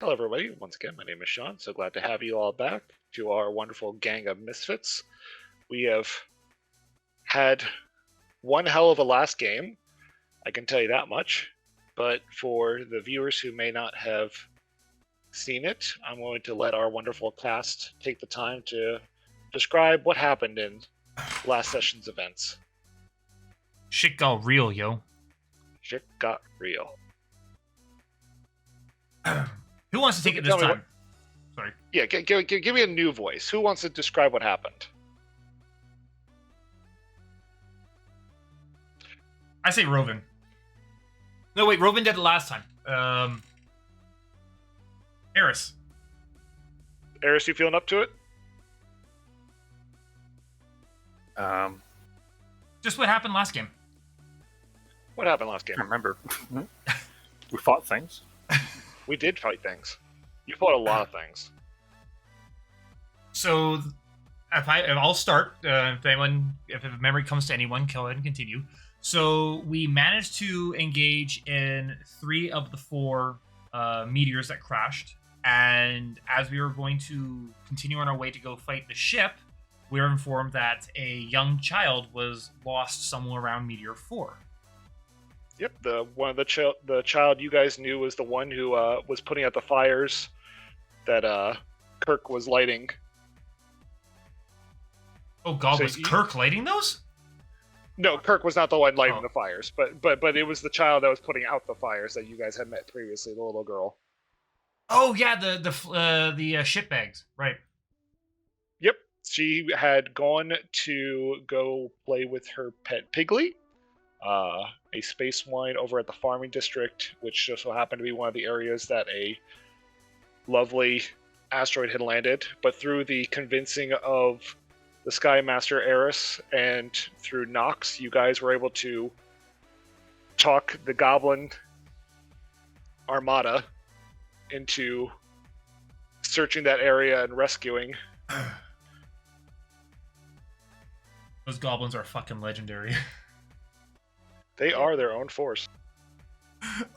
Hello, everybody. Once again, my name is Sean. So glad to have you all back to our wonderful gang of misfits. We have had one hell of a last game, I can tell you that much. But for the viewers who may not have seen it, I'm going to let our wonderful cast take the time to describe what happened in last session's events. Shit got real, yo. Shit got real. Who wants to take it this time? Sorry. Yeah, give me a new voice. Who wants to describe what happened? I say Rovin. No, wait, Rovin did it last time. Eris. Eris, you feeling up to it? Just what happened last game. What happened last game? I remember. We fought things. We did fight things. You fought a lot of things. So, if I'll start, if memory comes to anyone, go ahead and continue. So we managed to engage in 3 of the 4 meteors that crashed, and as we were going to continue on our way to go fight the ship, we were informed that a young child was lost somewhere around Meteor 4. Yep, the child you guys knew was the one who was putting out the fires that Kirk was lighting. Oh God, so was Kirk lighting those? No, Kirk was not the one lighting the fires, but it was the child that was putting out the fires that you guys had met previously, the little girl. Oh yeah, the shit bags, right? Yep, she had gone to go play with her pet Piglet. A space wine over at the farming district, which just so happened to be one of the areas that a lovely asteroid had landed. But through the convincing of the Sky Master Eris and through Nox, you guys were able to talk the Goblin Armada into searching that area and rescuing. Those goblins are fucking legendary. They are their own force.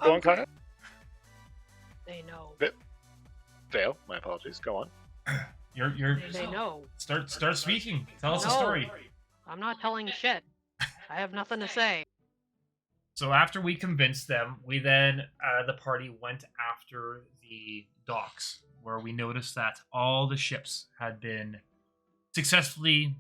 Go on, Kaya. They know. Vale, my apologies. Go on. They know. Start speaking. Tell us a story. I'm not telling shit. I have nothing to say. So after we convinced them, we then, the party went after the docks, where we noticed that all the ships had been successfully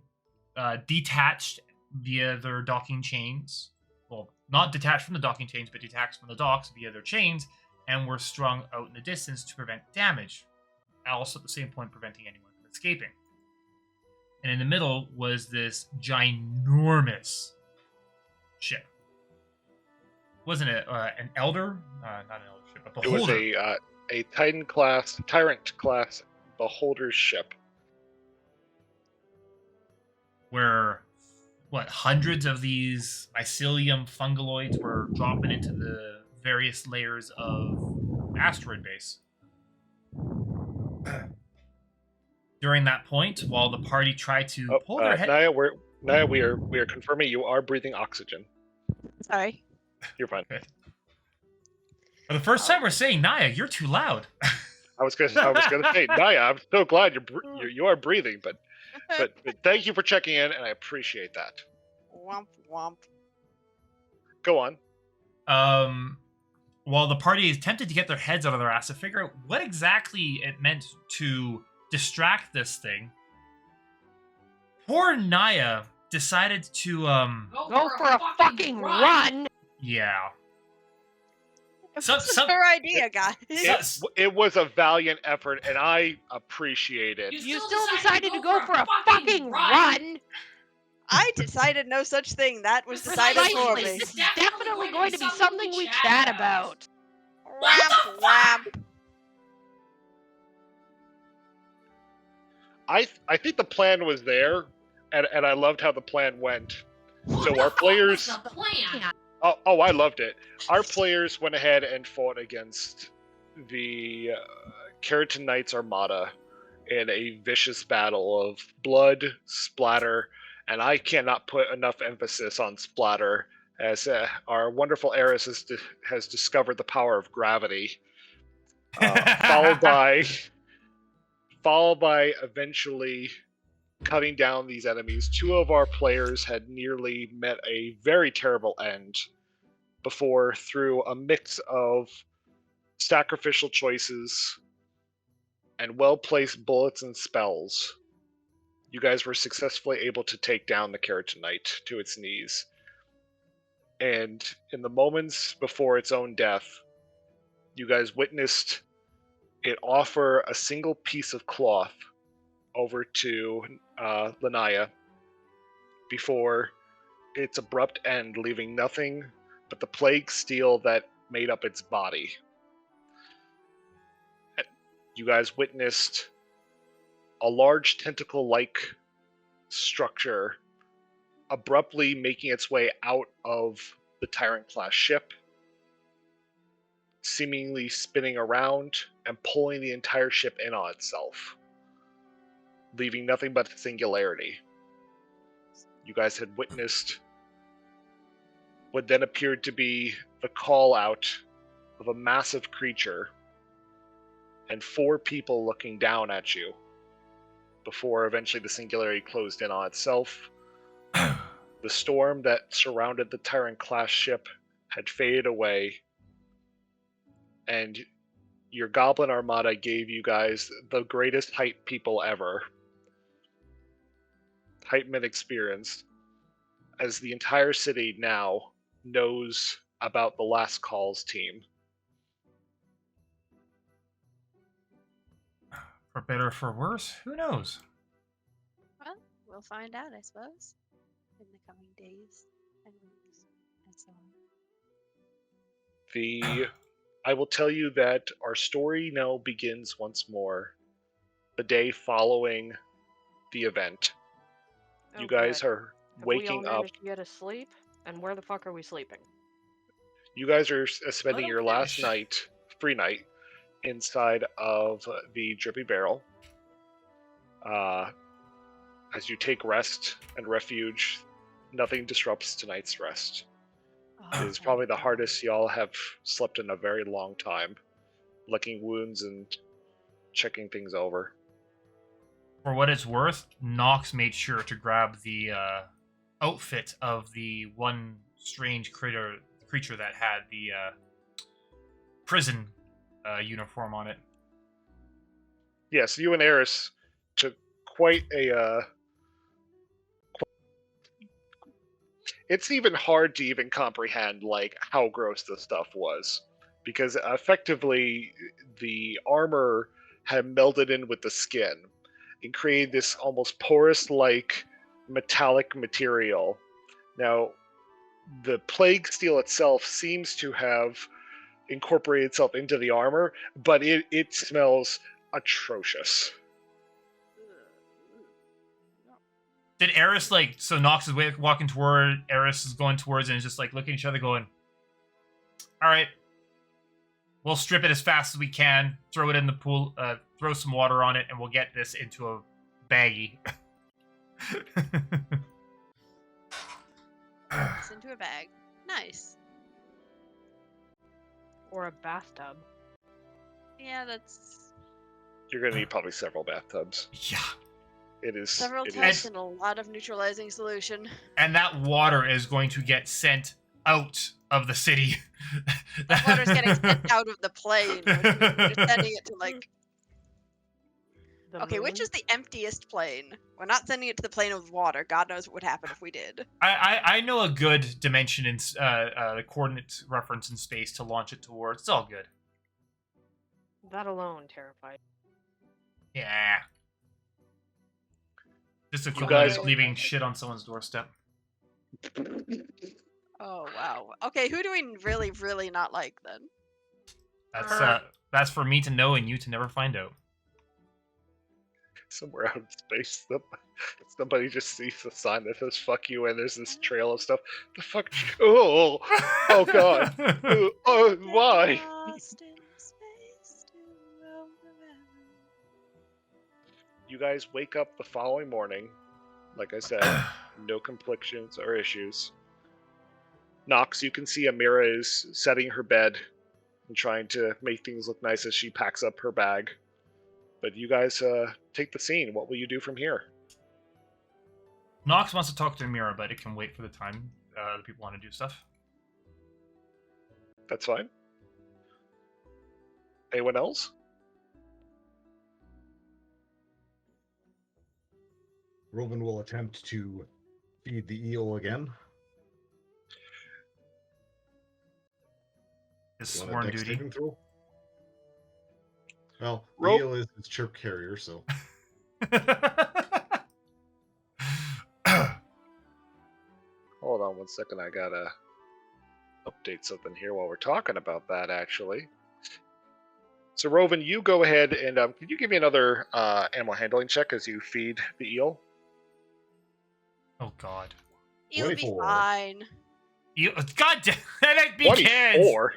detached via their docking chains. Well, not detached from the docking chains, but detached from the docks via their chains, and were strung out in the distance to prevent damage. Also, at the same point, preventing anyone from escaping. And in the middle was this ginormous ship. Wasn't it an elder? Not an elder ship, a beholder. It was a Tyrant class beholder's ship. Where, hundreds of these mycelium fungaloids were dropping into the various layers of asteroid base. During that point, while the party tried to pull their head... Naya, we are confirming you are breathing oxygen. Sorry. You're fine. Okay. For the first time, we're saying, Naya, you're too loud. I was gonna say, Naya, I'm so glad you are breathing, but thank you for checking in, and I appreciate that. Womp womp. Go on. While the party attempted to get their heads out of their ass to figure out what exactly it meant to distract this thing, poor Naya decided to Go for a fucking run! Yeah. This is her idea, guys. It was a valiant effort, and I appreciate it. You still decided to go for a fucking run? I decided no such thing. That was decided for me. This is definitely going to be something we chat about. Wamp wamp. I think the plan was there, and I loved how the plan went. So our players... Oh, I loved it. Our players went ahead and fought against the Keratin Knights Armada in a vicious battle of blood, splatter, and I cannot put enough emphasis on splatter, as our wonderful Eris has discovered the power of gravity. followed by eventually cutting down these enemies. Two of our players had nearly met a very terrible end before, through a mix of sacrificial choices and well-placed bullets and spells, you guys were successfully able to take down the Keratinite to its knees. And in the moments before its own death, you guys witnessed it offer a single piece of cloth over to Lanaya before its abrupt end, leaving nothing but the plague steel that made up its body. You guys witnessed a large tentacle-like structure abruptly making its way out of the Tyrant-class ship, seemingly spinning around and pulling the entire ship in on itself, leaving nothing but singularity. You guys had witnessed what then appeared to be the call-out of a massive creature and 4 people looking down at you before eventually the singularity closed in on itself. The storm that surrounded the Tyrant-class ship had faded away, and your Goblin Armada gave you guys the greatest hype people ever. Hype men experienced, as the entire city now knows about the Last Calls team. For better or for worse, who knows? Well, we'll find out, I suppose, in the coming days and weeks and so on. I will tell you that our story now begins once more the day following the event. You guys good. are Have we all waking up. managed to get to sleep? And where the fuck are we sleeping? You guys are spending Let 'em your last finish. night, free night, inside of the Drippy Barrel. As you take rest and refuge, nothing disrupts tonight's rest. Oh, It is thank probably the God. hardest y'all have slept in a very long time, licking wounds and checking things over. For what it's worth, Nox made sure to grab the outfit of the one strange creature that had the prison uniform on it. Yes, you and Eris took quite a. It's even hard to even comprehend like how gross this stuff was, because effectively the armor had melded in with the skin and created this almost porous-like metallic material. Now, the plague steel itself seems to have incorporated itself into the armor, but it smells atrocious. Did Eris so Nox is walking toward, Eris is going towards, and is just like looking at each other going, all right, we'll strip it as fast as we can, throw it in the pool, throw some water on it, and we'll get this into a baggie. It's into a bag. Nice. Or a bathtub. Yeah, that's You're going to need probably several bathtubs. Yeah. It is. several it tubs is- and a lot of neutralizing solution. And that water is going to get sent out of the city. That water's getting sent out of the plane. We're sending it to like. The Okay, which moon? is the emptiest plane? We're not sending it to the plane of water. God knows what would happen if we did. I know a good dimension in the coordinate reference in space to launch it towards. It's all good. That alone terrified. Yeah. Just equivalent guys- of leaving shit on someone's doorstep. Oh wow. Okay, who do we really, really not like then? That's for me to know and you to never find out. Somewhere out in space, somebody just sees the sign that says "fuck you" and there's this trail of stuff. The fuck? Oh, oh god. Oh, why? Lost in space to roam around. You guys wake up the following morning. Like I said, no conflictions or issues. Nox, you can see Amira is setting her bed and trying to make things look nice as she packs up her bag. But you guys take the scene. What will you do from here? Nox wants to talk to Amira, but it can wait for the time the people want to do stuff. That's fine. Anyone else? Rovan will attempt to feed the eel again. His You want a sworn dex duty. saving throw? Well, the Roll. eel is its chirp carrier, so Hold on one second. I gotta update something here while we're talking about that, actually. So, Rovan, you go ahead and can you give me another animal handling check as you feed the eel? Oh God. You'll be 24. fine. God damn it, be kids. 24.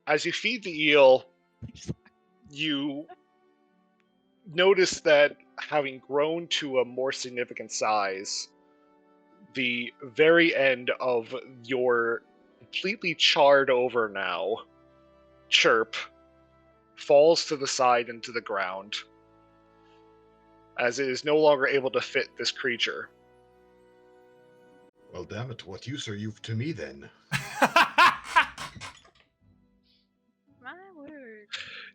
As you feed the eel, you notice that having grown to a more significant size, the very end of your completely charred over now chirp falls to the side into the ground as it is no longer able to fit this creature. well, damn it! What use are you to me then? My word.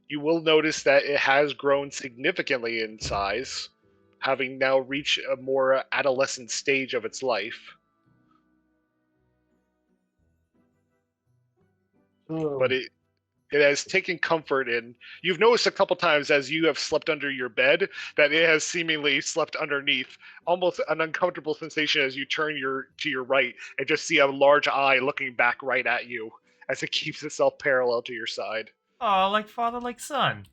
You will notice that it has grown significantly in size, having now reached a more adolescent stage of its life. But it has taken comfort in. You've noticed a couple times as you have slept under your bed that it has seemingly slept underneath, almost an uncomfortable sensation as you turn to your right and just see a large eye looking back right at you as it keeps itself parallel to your side. Oh, like father, like son.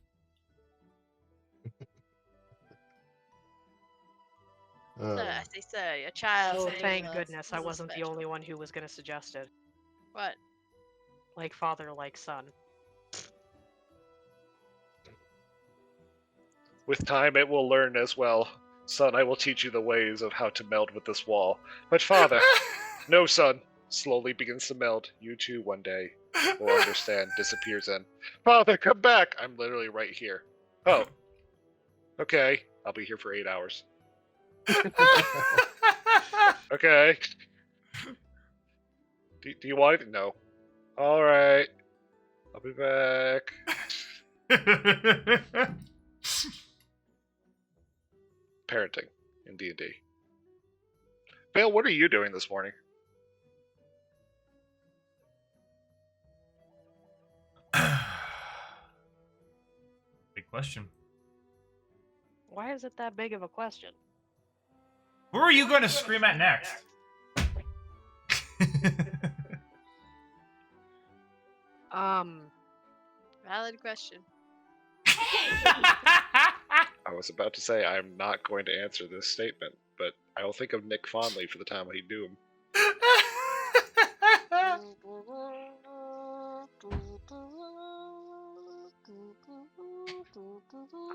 As they say, a child. Oh, who thank loves goodness I is wasn't the special. only one who was going to suggest it. What? Like father, like son. With time, it will learn as well. Son, I will teach you the ways of how to meld with this wall. But father, no, son, slowly begins to meld. You too, one day, will understand. Disappears in. Father, come back! I'm literally right here. Oh. Okay. I'll be here for 8 hours. Okay. Do you want it? No. Alright. I'll be back. Parenting in D&D. Vale, what are you doing this morning? Big question. Why is it that big of a question? Who are you going to scream at next? Valid question. I was about to say I'm not going to answer this statement, but I will think of Nick fondly for the time he'd do him.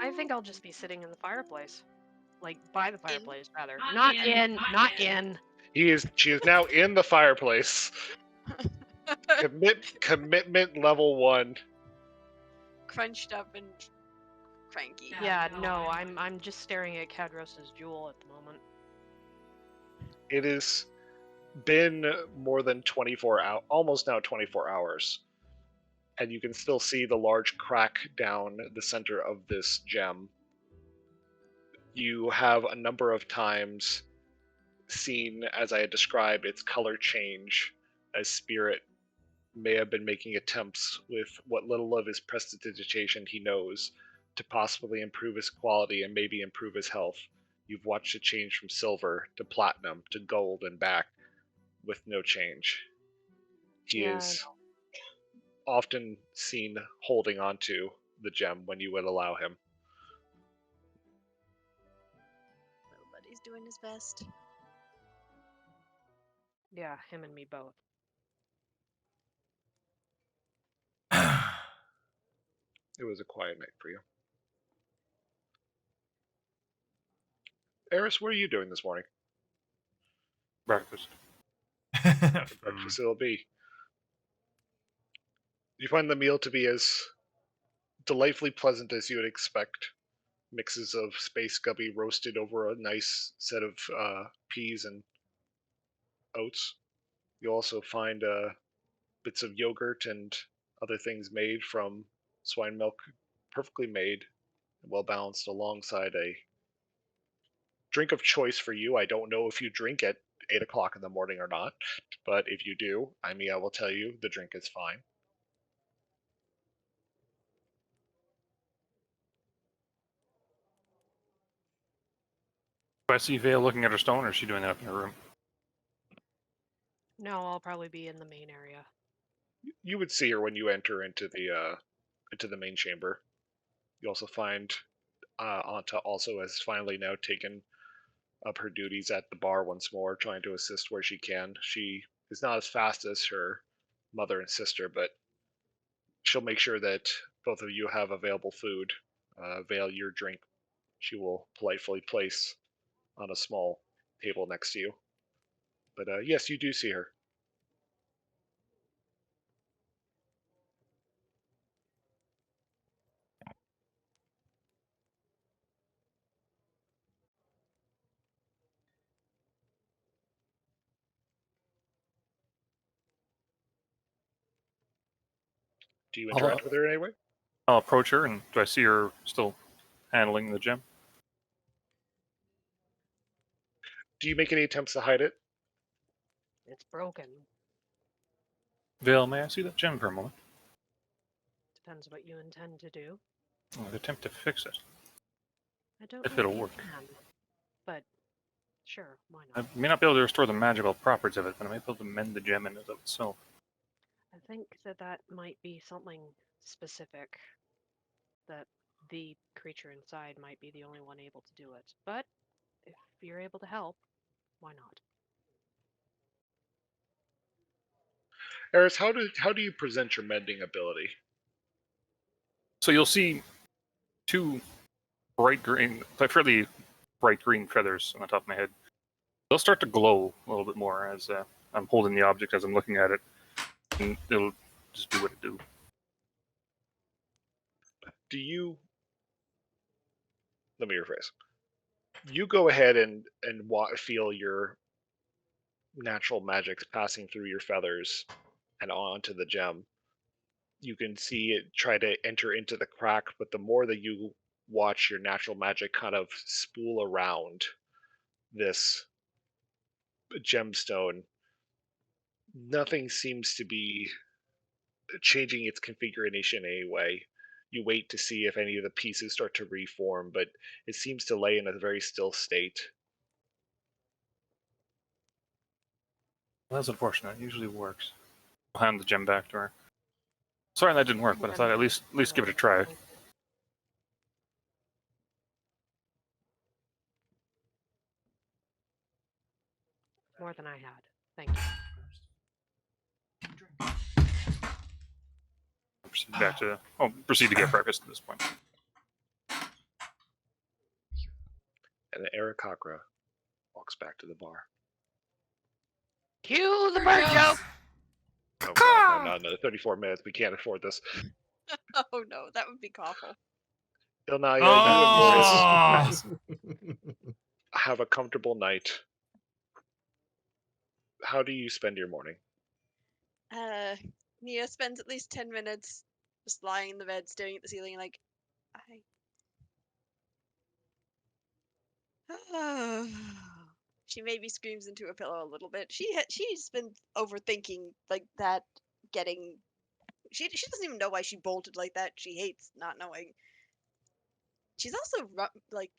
I think I'll just be sitting in the fireplace. Like, by the fireplace, rather. Not Not in, in, not not in. in. She is now in the fireplace. Commitment level 1. Crunched up and cranky. Yeah, no, I'm just staring at Kadros's jewel at the moment. It has been more than 24 hours, almost now 24 hours. And you can still see the large crack down the center of this gem. You have a number of times seen, as I had described, its color change as Spirit may have been making attempts with what little of his prestidigitation he knows to possibly improve his quality and maybe improve his health. You've watched it change from silver to platinum to gold and back with no change. He is often seen holding onto the gem when you would allow him. Nobody's doing his best. Yeah, him and me both. It was a quiet night for you. Eris, what are you doing this morning? Breakfast. Breakfast it'll be. You find the meal to be as delightfully pleasant as you would expect. Mixes of space gubby roasted over a nice set of peas and oats. You also find bits of yogurt and other things made from swine milk, perfectly made, well balanced, alongside a drink of choice for you. I don't know if you drink at 8 o'clock in the morning or not, but if you do, I will tell you the drink is fine. Do I see Vale looking at her stone, or is she doing that up in her room? No, I'll probably be in the main area. You would see her when you enter into the main chamber. You also find Anta also has finally now taken up her duties at the bar once more, trying to assist where she can. She is not as fast as her mother and sister, but she'll make sure that both of you have available food. Vale, your drink, she will politely place on a small table next to you. But yes, you do see her. Do you interact with her in any way? I'll approach her, and do I see her still handling the gem? Do you make any attempts to hide it? It's broken. Vale, may I see that gem for a moment? Depends what you intend to do. I'll attempt to fix it. I don't If know it'll you work. can, but sure, why I not? may not be able to restore the magical properties of it, but I may be able to mend the gem in and of itself. I think that might be something specific. That the creature inside might be the only one able to do it. But if you're able to help, why not? Eris, how do you present your mending ability? So you'll see two bright green, fairly bright green feathers on the top of my head. They'll start to glow a little bit more as I'm holding the object as I'm looking at it, and it'll just do what it do. Do you? Let me rephrase. You go ahead and feel your natural magics passing through your feathers and onto the gem. You can see it try to enter into the crack, but the more that you watch your natural magic kind of spool around this gemstone, nothing seems to be changing its configuration anyway. You wait to see if any of the pieces start to reform, but it seems to lay in a very still state. Well, that's unfortunate. It usually works. I'll hand the gem back to her. Sorry that didn't work, but I thought at least give it a try. More than I had. Thank you. Proceed to get breakfast at this point. And Aarakocra walks back to the bar. Cue the bird joke! Oh, God, no, not another 34 minutes. We can't afford this. Oh no, that would be awful. Ilnaya, you and Boris have a comfortable night. How do you spend your morning? Nia spends at least 10 minutes just lying in the bed, staring at the ceiling, like, She maybe screams into a pillow a little bit. She's been overthinking like that. She doesn't even know why she bolted like that. She hates not knowing. She's also like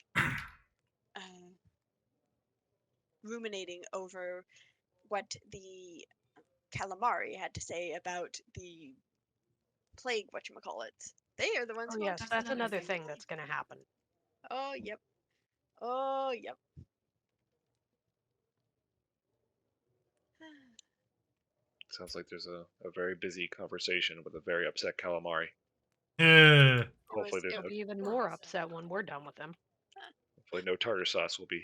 ruminating over what the calamari had to say about the plague. Whatchamacallit. They are the ones Oh who yes, want that's another thing that's going to happen. Oh yep. Oh yep. Sounds like there's a very busy conversation with a very upset calamari. Hopefully, He'll be even more upset when we're done with him. hopefully no tartar sauce will be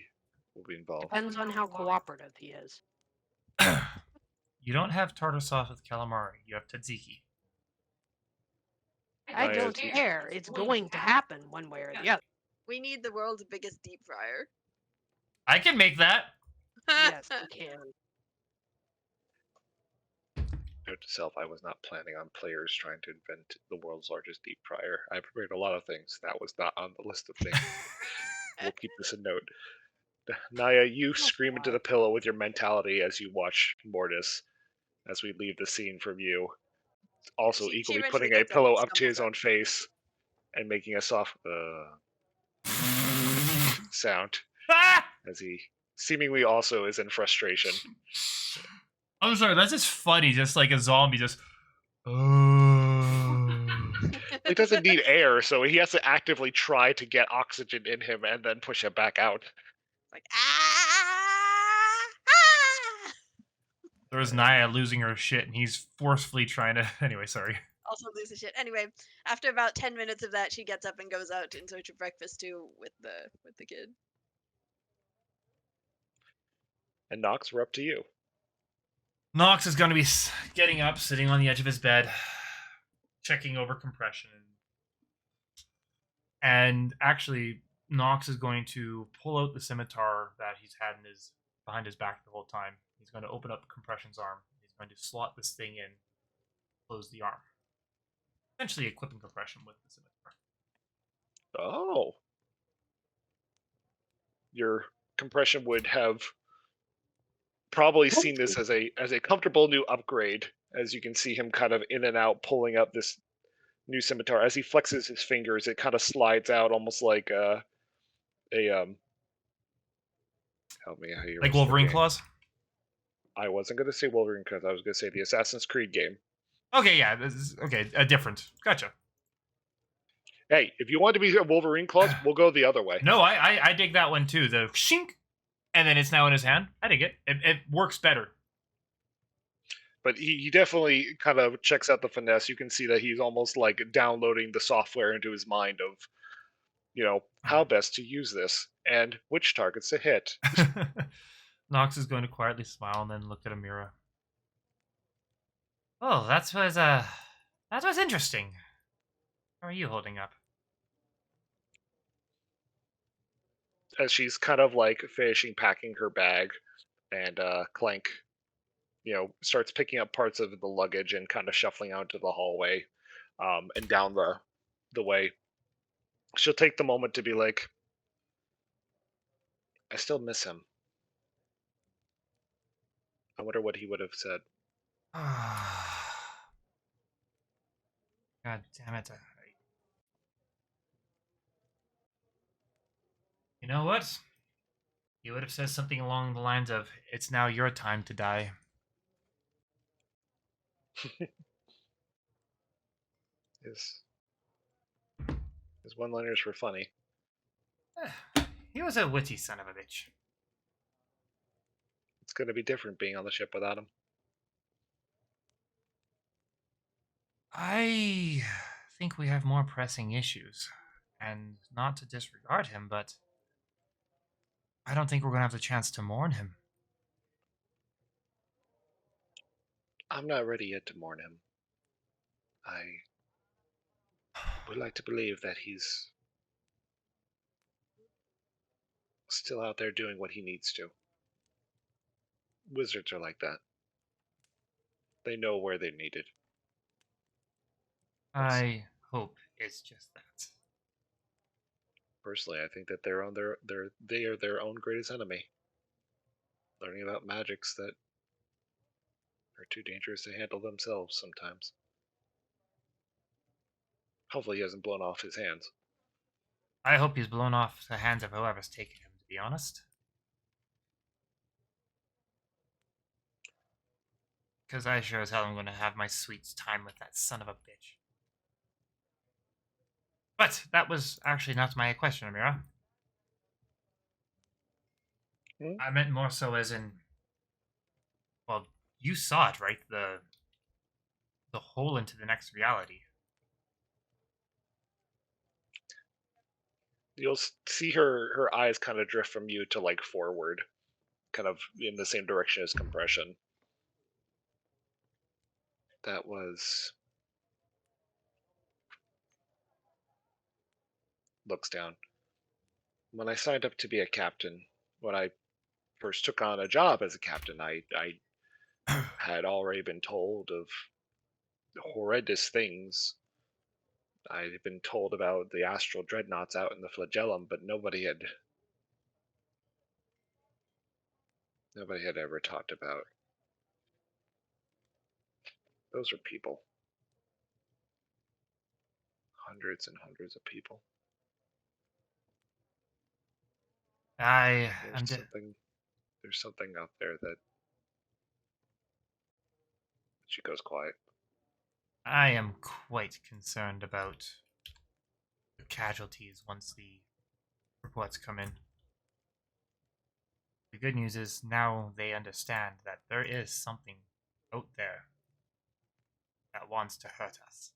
involved. Depends on how cooperative he is. You don't have tartar sauce with calamari. You have tzatziki. I Naya, don't care. It's going to happen one way or the other. We need the world's biggest deep fryer. I can make that. Yes, you can. Note to self, I was not planning on players trying to invent the world's largest deep fryer. I prepared a lot of things. That was not on the list of things. We'll keep this a note. Naya, you scream into the pillow with your mentality as you watch Mortis as we leave the scene from you. Also, She equally eventually putting a gets up and pillow up to stumbles his up. own face and making a soft sound Ah! as he seemingly also is in frustration. I'm sorry, that's just funny. Just like a zombie, just. He doesn't need air, so he has to actively try to get oxygen in him and then push it back out. Like, ah! There's Naya losing her shit, and he's forcefully trying to. Anyway, sorry. Also loses shit. Anyway, after about 10 minutes of that, she gets up and goes out in search of breakfast too with the kid. And Nox, we're up to you. Nox is going to be getting up, sitting on the edge of his bed, checking over compression. And actually, Nox is going to pull out the scimitar that he's had behind his back the whole time. He's going to open up Compression's arm. He's going to slot this thing in, close the arm. Essentially equipping Compression with the scimitar. Oh. Your compression would have probably seen this as a comfortable new upgrade, as you can see him kind of in and out pulling up this new scimitar. As he flexes his fingers, it kind of slides out almost like help me, how you Like Wolverine claws? I wasn't going to say Wolverine because I was going to say the Assassin's Creed game. Okay, yeah, this is different. Gotcha. Hey, if you want to be Wolverine claws, we'll go the other way. No, I dig that one too. The shink, and then it's now in his hand. I dig it. It works better. But he definitely kind of checks out the finesse. You can see that he's almost like downloading the software into his mind of, how best to use this and which targets to hit. Nox is going to quietly smile and then look at Amira. Oh, that was interesting. How are you holding up? As she's kind of like finishing packing her bag, and Clank, starts picking up parts of the luggage and kind of shuffling out to the hallway, and down the way. She'll take the moment to be like, I still miss him. I wonder what he would have said. God damn it. You know what? He would have said something along the lines of, "It's now your time to die." His one-liners were funny. He was a witty son of a bitch. It's going to be different being on the ship without him. I think we have more pressing issues. And not to disregard him, but I don't think we're going to have the chance to mourn him. I'm not ready yet to mourn him. I would like to believe that he's still out there doing what he needs to. Wizards are like that. They know where they're needed. I hope it's just that. Personally, I think that they are their own greatest enemy. Learning about magics that are too dangerous to handle themselves sometimes. Hopefully he hasn't blown off his hands. I hope he's blown off the hands of whoever's taken him, to be honest. Because I sure as hell am going to have my sweet time with that son of a bitch. But that was actually not my question, Amira. I meant more so as in, well, you saw it, right? The hole into the next reality. You'll see her eyes kind of drift from you to like forward, kind of in the same direction as compression. That was looks down. When I signed up to be a captain, when I first took on a job as a captain, I had already been told of horrendous things. I'd been told about the astral dreadnoughts out in the flagellum, but nobody had ever talked about. Those are people. Hundreds and hundreds of people. There's something out there that she goes quiet. I am quite concerned about the casualties once the reports come in. The good news is now they understand that there is something out there that wants to hurt us.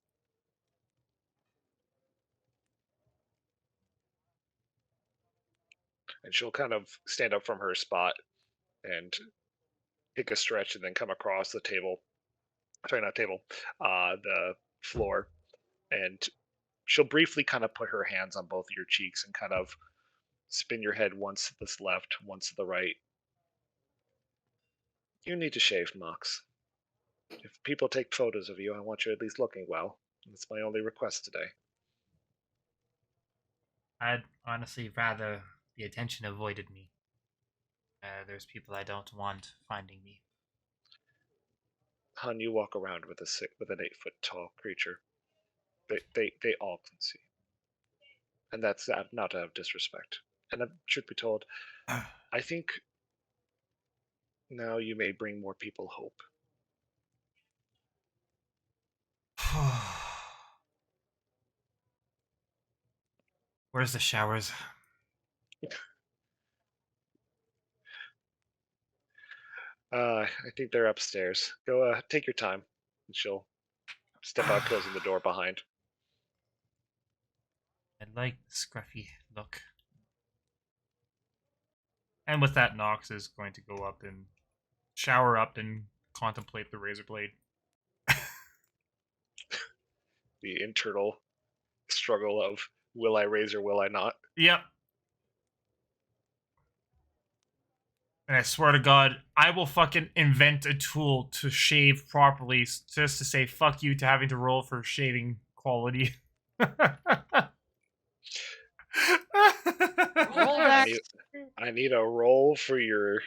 And she'll kind of stand up from her spot and take a stretch and then come across the table. Sorry, not table. The floor. And she'll briefly kind of put her hands on both of your cheeks and kind of spin your head once to the left, once to the right. You need to shave, Mox. If people take photos of you, I want you at least looking well. That's my only request today. I'd honestly rather the attention avoided me. There's people I don't want finding me. Hun, you walk around with an 8-foot tall creature. They all can see. And that's not out of disrespect. And truth be told, I think now you may bring more people hope. Where's the showers? I think they're upstairs. Go, take your time. And she'll step out, closing the door behind. I like the scruffy look. And with that, Nox is going to go up and shower up and contemplate the razor blade. The internal struggle of will I raise or will I not? Yep. And I swear to God, I will fucking invent a tool to shave properly just to say fuck you to having to roll for shaving quality. Roll that. I need a roll for your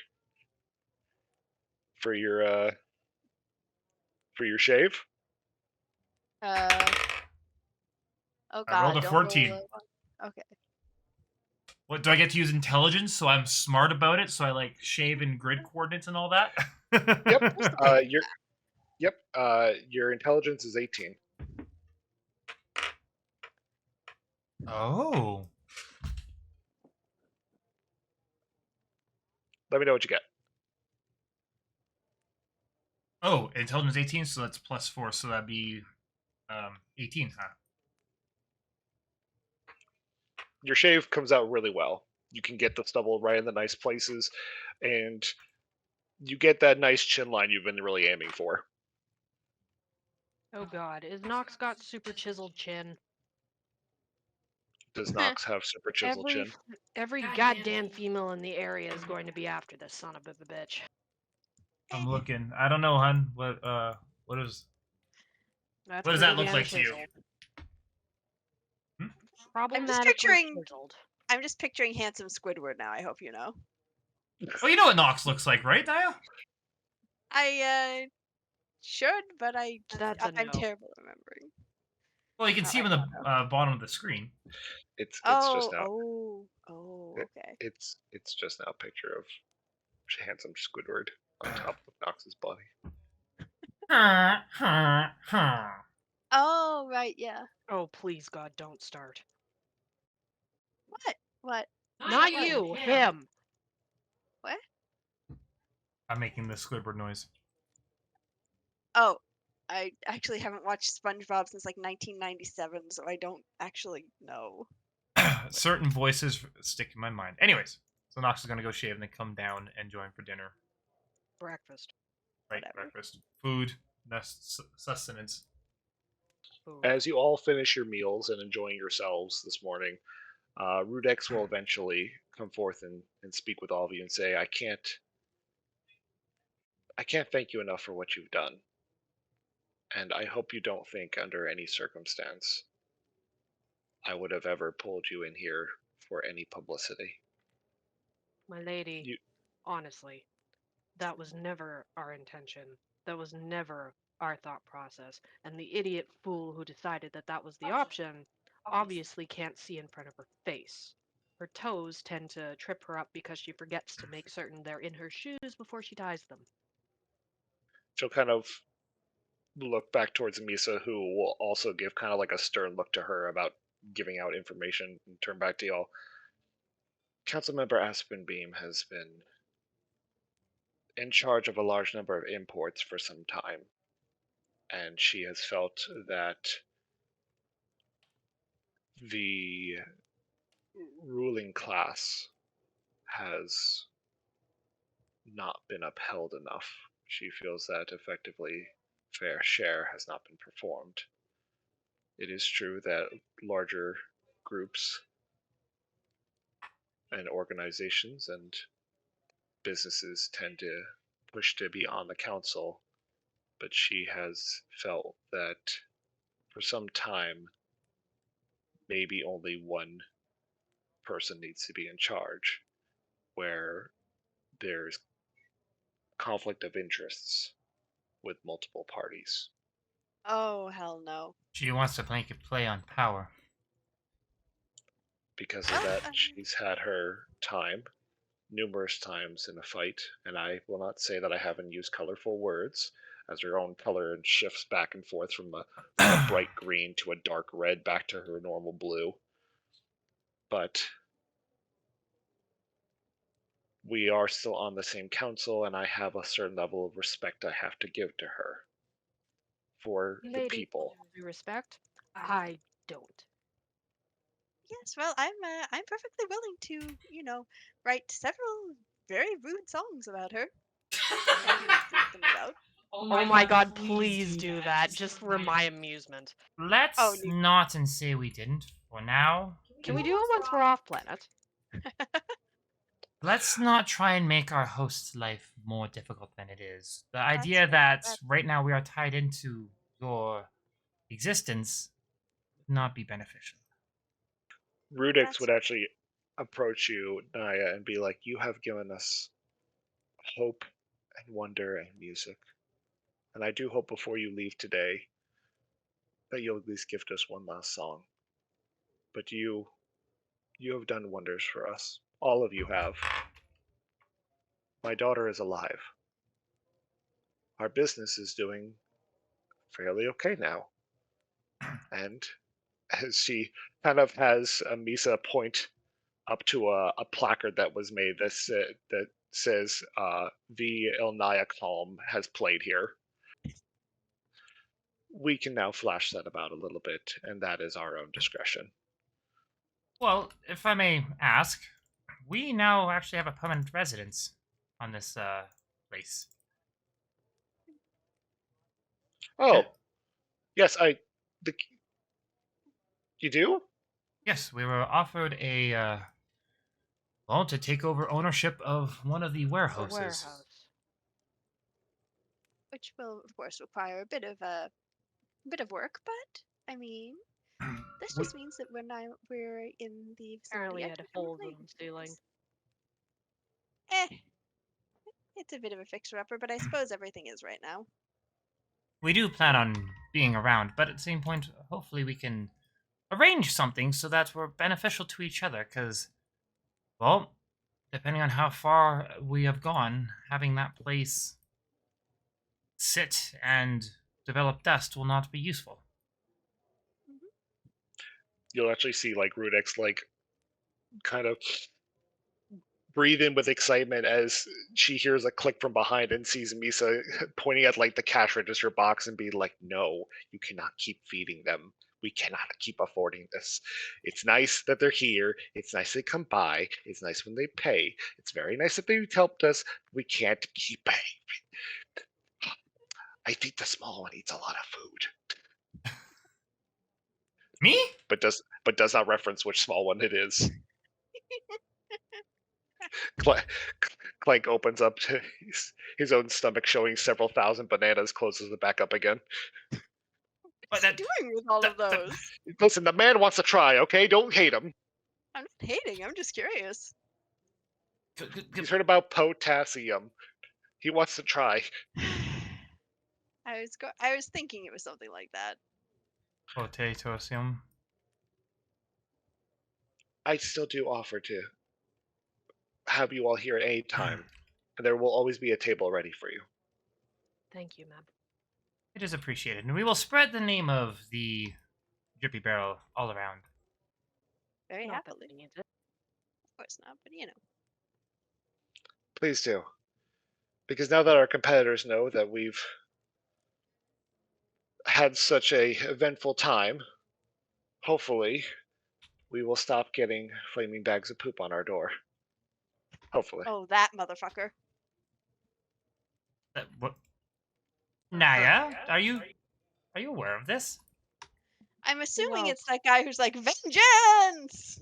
shave. Oh God! I rolled a don't 14. roll okay. What do I get to use intelligence so I'm smart about it? So I like shave in grid coordinates and all that? Yep. Your intelligence is 18. Oh. Let me know what you get. Oh, intelligence 18, so that's plus 4, so that'd be 18, huh? Your shave comes out really well. You can get the stubble right in the nice places, and you get that nice chin line you've been really aiming for. Oh God, is Nox got super chiseled chin? Does Nox have super chiseled chin? Every goddamn female in the area is going to be after this son of a bitch. I'm looking. I don't know, hun. What does that look like to you? Problematically chiseled. I'm just picturing handsome Squidward now. I hope you know. Well, you know what Nox looks like, right, Nia? I should, but I'm no. terrible at remembering. Well, you can see him in the bottom of the screen. It's just now. Okay. It's just now a picture of handsome Squidward on top of Nox's body. Oh right, yeah. Oh please God, don't start. What? Not you, him. What? I'm making the Squidward noise. Oh, I actually haven't watched SpongeBob since like 1997, so I don't actually know. Certain voices stick in my mind. Anyways, so Nox is gonna go shave and then come down and join for dinner. Breakfast. Right, Whatever. breakfast, food, sustenance. As you all finish your meals and enjoying yourselves this morning, Rudex will eventually come forth and speak with all of you and say, I can't thank you enough for what you've done. And I hope you don't think under any circumstance I would have ever pulled you in here for any publicity. My lady, You, honestly, that was never our intention. That was never our thought process. And the idiot fool who decided that that was the option obviously can't see in front of her face. Her toes tend to trip her up because she forgets to make certain they're in her shoes before she ties them. she'll kind of look back towards Misa, who will also give kind of like a stern look to her about giving out information, and turn back to y'all. Councilmember Aspenbeam has been in charge of a large number of imports for some time, and she has felt that the ruling class has not been upheld enough. She feels that effectively fair share has not been performed. It is true that larger groups and organizations and businesses tend to push to be on the council, but she has felt that for some time, maybe only one person needs to be in charge, where there's conflict of interests with multiple parties. Oh, hell no. She wants to make a play on power. Because of that, she's had her time numerous times in a fight, and I will not say that I haven't used colorful words, as her own color shifts back and forth from a bright green to a dark red back to her normal blue. But we are still on the same council, and I have a certain level of respect I have to give to her for the Lady, people. due respect, I don't. Yes, well, I'm perfectly willing to, write several very rude songs about her. And tweet them about. Oh my god, please do that, just for my amusement. Let's Oh, not and say we didn't for now. Can we do it once we're off planet? Let's not try and make our host's life more difficult than it is. The idea fair. that right now we are tied into your existence would not be beneficial. Rudix would actually approach you, Naya, and be like, you have given us hope and wonder and music. And I do hope before you leave today that you'll at least gift us one last song. But you have done wonders for us. All of you have. My daughter is alive. Our business is doing fairly okay now. And as she kind of has Misa point up to a placard that was made that says the Ilnaya column has played here. We can now flash that about a little bit, and that is our own discretion. Well, if I may ask, we now actually have a permanent residence on this place. Oh, yes, you do? Yes, we were offered a well, to take over ownership of one of the The warehouses. warehouse. Which will, of course, require a bit of work, but I mean, this just means that we're in the Apparently facility. it had holes in the ceiling. It's a bit of a fixer-upper, but I suppose everything is right now. We do plan on being around, but at the same point, hopefully we can arrange something so that we're beneficial to each other, because, well, depending on how far we have gone, having that place sit and develop dust will not be useful. You'll actually see like Rudix like kind of breathe in with excitement as she hears a click from behind and sees Misa pointing at like the cash register box and be like, no, you cannot keep feeding them. We cannot keep affording this. It's nice that they're here. It's nice they come by. It's nice when they pay. It's very nice that they've helped us. We can't keep paying. I think the small one eats a lot of food. Me? but does not reference which small one it is. Clank opens up to his own stomach, showing several thousand bananas, closes it back up again. What's he doing with all of those? Listen, the man wants to try, okay? Don't hate him. I'm not hating. I'm just curious. He's heard about potassium. He wants to try. I was thinking it was something like that. Potassium. I still do offer to have you all here at any time, and there will always be a table ready for you. Thank you, ma'am. It is appreciated, and we will spread the name of the Drippy Barrel all around. Very Not that happily. we need it. Of course not, but you know. Please do. Because now that our competitors know that we've had such a eventful time, hopefully we will stop getting flaming bags of poop on our door. Hopefully. Oh, that motherfucker. What? Naya, are you aware of this? I'm assuming Well- it's that guy who's like, vengeance!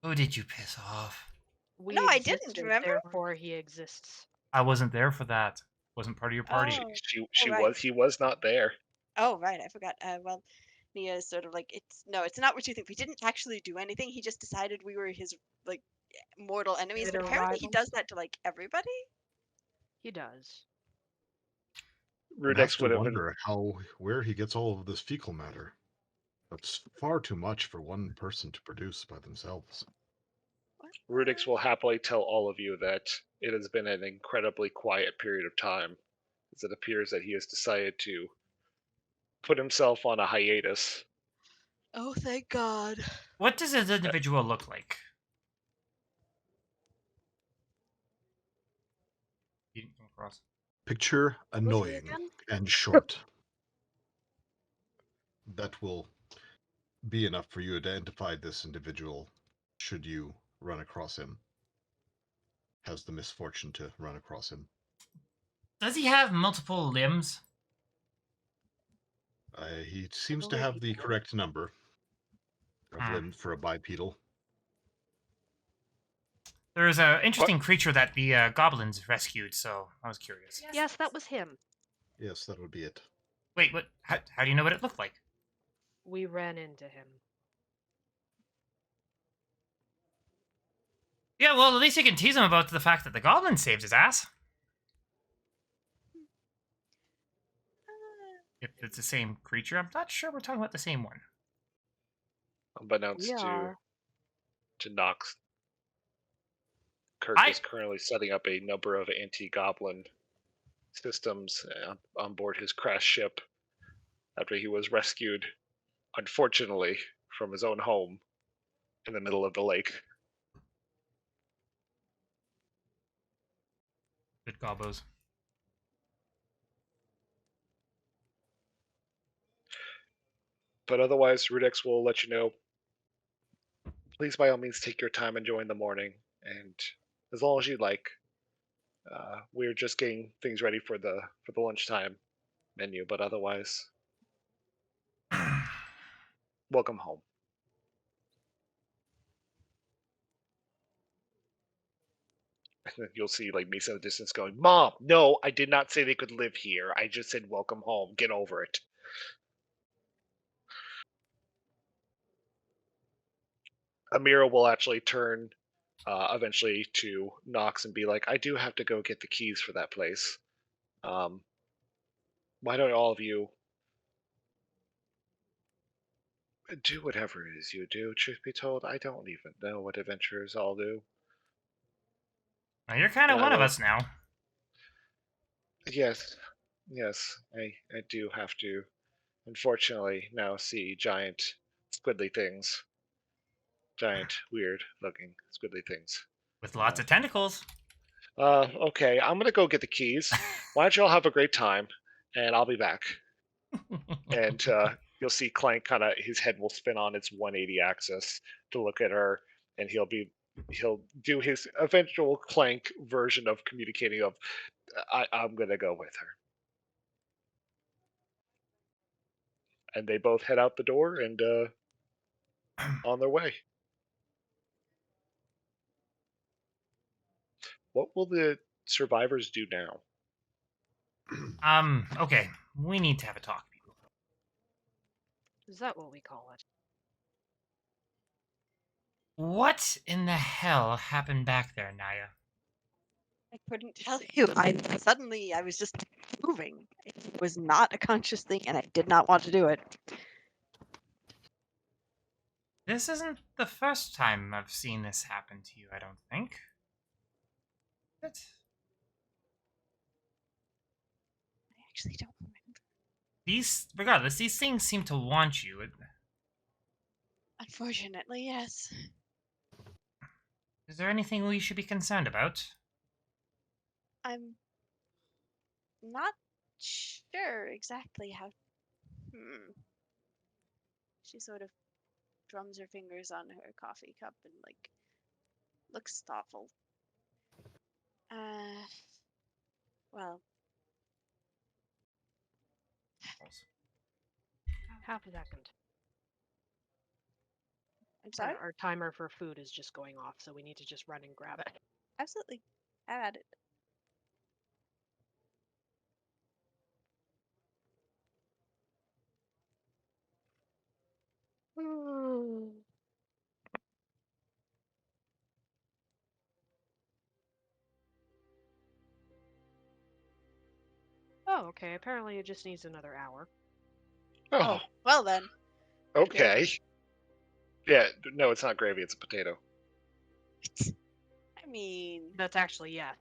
Who did you piss off? We No, I didn't, existed, remember? Therefore, he exists. I wasn't there for that. Wasn't part of your party. Oh. She right. he was not there. Oh, right, I forgot. Well, Nia is sort of like, it's not what you think. We didn't actually do anything. He just decided we were his, like, mortal enemies. But Bitter apparently he rivals? does that to, like, everybody? He does. I'd have Rudex to would have been wonder where he gets all of this fecal matter. That's far too much for one person to produce by themselves. Rudix will happily tell all of you that it has been an incredibly quiet period of time, as it appears that he has decided to put himself on a hiatus. Oh, thank God. What does this individual look like? You didn't come across. Picture he annoying again? and short. That will be enough for you to identify this individual should you run across him. Has the misfortune to run across him. Does he have multiple limbs? He seems to believe have he the does. correct number of Hmm. limbs for a bipedal. There's an interesting creature that the goblins rescued, so I was curious. Yes, that was him. Yes, that would be it. Wait, what? How do you know what it looked like? We ran into him. Yeah, well, at least you can tease him about the fact that the goblin saved his ass. If it's the same creature, I'm not sure we're talking about the same one. Unbeknownst We are. to Nox, Kirk is currently setting up a number of anti-goblin systems on board his crash ship after he was rescued, unfortunately, from his own home in the middle of the lake. Good gobos. But otherwise, Rudex will let you know. Please, by all means, take your time enjoying the morning, and as long as you like. We're just getting things ready for the lunchtime menu, but otherwise, welcome home. And then you'll see like Misa in the distance going, "Mom, no, I did not say they could live here. I just said welcome home. Get over it." Amira will actually turn eventually to Nox and be like, "I do have to go get the keys for that place. Why don't all of you do whatever it is you do? Truth be told, I don't even know what adventurers all do." Now, you're kind of Yeah, one of well- us now. Yes, I do have to, unfortunately, now see giant, squiddly things. Giant, weird-looking, squiddly things. With lots of tentacles. Okay, I'm gonna go get the keys. Why don't you all have a great time, and I'll be back. And you'll see Clank his head will spin on its 180 axis to look at her, and he'll do his eventual Clank version of communicating of, I'm gonna go with her. And they both head out the door and on their way. What will the survivors do now? Okay. We need to have a talk, people. Is that what we call it? What in the hell happened back there, Naya? I couldn't tell you. I was just moving. It was not a conscious thing, and I did not want to do it. This isn't the first time I've seen this happen to you, I don't think. But I actually don't remember. regardless, these things seem to want you. Unfortunately, yes. Is there anything we should be concerned about? I'm not sure exactly how. She sort of drums her fingers on her coffee cup and looks thoughtful. Well, Half a second. I'm sorry. Our timer for food is just going off, so we need to just run and grab it. Absolutely, have at it. Oh, okay. Apparently it just needs another hour. Oh, Well then. okay. Yeah, no, it's not gravy, it's a potato. I mean, That's actually, yeah.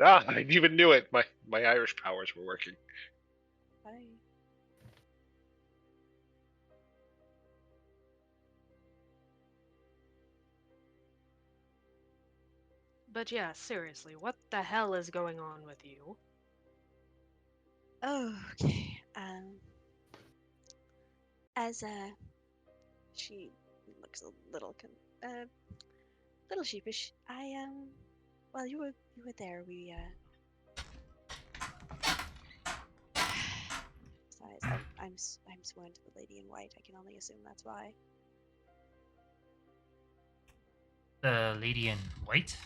Ah, I even knew it. My Irish powers were working. I... But yeah, seriously, what the hell is going on with you? Oh, okay. As she looks a little little sheepish. Well, you were there. Besides, I'm sworn to the lady in white. I can only assume that's why. The lady in white?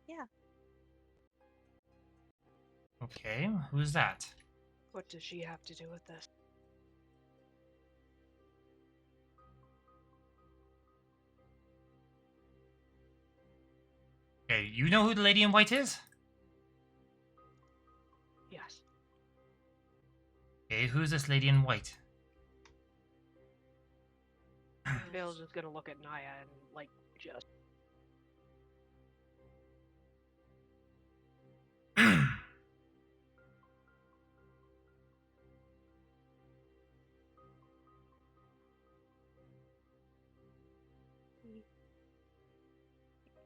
Yeah. Okay, who's that? What does she have to do with this? Okay, you know who the lady in white is? Yes. Okay, who's this lady in white? Bill's just gonna look at Naya and, just...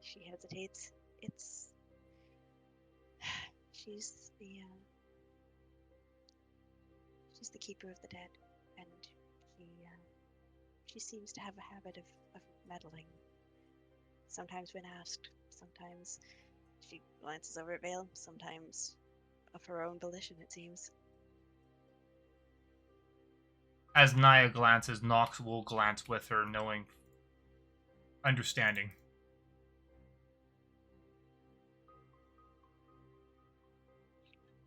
She hesitates. She's the keeper of the dead, and she seems to have a habit of meddling. Sometimes when asked, sometimes she glances over at Vale, sometimes of her own volition, it seems. As Naya glances, Nox will glance with her, knowing, understanding.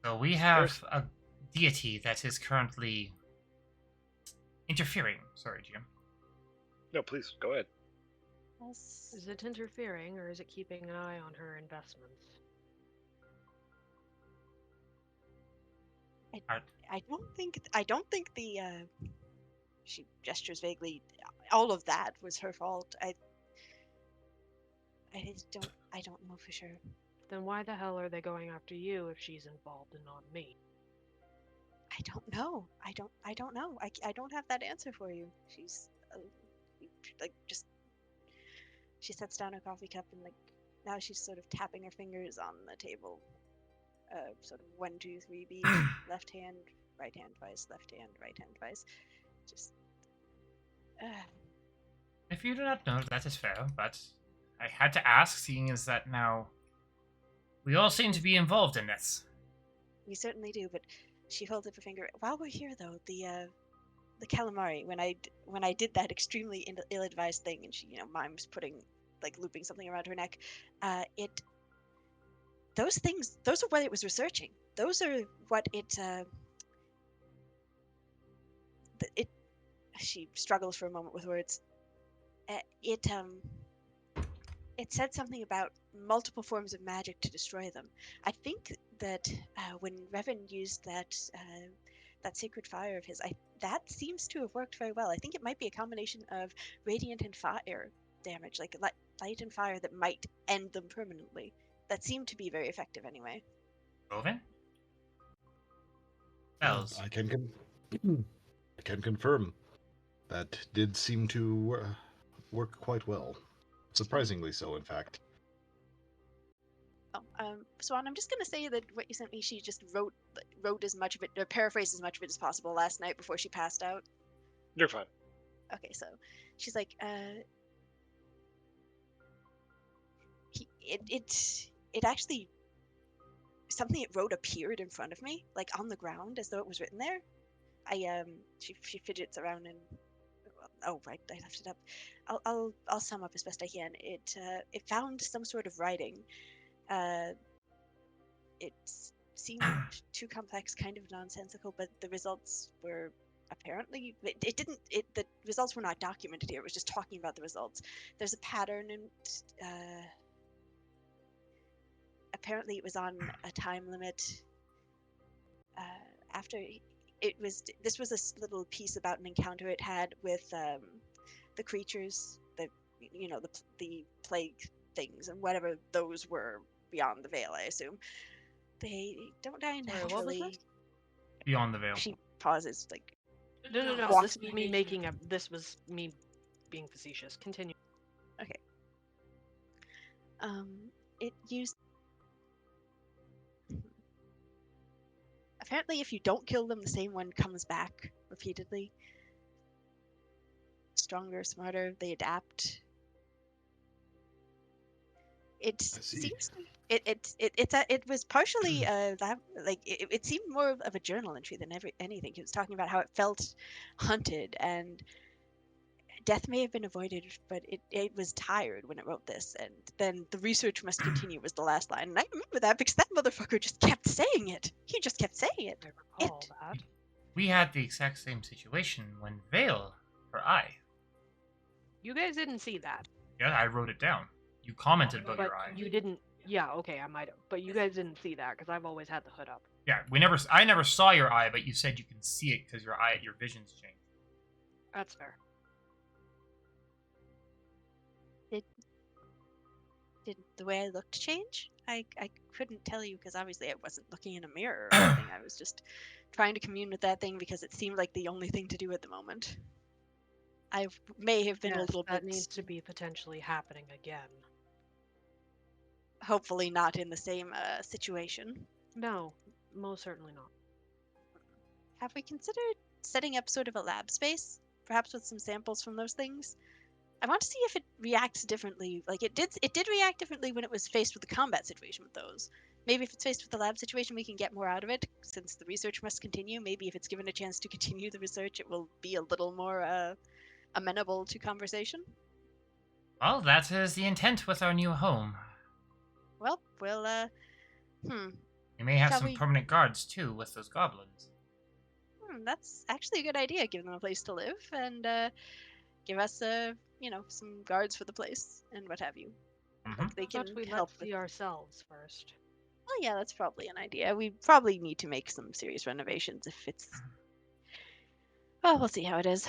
So we have a deity that is currently interfering. Sorry, Jim. No, please, go ahead. Yes. Is it interfering, or is it keeping an eye on her investments? I don't think the she gestures vaguely. All of that was her fault. I don't know for sure. Then why the hell are they going after you if she's involved and not me? I don't know. I don't know. I don't have that answer for you. She's just she sets down her coffee cup and now she's sort of tapping her fingers on the table. Sort of 1, 2, 3 beat. Left hand, right hand twice. Left hand, right hand twice. Just. If you do not know, that is fair, but I had to ask, seeing as that now we all seem to be involved in this. We certainly do, but She holds up a finger. While we're here, though, the calamari, when I did that extremely ill-advised thing, and she, mimes putting, like, looping something around her neck, those things, those are what it was researching. Those are what it. She struggles for a moment with words. It said something about multiple forms of magic to destroy them. I think that when Revan used that sacred fire of his, that seems to have worked very well. I think it might be a combination of radiant and fire damage, like light and fire, that might end them permanently. That seemed to be very effective anyway. Rovan? Well, Bells. I can confirm that did seem to work quite well. Surprisingly so, in fact. Swan, I'm just gonna say that what you sent me, she just wrote as much of it, or paraphrased as much of it as possible last night before she passed out. You're fine. Okay, so she's like, it actually, something it wrote appeared in front of me, like on the ground, as though it was written there. She fidgets around and, oh right, I left it up. I'll sum up as best I can. It found some sort of writing. It seemed too complex, kind of nonsensical, but the results were apparently the results were not documented here. It was just talking about the results. There's a pattern, and apparently it was on a time limit. After this was a little piece about an encounter it had with the creatures, the plague things and whatever those were beyond the veil, I assume. They don't die naturally. What was this? Beyond the veil. She pauses, like, No. Walk- This was me being facetious. Continue. okay. It used. Apparently, if you don't kill them, the same one comes back repeatedly. Stronger, smarter, they adapt. It see. seems it was partially that, like, it seemed more of a journal entry than anything. He was talking about how it felt hunted, and death may have been avoided, but it was tired when it wrote this, and then the research must continue was the last line. And I remember that because that motherfucker just kept saying it. He just kept saying it. I recall that. We had the exact same situation when Veil, her eye. You guys didn't see that. Yeah, I wrote it down. You commented about But your eye. you didn't. Yeah, okay, I might have. But you guys didn't see that because I've always had the hood up. Yeah, I never saw your eye, but you said you can see it because your vision's changed. That's fair. Did the way I looked change? I couldn't tell you because obviously I wasn't looking in a mirror or anything. I was just trying to commune with that thing because it seemed like the only thing to do at the moment. I may have been a little that bit. needs to be potentially happening again. Hopefully not in the same situation. No, most certainly not. Have we considered setting up sort of a lab space, perhaps with some samples from those things? I want to see if it reacts differently. Like it did react differently when it was faced with the combat situation with those. Maybe if it's faced with the lab situation, we can get more out of it, since the research must continue. Maybe if it's given a chance to continue the research, it will be a little more amenable to conversation. Well, that is the intent with our new home. Well, we'll, We may have Shall some we- permanent guards, too, with those goblins. that's actually a good idea. Give them a place to live and give us, some guards for the place and what have you. Mhm. Like they But can we help let's with. see ourselves first. Well, yeah, that's probably an idea. We probably need to make some serious renovations if it's. Well, we'll see how it is.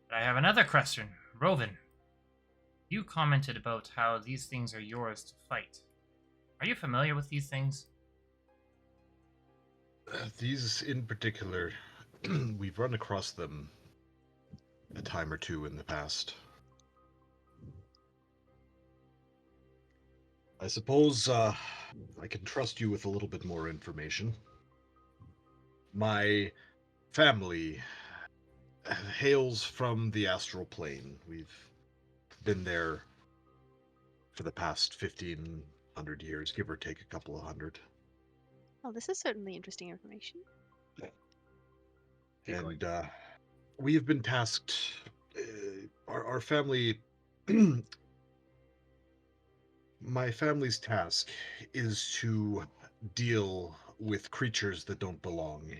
But I have another question. Rovan, you commented about how these things are yours to fight. Are you familiar with these things? These in particular, we've run across them a time or two in the past. I suppose I can trust you with a little bit more information. My family hails from the astral plane. We've been there for the past 1,500 years, give or take a couple of hundred. Well, this is certainly interesting information. Keep going. And we have been tasked. Our family. My family's task is to deal with creatures that don't belong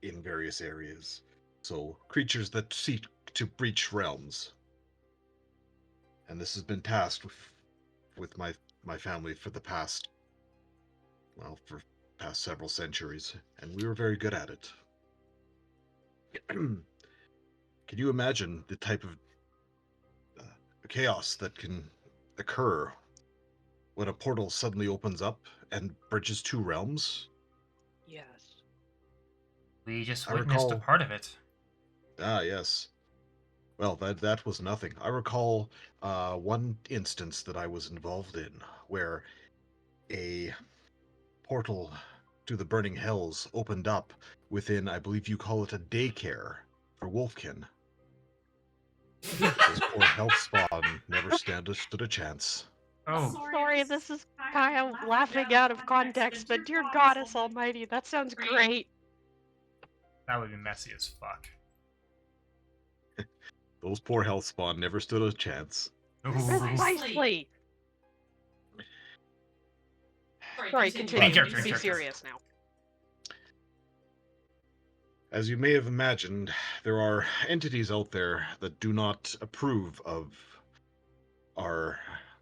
in various areas. So, creatures that seek to breach realms. And this has been tasked with my family for the past, well, for past several centuries, and we were very good at it. Can you imagine the type of chaos that can occur when a portal suddenly opens up and bridges two realms? Yes. We just I witnessed a recall- part of it. Ah, yes. Well, that was nothing. I recall one instance that I was involved in where a portal to the burning hells opened up within, I believe you call it a daycare for Wolfkin. Those poor health spawn never stood a chance. Oh, Sorry, this is kind of laughing out of context, but dear goddess almighty, that sounds great. that would be messy as fuck. Those poor health spawn never stood a chance. Precisely. Sorry, continue. In character, in Be character. serious now. As you may have imagined, there are entities out there that do not approve of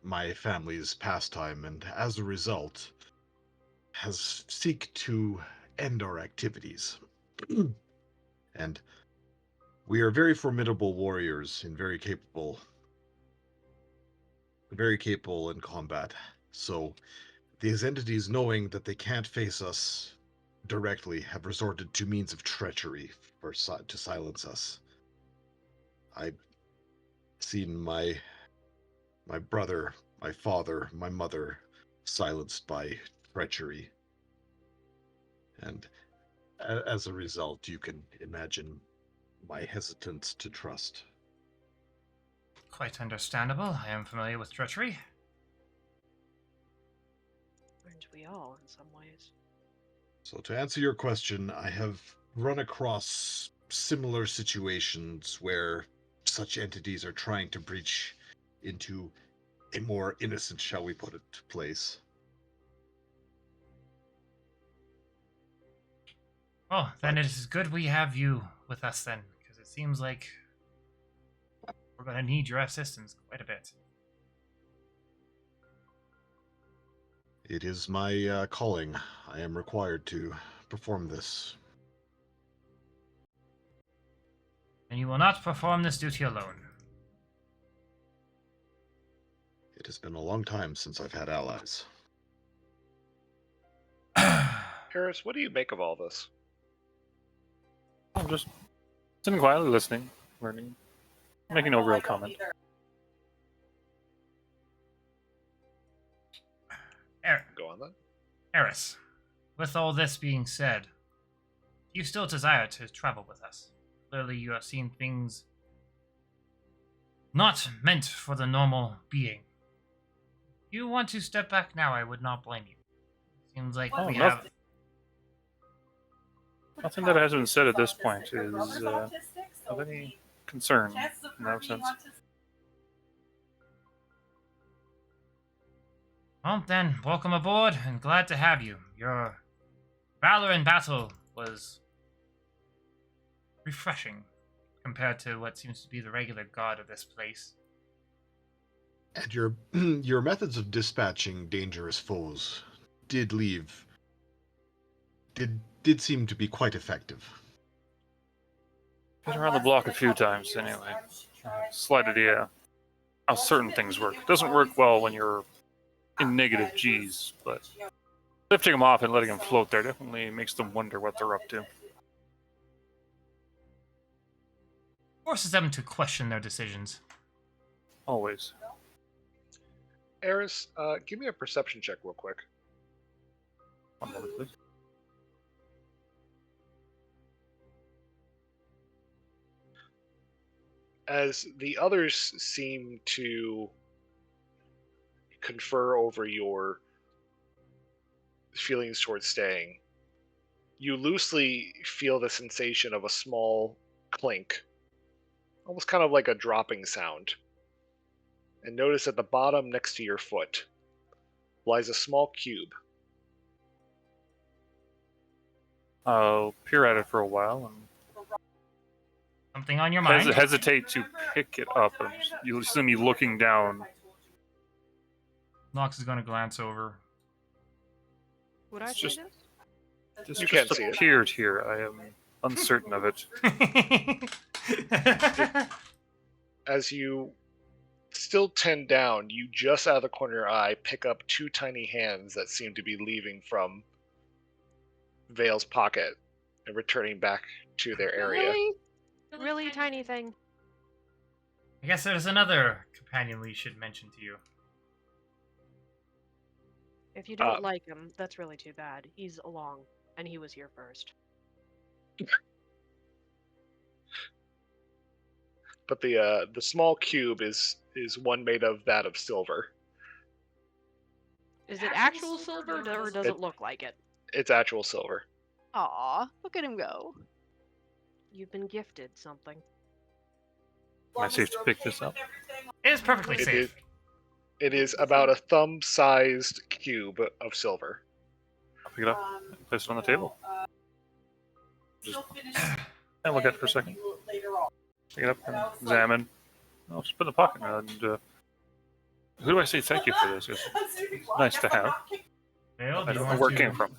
my family's pastime, and as a result, seek to end our activities. And we are very formidable warriors and very capable in combat. So these entities, knowing that they can't face us directly, have resorted to means of treachery to silence us. I've seen my brother, my father, my mother silenced by treachery. And as a result, you can imagine my hesitance to trust. Quite understandable. I am familiar with treachery. Aren't we all in some ways? So to answer your question, I have run across similar situations where such entities are trying to breach into a more innocent, shall we put it, place. Well, then it is good we have you with us then, because it seems like we're going to need your assistance quite a bit. It is my calling. I am required to perform this. And you will not perform this duty alone. It has been a long time since I've had allies. Harris, what do you make of all this? I'm just sitting quietly listening, learning, making no real comment. Go on then. Eris, with all this being said, you still desire to travel with us. Clearly you have seen things not meant for the normal being. If you want to step back now, I would not blame you. Seems like we have... Nothing that has been said at this point is of any concern in that sense. Well, then, welcome aboard, and glad to have you. Your valor in battle was refreshing compared to what seems to be the regular god of this place. And your methods of dispatching dangerous foes did seem to be quite effective. Been around the block a few times anyway. Slight idea how certain things work. It doesn't work well when you're in negative G's, but lifting them off and letting them float there definitely makes them wonder what they're up to. Forces them to question their decisions. Always. Eris, give me a perception check real quick. One moment, please. As the others seem to confer over your feelings towards staying, you loosely feel the sensation of a small clink, almost kind of like a dropping sound. And notice at the bottom next to your foot lies a small cube. I'll peer at it for a while and Something on your mind? hesitate to pick it up. And you'll see me looking down. Nox is going to glance over. Would I It's see just- this? This You just can't see it. appeared here. I am uncertain of it. As you still tend down, you just out of the corner of your eye pick up two tiny hands that seem to be leaving from Vale's pocket and returning back to their area. Really tiny thing. I guess there's another companion we should mention to you. If you don't like him, that's really too bad. He's along, and he was here first. But the small cube is one made of that of silver. Is it actual silver, or does it look like it? It's actual silver. Aw, look at him go. You've been gifted something. Am I safe to pick this up? It is perfectly It safe. It is about a thumb-sized cube of silver. I'll pick it up and place it on the table. Just and look at it for a second. Pick it up and examine. I'll just put it in the pocket now. And who do I say thank you for this? It's nice to have. Vale, I do you don't know want where it to came from.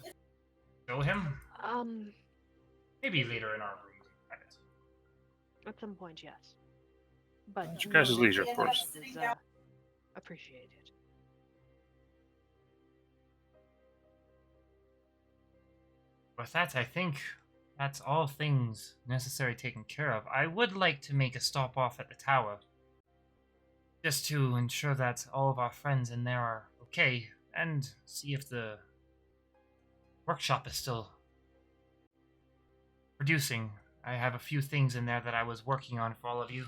show him? Maybe Maybe later in our room. at some point, yes. But At your guys' leisure, of course. Is, appreciated. With that, I think that's all things necessary taken care of. I would like to make a stop off at the tower, just to ensure that all of our friends in there are okay, and see if the workshop is still producing. I have a few things in there that I was working on for all of you.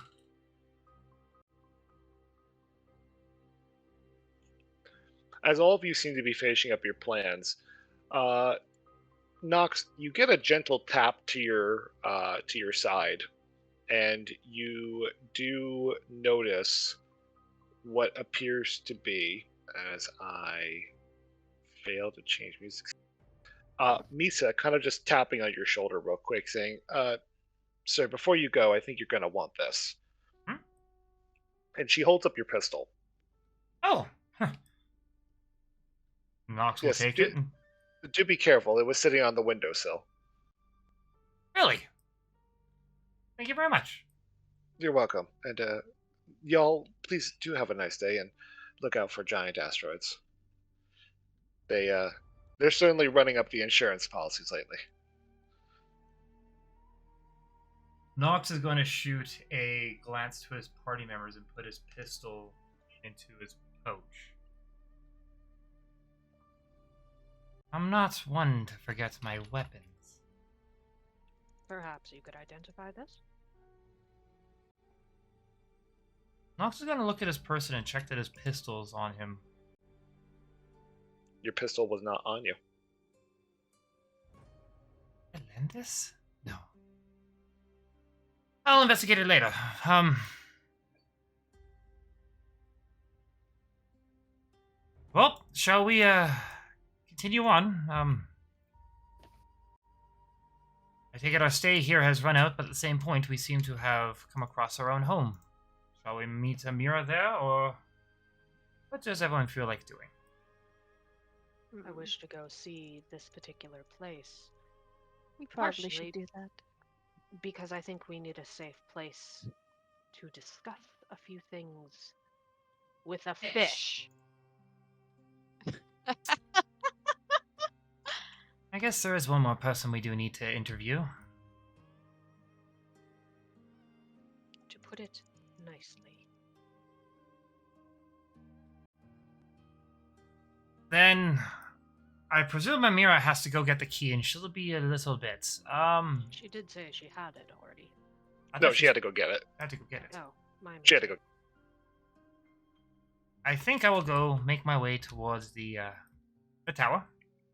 As all of you seem to be finishing up your plans, Nox, you get a gentle tap to your side, and you do notice what appears to be, as I fail to change music. Misa kind of just tapping on your shoulder real quick, saying, "Sir, before you go, I think you're going to want this." Hmm? And she holds up your pistol. Oh! Nox will Yes, take do- it. And... Do be careful. It was sitting on the windowsill. Really? Thank you very much. You're welcome. And y'all, please do have a nice day and look out for giant asteroids. They're certainly running up the insurance policies lately. Nox is going to shoot a glance to his party members and put his pistol into his pouch. I'm not one to forget my weapons. Perhaps you could identify this? Nox is going to look at his person and check that his pistol's on him. Your pistol was not on you. Melendez? No. I'll investigate it later. Well, shall we, continue on? I take it our stay here has run out, but at the same point, we seem to have come across our own home. Shall we meet Amira there, or what does everyone feel like doing? I wish to go see this particular place We probably Partially. should do that. because I think we need a safe place to discuss a few things with a fish. I guess there is one more person we do need to interview. To put it nicely. Then, I presume Amira has to go get the key, and she'll be a little bit. She did say she had it already. I No, thought she had to go get it. had to go get it. Oh, my She had to mistake. go. I think I will go make my way towards the tower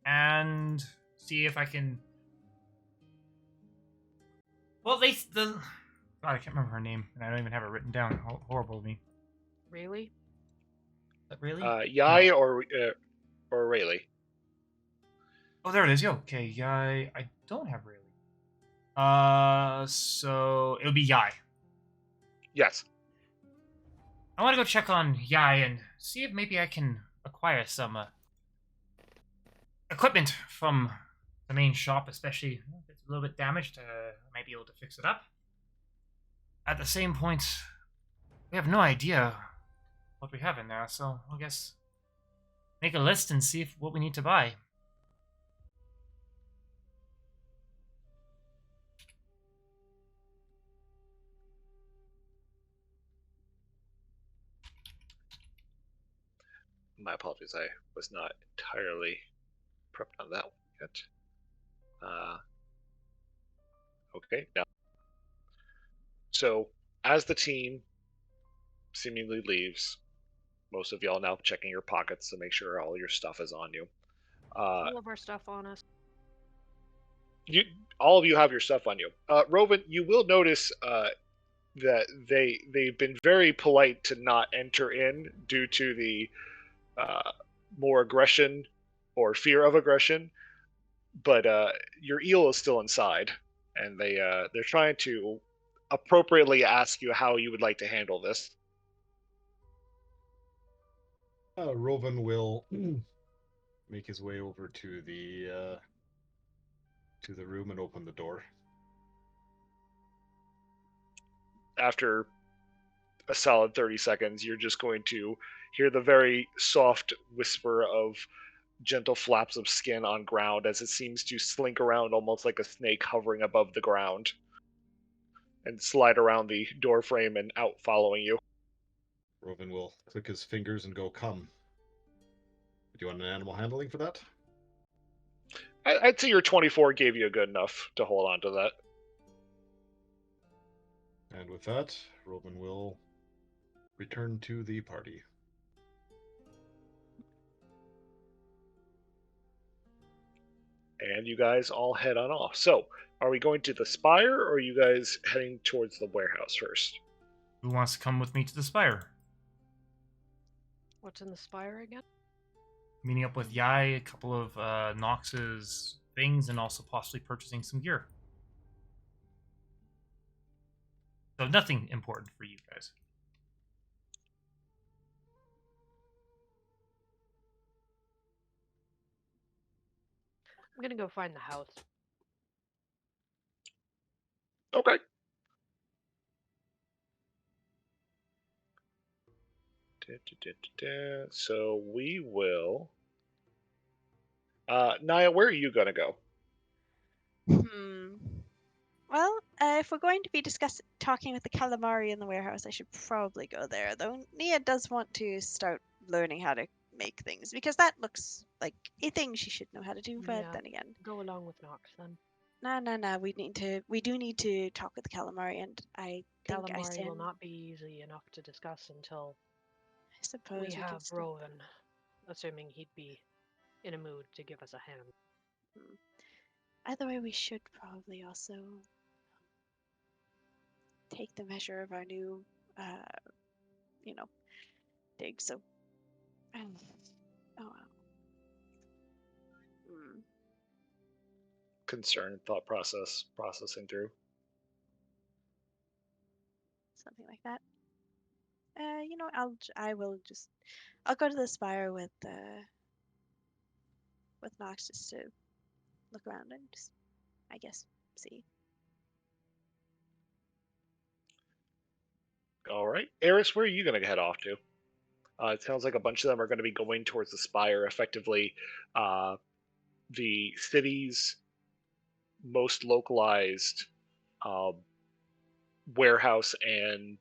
and see if I can Well, God, I can't remember her name, and I don't even have it written down. Horrible of me. Really? Really? Yai No. or Rayleigh? Oh, there it is. Yo, okay, Yai. I don't have Rayleigh. So it would be Yai. Yes. I want to go check on Yai and see if maybe I can acquire some equipment from the main shop, especially if it's a little bit damaged. I might be able to fix it up. At the same point, we have no idea what we have in there, so I guess make a list and see what we need to buy. My apologies. I was not entirely prepped on that one yet. Okay. Now, so as the team seemingly leaves, most of y'all now checking your pockets to make sure all your stuff is on you. All of our stuff on us. All of you have your stuff on you. Rovan, you will notice that they've been very polite to not enter in due to the more aggression or fear of aggression, but your eel is still inside, and they're trying to appropriately ask you how you would like to handle this. Rovan will make his way over to the room and open the door. After a solid 30 seconds, you're just going to hear the very soft whisper of gentle flaps of skin on ground as it seems to slink around almost like a snake hovering above the ground and slide around the door frame and out following you. Rovan will click his fingers and go, "Come." Do you want an animal handling for that? I'd say your 24 gave you a good enough to hold on to that. And with that, Rovan will return to the party. And you guys all head on off. So, are we going to the Spire, or are you guys heading towards the warehouse first? Who wants to come with me to the Spire? What's in the spire again? Meeting up with Yai, a couple of Nox's things, and also possibly purchasing some gear. So nothing important for you guys. I'm gonna go find the house. Okay. So we will. Naya, where are you gonna go? Well, if we're going to be talking with the calamari in the warehouse, I should probably go there. Though Nia does want to start learning how to make things because that looks like a thing she should know how to do. But Yeah. then again, Go along with Nox then. no. We do need to talk with the calamari, and I think Calamari will not be easy enough to discuss until I suppose we have still... Rovan, assuming he'd be in a mood to give us a hand. Either way, we should probably also take the measure of our new, dig. So, oh well. Concern, thought processing through. Something like that. I'll go to the spire with Nox just to look around and just, I guess, see. All right, Eris, where are you gonna head off to? It sounds like a bunch of them are going to be going towards the Spire. Effectively, the city's most localized warehouse and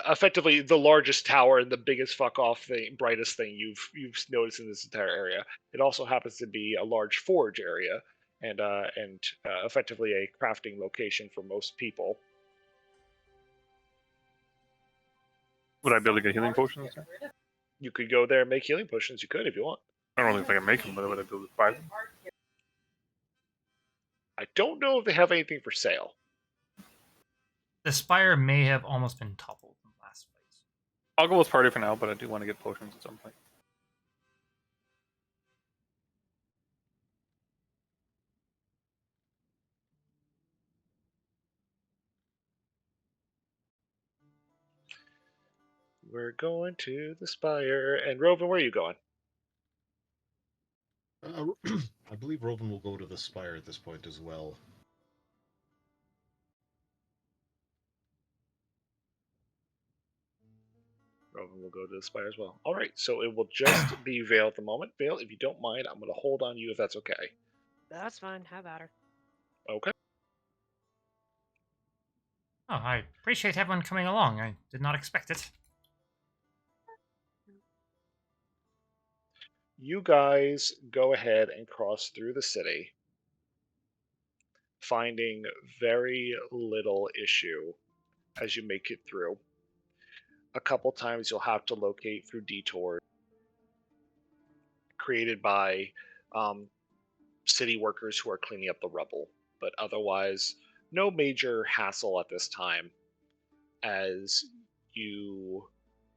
effectively the largest tower and the biggest fuck off thing, brightest thing you've noticed in this entire area. It also happens to be a large forge area and effectively a crafting location for most people. Would I be able to get healing potions there? You could go there and make healing potions. You could if you want. I don't know if I can make them, but would I be able to buy them? I don't know if they have anything for sale. The spire may have almost been toppled in the last place. I'll go with party for now, but I do want to get potions at some point. We're going to the spire. And Rovan, where are you going? I believe Rovan will go to the spire at this point as well. Rovan will go to the spire as well. All right, so it will just be Vale at the moment. Vale, if you don't mind, I'm going to hold on you if that's okay. That's fine. Have at her. Okay. Oh, I appreciate everyone coming along. I did not expect it. You guys go ahead and cross through the city, finding very little issue as you make it through. A couple times you'll have to locate through detours created by city workers who are cleaning up the rubble, but otherwise, no major hassle at this time as you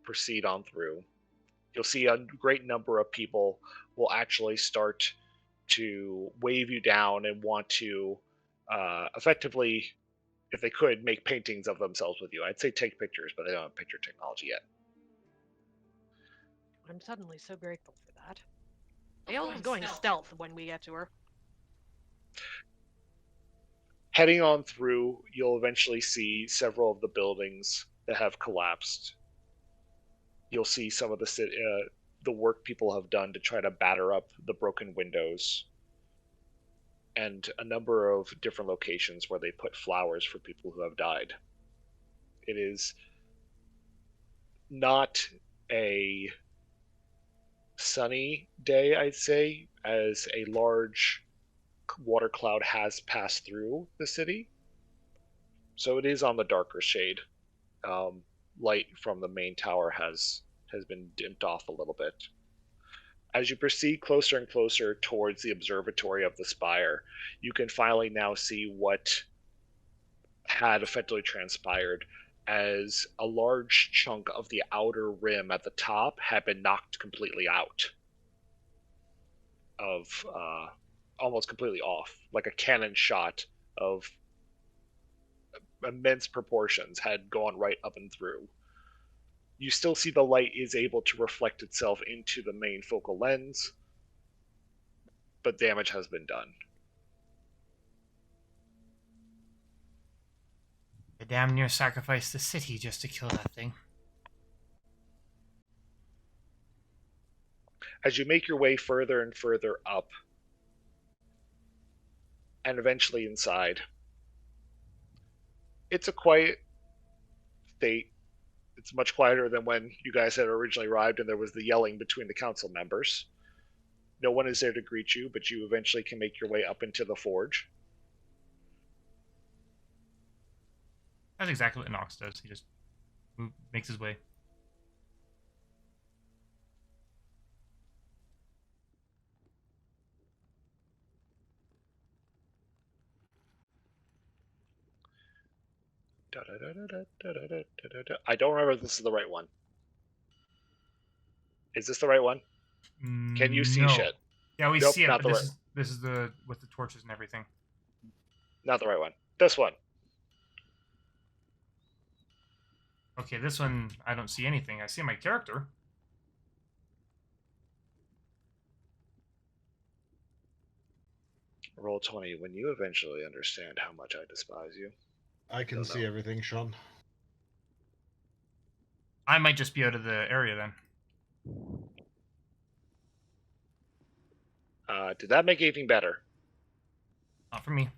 proceed on through. You'll see a great number of people will actually start to wave you down and want to effectively, if they could, make paintings of themselves with you. I'd say take pictures, but they don't have picture technology yet. I'm suddenly so grateful for that. Vale is going stealth when we get to her. Heading on through, you'll eventually see several of the buildings that have collapsed. You'll see some of the work people have done to try to batter up the broken windows, and a number of different locations where they put flowers for people who have died. It is not a sunny day, I'd say, as a large water cloud has passed through the city. So it is on the darker shade. Light from the main tower has been dimmed off a little bit. As you proceed closer and closer towards the observatory of the spire, you can finally now see what had effectively transpired, as a large chunk of the outer rim at the top had been knocked completely out of almost completely off, like a cannon shot of immense proportions had gone right up and through. You still see the light is able to reflect itself into the main focal lens, but damage has been done. I damn near sacrificed the city just to kill that thing. As you make your way further and further up, and eventually inside, it's a quiet state. It's much quieter than when you guys had originally arrived and there was the yelling between the council members. No one is there to greet you, but you eventually can make your way up into the forge. That's exactly what Nox does. He just makes his way. I don't remember if this is the right one. Is this the right one? Can you see No. shit? Yeah, we Nope, see it, not but the this is the with the torches and everything. Not the right one. This one. Okay, this one I don't see anything. I see my character. Roll 20 when you eventually understand how much I despise you. I can see everything, Sean. I might just be out of the area then. Did that make anything better? Not for me.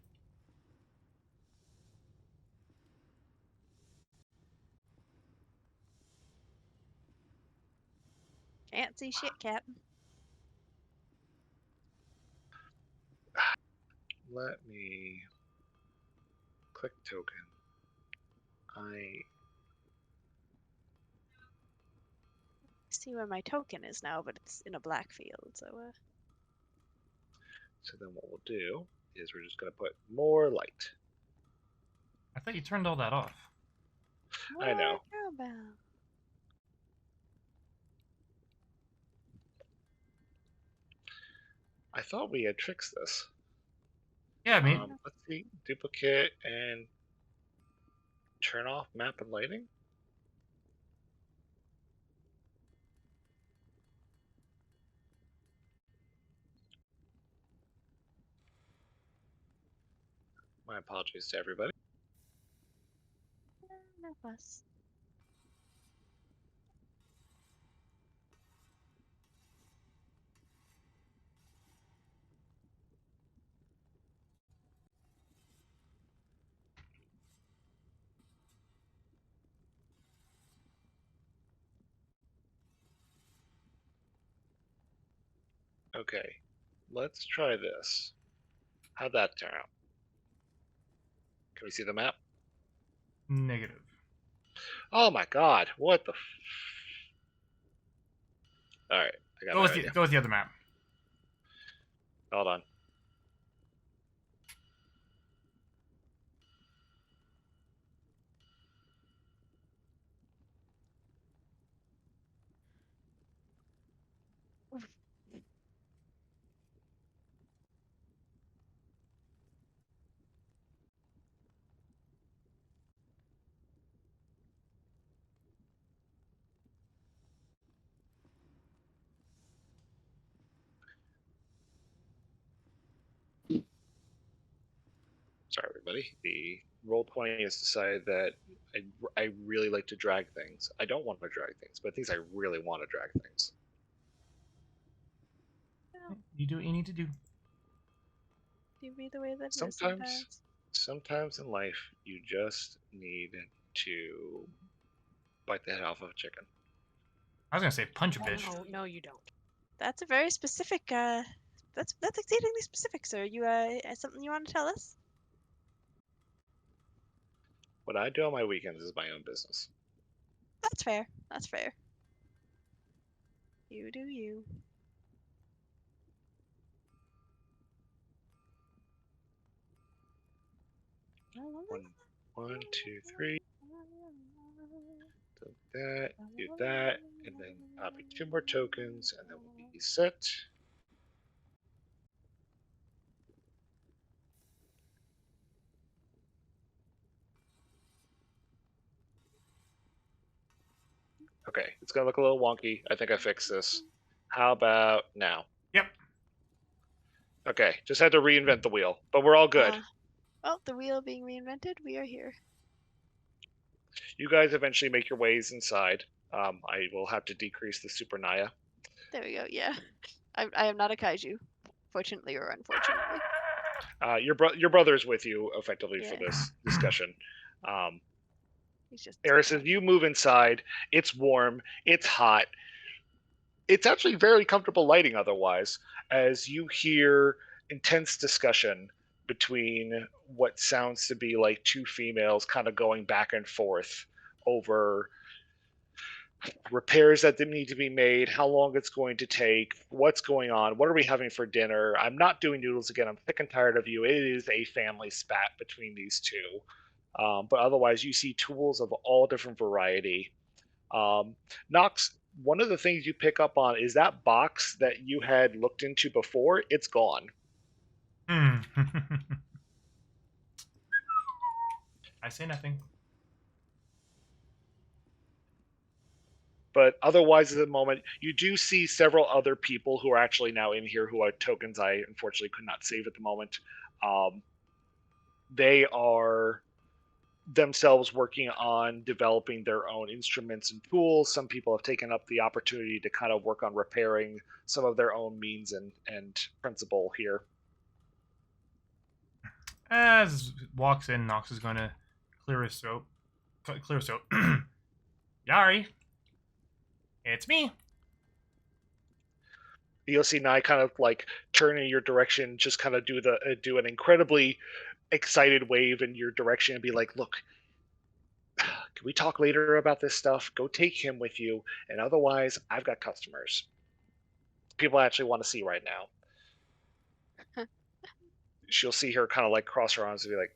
Can't see shit, Captain. Let me click token. I See where my token is now, but it's in a black field, so So then what we'll do is we're just going to put more light. I thought you turned all that off. I know. More cowbell. I thought we had fixed this. Yeah, I mean, Let's see. Duplicate and turn off map and lighting. My apologies to everybody. No fuss. Okay, let's try this. How'd that turn out? Can we see the map? negative. Oh my god, what the Alright, I got Go my with idea. go with the other map. Hold on. Sorry, everybody. The Roll20 has decided that I really like to drag things. I don't want to drag things, but things I really want to drag things. You do what you need to do. You be the way that it is Sometimes, sometimes in life, you just need to bite the head off of a chicken. I was gonna say punch a bitch. No, no, you don't. That's a very specific. That's exceedingly specific, sir. You something you want to tell us? What I do on my weekends is my own business. That's fair. That's fair. You do you. One, two, three. Do that, and then copy 2 more tokens, and then we'll be set. Okay, it's gonna look a little wonky. I think I fixed this. How about now? Yep. Okay, just had to reinvent the wheel, but we're all good. Well, the wheel being reinvented, we are here. You guys eventually make your ways inside. I will have to decrease the Super Naya. There we go. Yeah, I am not a kaiju, fortunately or unfortunately. Your brother's with you effectively for Yeah. this discussion. He's just. Eris, as you move inside, it's warm, it's hot. It's actually very comfortable lighting otherwise, as you hear intense discussion between what sounds to be like 2 females kind of going back and forth over repairs that need to be made, how long it's going to take, what's going on, what are we having for dinner. I'm not doing noodles again. I'm sick and tired of you. It is a family spat between these two. But otherwise, you see tools of all different variety. Knox, one of the things you pick up on is that box that you had looked into before, it's gone. I say nothing. But otherwise, at the moment, you do see several other people who are actually now in here who are tokens I unfortunately could not save at the moment. They are themselves working on developing their own instruments and tools. Some people have taken up the opportunity to kind of work on repairing some of their own means and principle here. As walks in, Nox is going to clear his throat. Clear his throat. Yari, it's me. You'll see Nye kind of like turn in your direction, just kind of do an incredibly excited wave in your direction and be like, look, can we talk later about this stuff? Go take him with you, and otherwise I've got customers. People I actually want to see right now. she'll see her kind of like cross her arms and be like,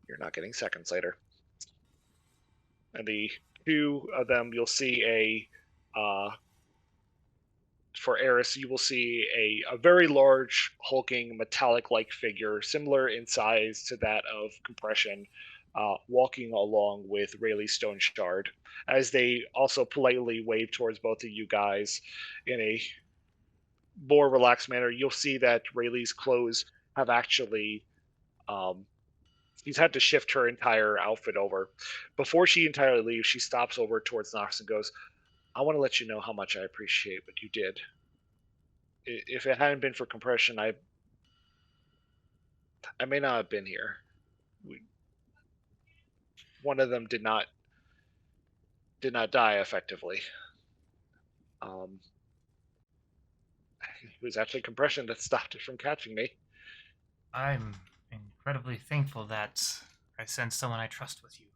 "You're not getting seconds later." And the two of them, you'll see for Eris, you will see a very large, hulking, metallic-like figure, similar in size to that of Compression, walking along with Rayleigh's Stone Shard, as they also politely wave towards both of you guys in a more relaxed manner. You'll see that Rayleigh's clothes have actually he's had to shift her entire outfit over. Before she entirely leaves, she stops over towards Nox and goes, "I want to let you know how much I appreciate what you did. If it hadn't been for Compression, I may not have been here. One of them did not die effectively. It was actually Compression that stopped it from catching me." I'm incredibly thankful that I sent someone I trust with you.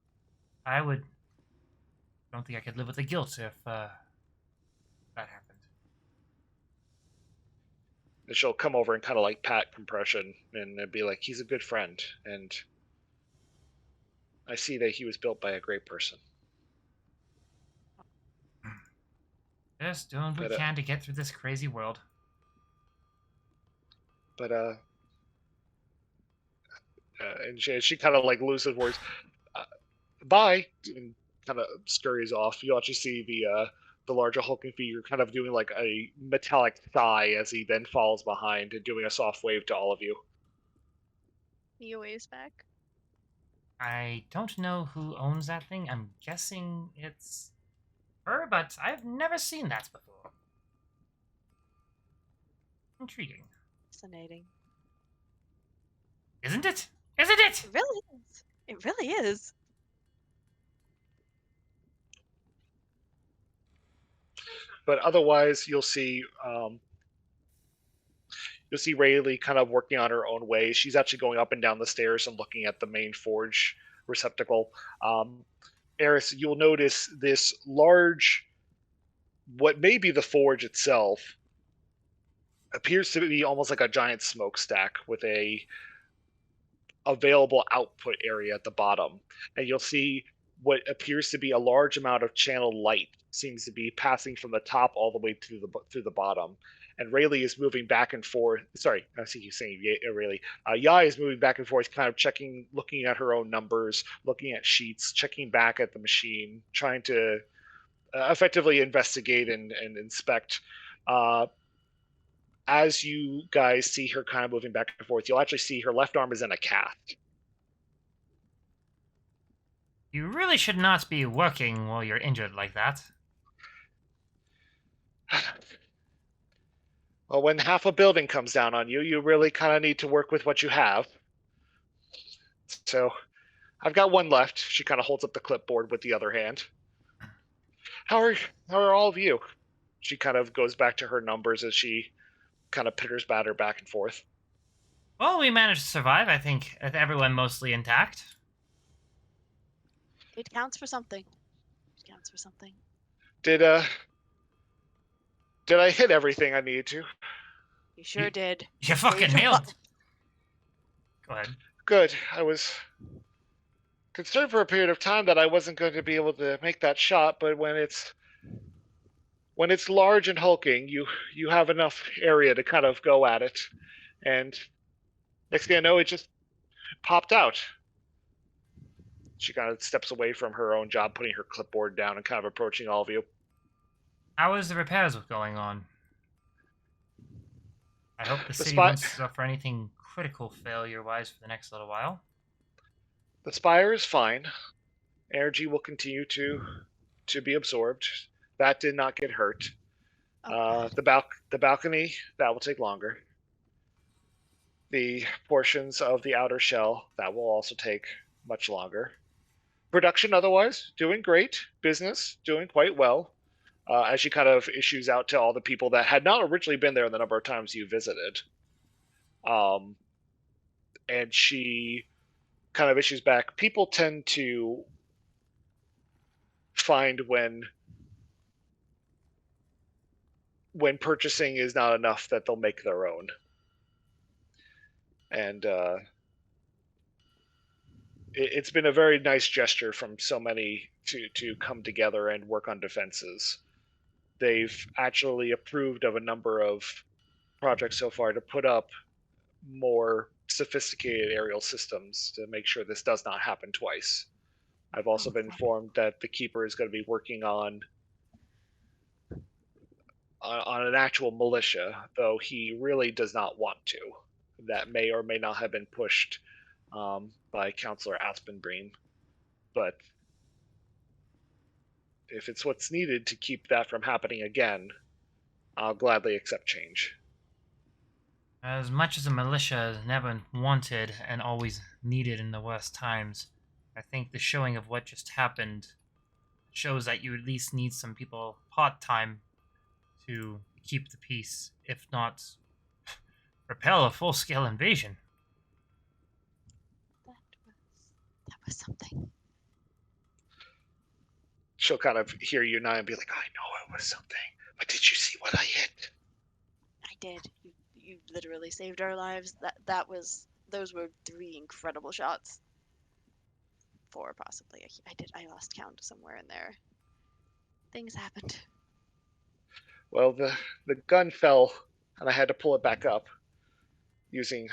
Don't think I could live with the guilt if that happened. And she'll come over and kind of like pat Compression and be like, "He's a good friend, and I see that he was built by a great person." Just doing what we can to get through this crazy world. But and she kind of like loses words. Bye, and kind of scurries off. You actually see the larger hulking figure kind of doing like a metallic sigh as he then falls behind and doing a soft wave to all of you. He waves back. I don't know who owns that thing. I'm guessing it's her, but I've never seen that before. Intriguing. Fascinating. Isn't it? Isn't it? It really is. It really is. But otherwise, you'll see Rayleigh kind of working on her own way. She's actually going up and down the stairs and looking at the main forge receptacle. Eris, you'll notice this large, what may be the forge itself, appears to be almost like a giant smokestack with a available output area at the bottom. And you'll see what appears to be a large amount of channel light seems to be passing from the top all the way through the bottom. And Rayleigh is moving back and forth. Sorry, I see you saying Rayleigh. Yai is moving back and forth, kind of checking, looking at her own numbers, looking at sheets, checking back at the machine, trying to effectively investigate and inspect. As you guys see her kind of moving back and forth, you'll actually see her left arm is in a cast. You really should not be working while you're injured like that. Well, when half a building comes down on you, you really kind of need to work with what you have. So, I've got one left. She kind of holds up the clipboard with the other hand. How are all of you? She kind of goes back to her numbers as she kind of pitters batter back and forth. Well, we managed to survive, I think, with everyone mostly intact. It counts for something. It counts for something. Did I hit everything I needed to? You sure did. You fucking nailed it. Go ahead. Good. I was concerned for a period of time that I wasn't going to be able to make that shot, but when it's large and hulking, you have enough area to kind of go at it. And next thing I know, it just popped out. She kind of steps away from her own job, putting her clipboard down and kind of approaching all of you. How is the repairs going on? I hope the city won't suffer anything critical failure-wise for the next little while. The spire is fine. Energy will continue to be absorbed. That did not get hurt. Okay. The balcony, that will take longer. The portions of the outer shell, that will also take much longer. Production otherwise, doing great. Business, doing quite well. As she kind of issues out to all the people that had not originally been there the number of times you visited. And she kind of issues back. People tend to find when purchasing is not enough that they'll make their own. and it's been a very nice gesture from so many to come together and work on defenses. They've actually approved of a number of projects so far to put up more sophisticated aerial systems to make sure this does not happen twice. I've also been informed that the Keeper is going to be working on an actual militia, though he really does not want to. That may or may not have been pushed by Councillor Aspenbream, but if it's what's needed to keep that from happening again, I'll gladly accept change. As much as a militia is never wanted and always needed in the worst times, I think the showing of what just happened shows that you at least need some people part-time to keep the peace, if not repel a full-scale invasion. That was something. She'll kind of hear you now and be like, I know it was something, but did you see what I hit? I did. You literally saved our lives. Those were 3 incredible shots. 4 possibly. I lost count somewhere in there. Things happened. Well, the gun fell, and I had to pull it back up using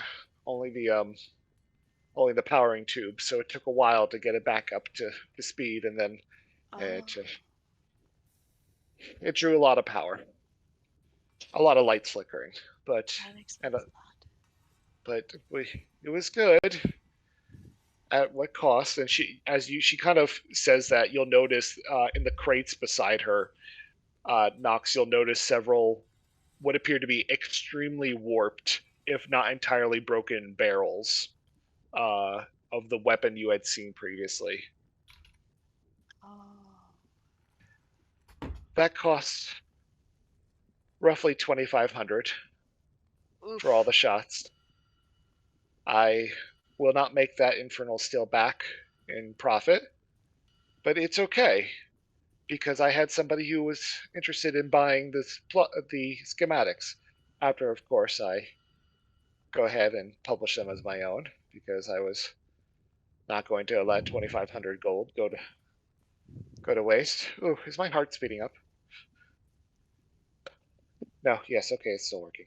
only the powering tube. So it took a while to get it back up to speed, and then it drew a lot of power, a lot of lights flickering, but it was good. At what cost? And she kind of says that, you'll notice in the crates beside her, Nox, you'll notice several what appear to be extremely warped, if not entirely broken, barrels of the weapon you had seen previously. That costs roughly 2,500 for all the shots. I will not make that infernal steel back in profit, but it's okay, because I had somebody who was interested in buying the schematics. After, of course, I go ahead and publish them as my own, because I was not going to let 2,500 gold go to waste. Ooh, is my heart speeding up? No, yes, okay, it's still working.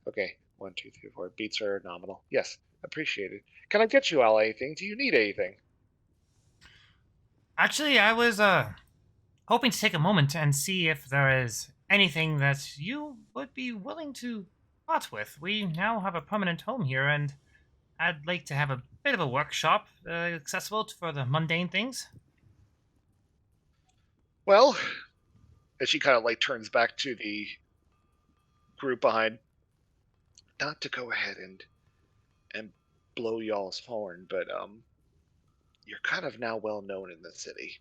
Okay, 1, 2, 3, 4. Beats are nominal. Yes, appreciated. Can I get you all anything? Do you need anything? Actually, I was hoping to take a moment and see if there is anything that you would be willing to part with. We now have a permanent home here, and I'd like to have a bit of a workshop accessible for the mundane things. Well, as she kind of like turns back to the group behind, not to go ahead and blow y'all's horn, but you're kind of now well known in the city.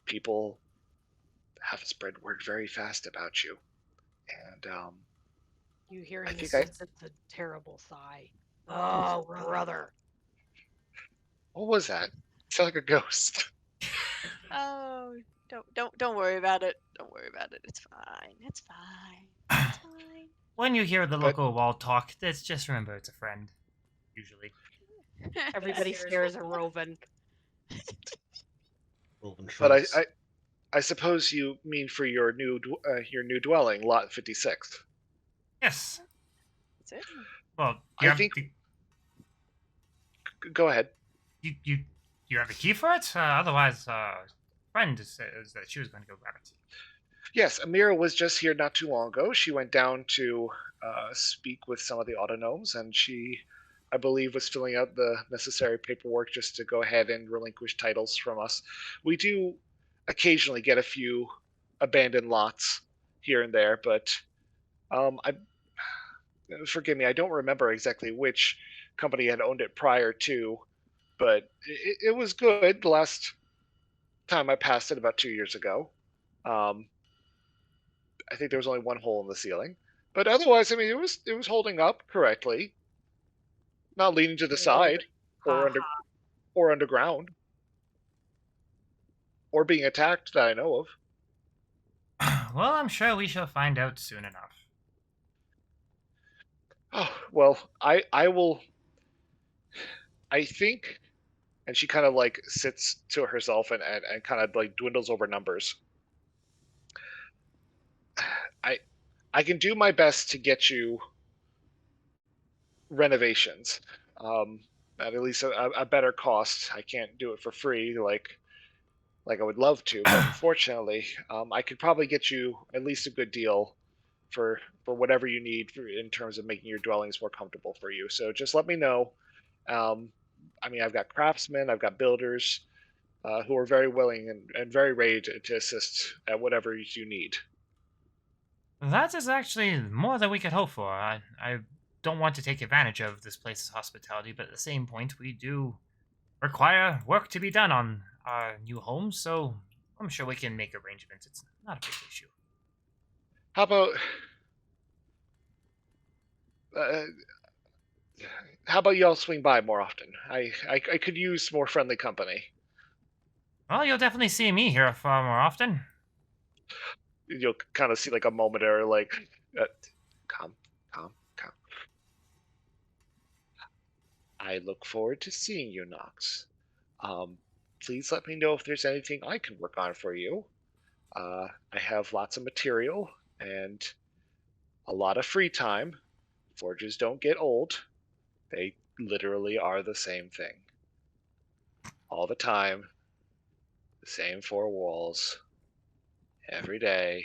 People have spread word very fast about you, and you hearing this? It's a terrible sigh. Oh, brother! What was that? It sounded like a ghost. Oh, don't worry about it. Don't worry about it. It's fine. It's fine. It's fine. When you hear the local wall talk, just remember it's a friend. Usually, everybody scares a Roven. But I suppose you mean for your new dwelling, lot 56. Yes. That's it. Well, I think. Go ahead. You have a key for it? Otherwise, friend says that she was going to go grab it. Yes, Amira was just here not too long ago. She went down to speak with some of the autonomes, and she, I believe, was filling out the necessary paperwork just to go ahead and relinquish titles from us. We do occasionally get a few abandoned lots here and there, but forgive me, I don't remember exactly which company had owned it prior to, but it was good the last time I passed it about 2 years ago. I think there was only one hole in the ceiling, but otherwise, I mean, it was holding up correctly, not leaning to the side or underground, or being attacked that I know of. Well, I'm sure we shall find out soon enough. Oh, well, I will I think, and she kind of like sits to herself and kind of like dwindles over numbers. I I can do my best to get you renovations, um, at least a better cost. I can't do it for free, like I would love to, but unfortunately, I could probably get you at least a good deal for whatever you need in terms of making your dwellings more comfortable for you. So just let me know. Um, I mean, I've got craftsmen, I've got builders who are very willing and very ready to assist at whatever you need. That is actually more than we could hope for. I don't want to take advantage of this place's hospitality, but at the same point, we do require work to be done on our new home, so I'm sure we can make arrangements. It's not a big issue. How about uh, how about y'all swing by more often? I could use more friendly company. Well, you'll definitely see me here far more often. You'll kind of see like a momentary like, calm, calm, calm. I look forward to seeing you, Knox. Please let me know if there's anything I can work on for you. I have lots of material and a lot of free time. Forges don't get old. They literally are the same thing. All the time, the same four walls, every day.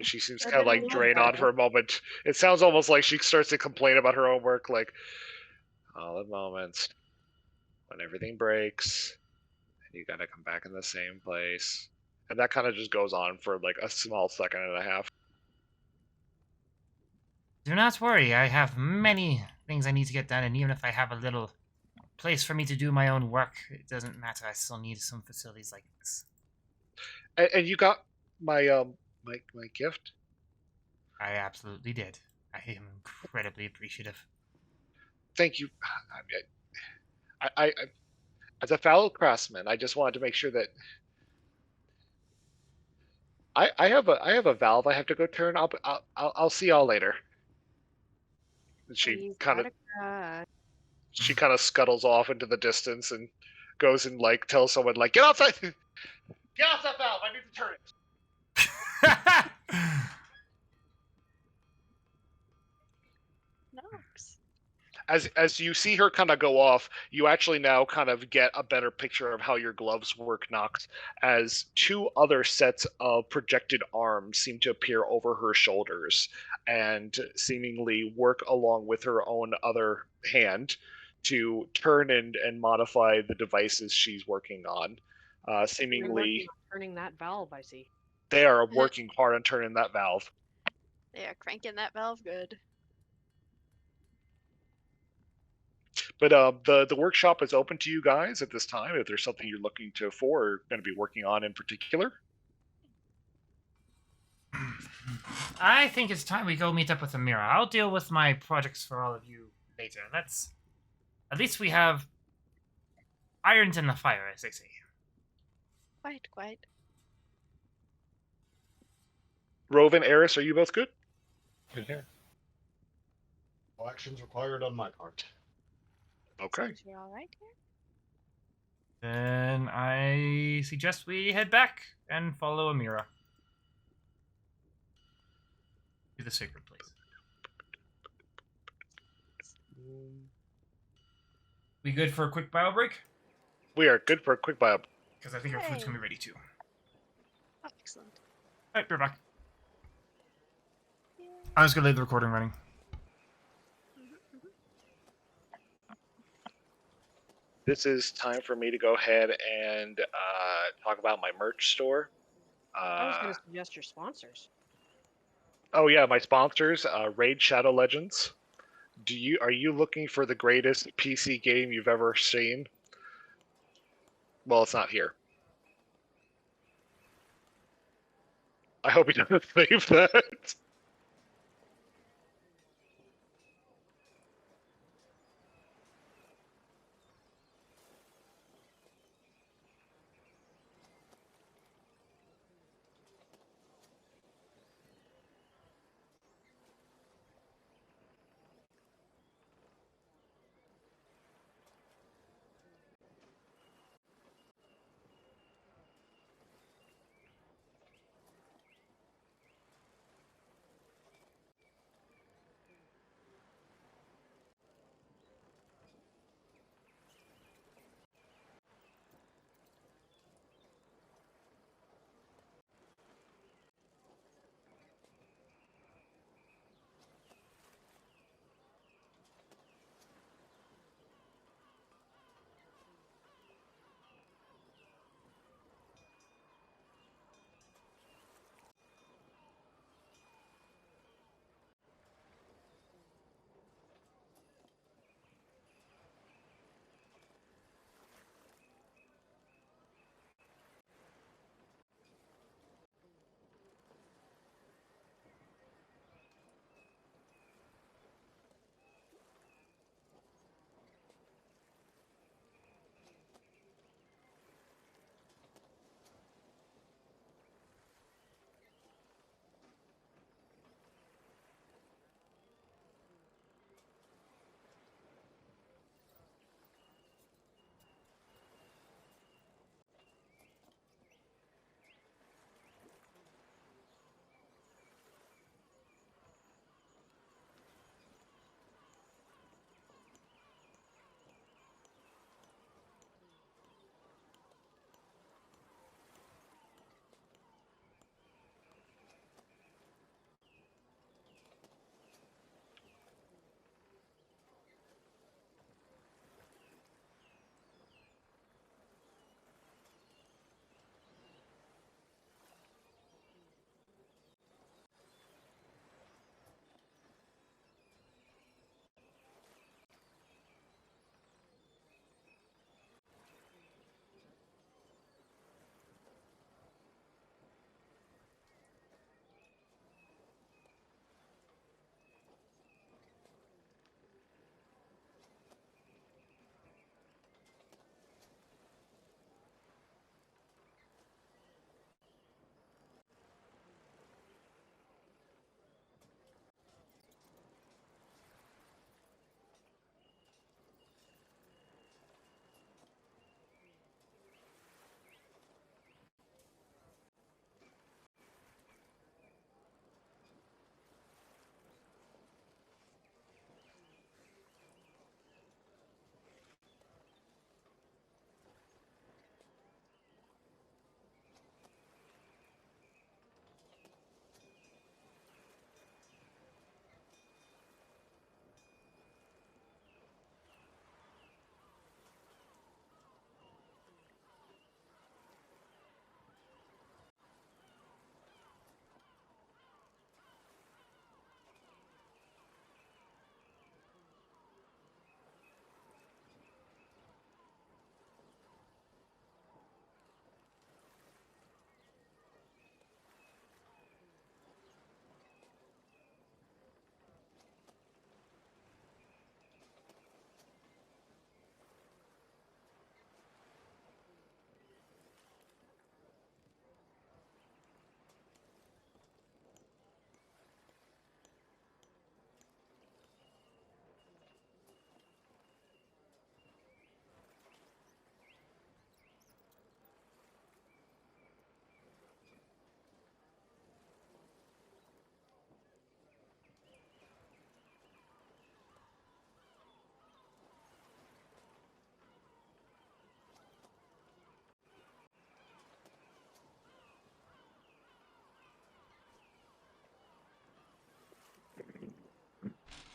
She seems But kind of then I like love drained on that. for a moment. It sounds almost like she starts to complain about her own work, like all the moments when everything breaks and you gotta come back in the same place. And that kind of just goes on for like a small second and a half. Do not worry, I have many things I need to get done, and even if I have a little place for me to do my own work, it doesn't matter. I still need some facilities like this. And you got my gift. I absolutely did. I am incredibly appreciative. Thank you. I as a fellow craftsman, I just wanted to make sure that I have a valve I have to go turn. I'll see y'all later. And He's got a crush. she kind of scuttles off into the distance and goes and like tells someone like get outside, get off that valve. I need to turn it. Nox. As you see her kind of go off, you actually now kind of get a better picture of how your gloves work, Nox, as two other sets of projected arms seem to appear over her shoulders and seemingly work along with her own other hand to turn and modify the devices she's working on. They're Seemingly, working on turning that valve, I see. they are working hard on turning that valve. They are cranking that valve good. But the workshop is open to you guys at this time. If there's something you're looking to for or going to be working on in particular. I think it's time we go meet up with Amira. I'll deal with my projects for all of you later. Let's. At least we have irons in the fire, as they say. Quite, quite. Rove and Eris, are you both good? Good here. No actions required on my part. Okay. Seems you're all right here. Then I suggest we head back and follow Amira to the sacred place. We good for a quick bio break? We are good for a quick bio. Because I think our food's Yay. gonna be ready too. Oh, excellent. Alright, we're back. I was gonna leave the recording running. This is time for me to go ahead and talk about my merch store. I was going to suggest your sponsors. Oh yeah, my sponsors, Raid Shadow Legends. Are you looking for the greatest PC game you've ever seen? Well, it's not here. I hope he doesn't save that.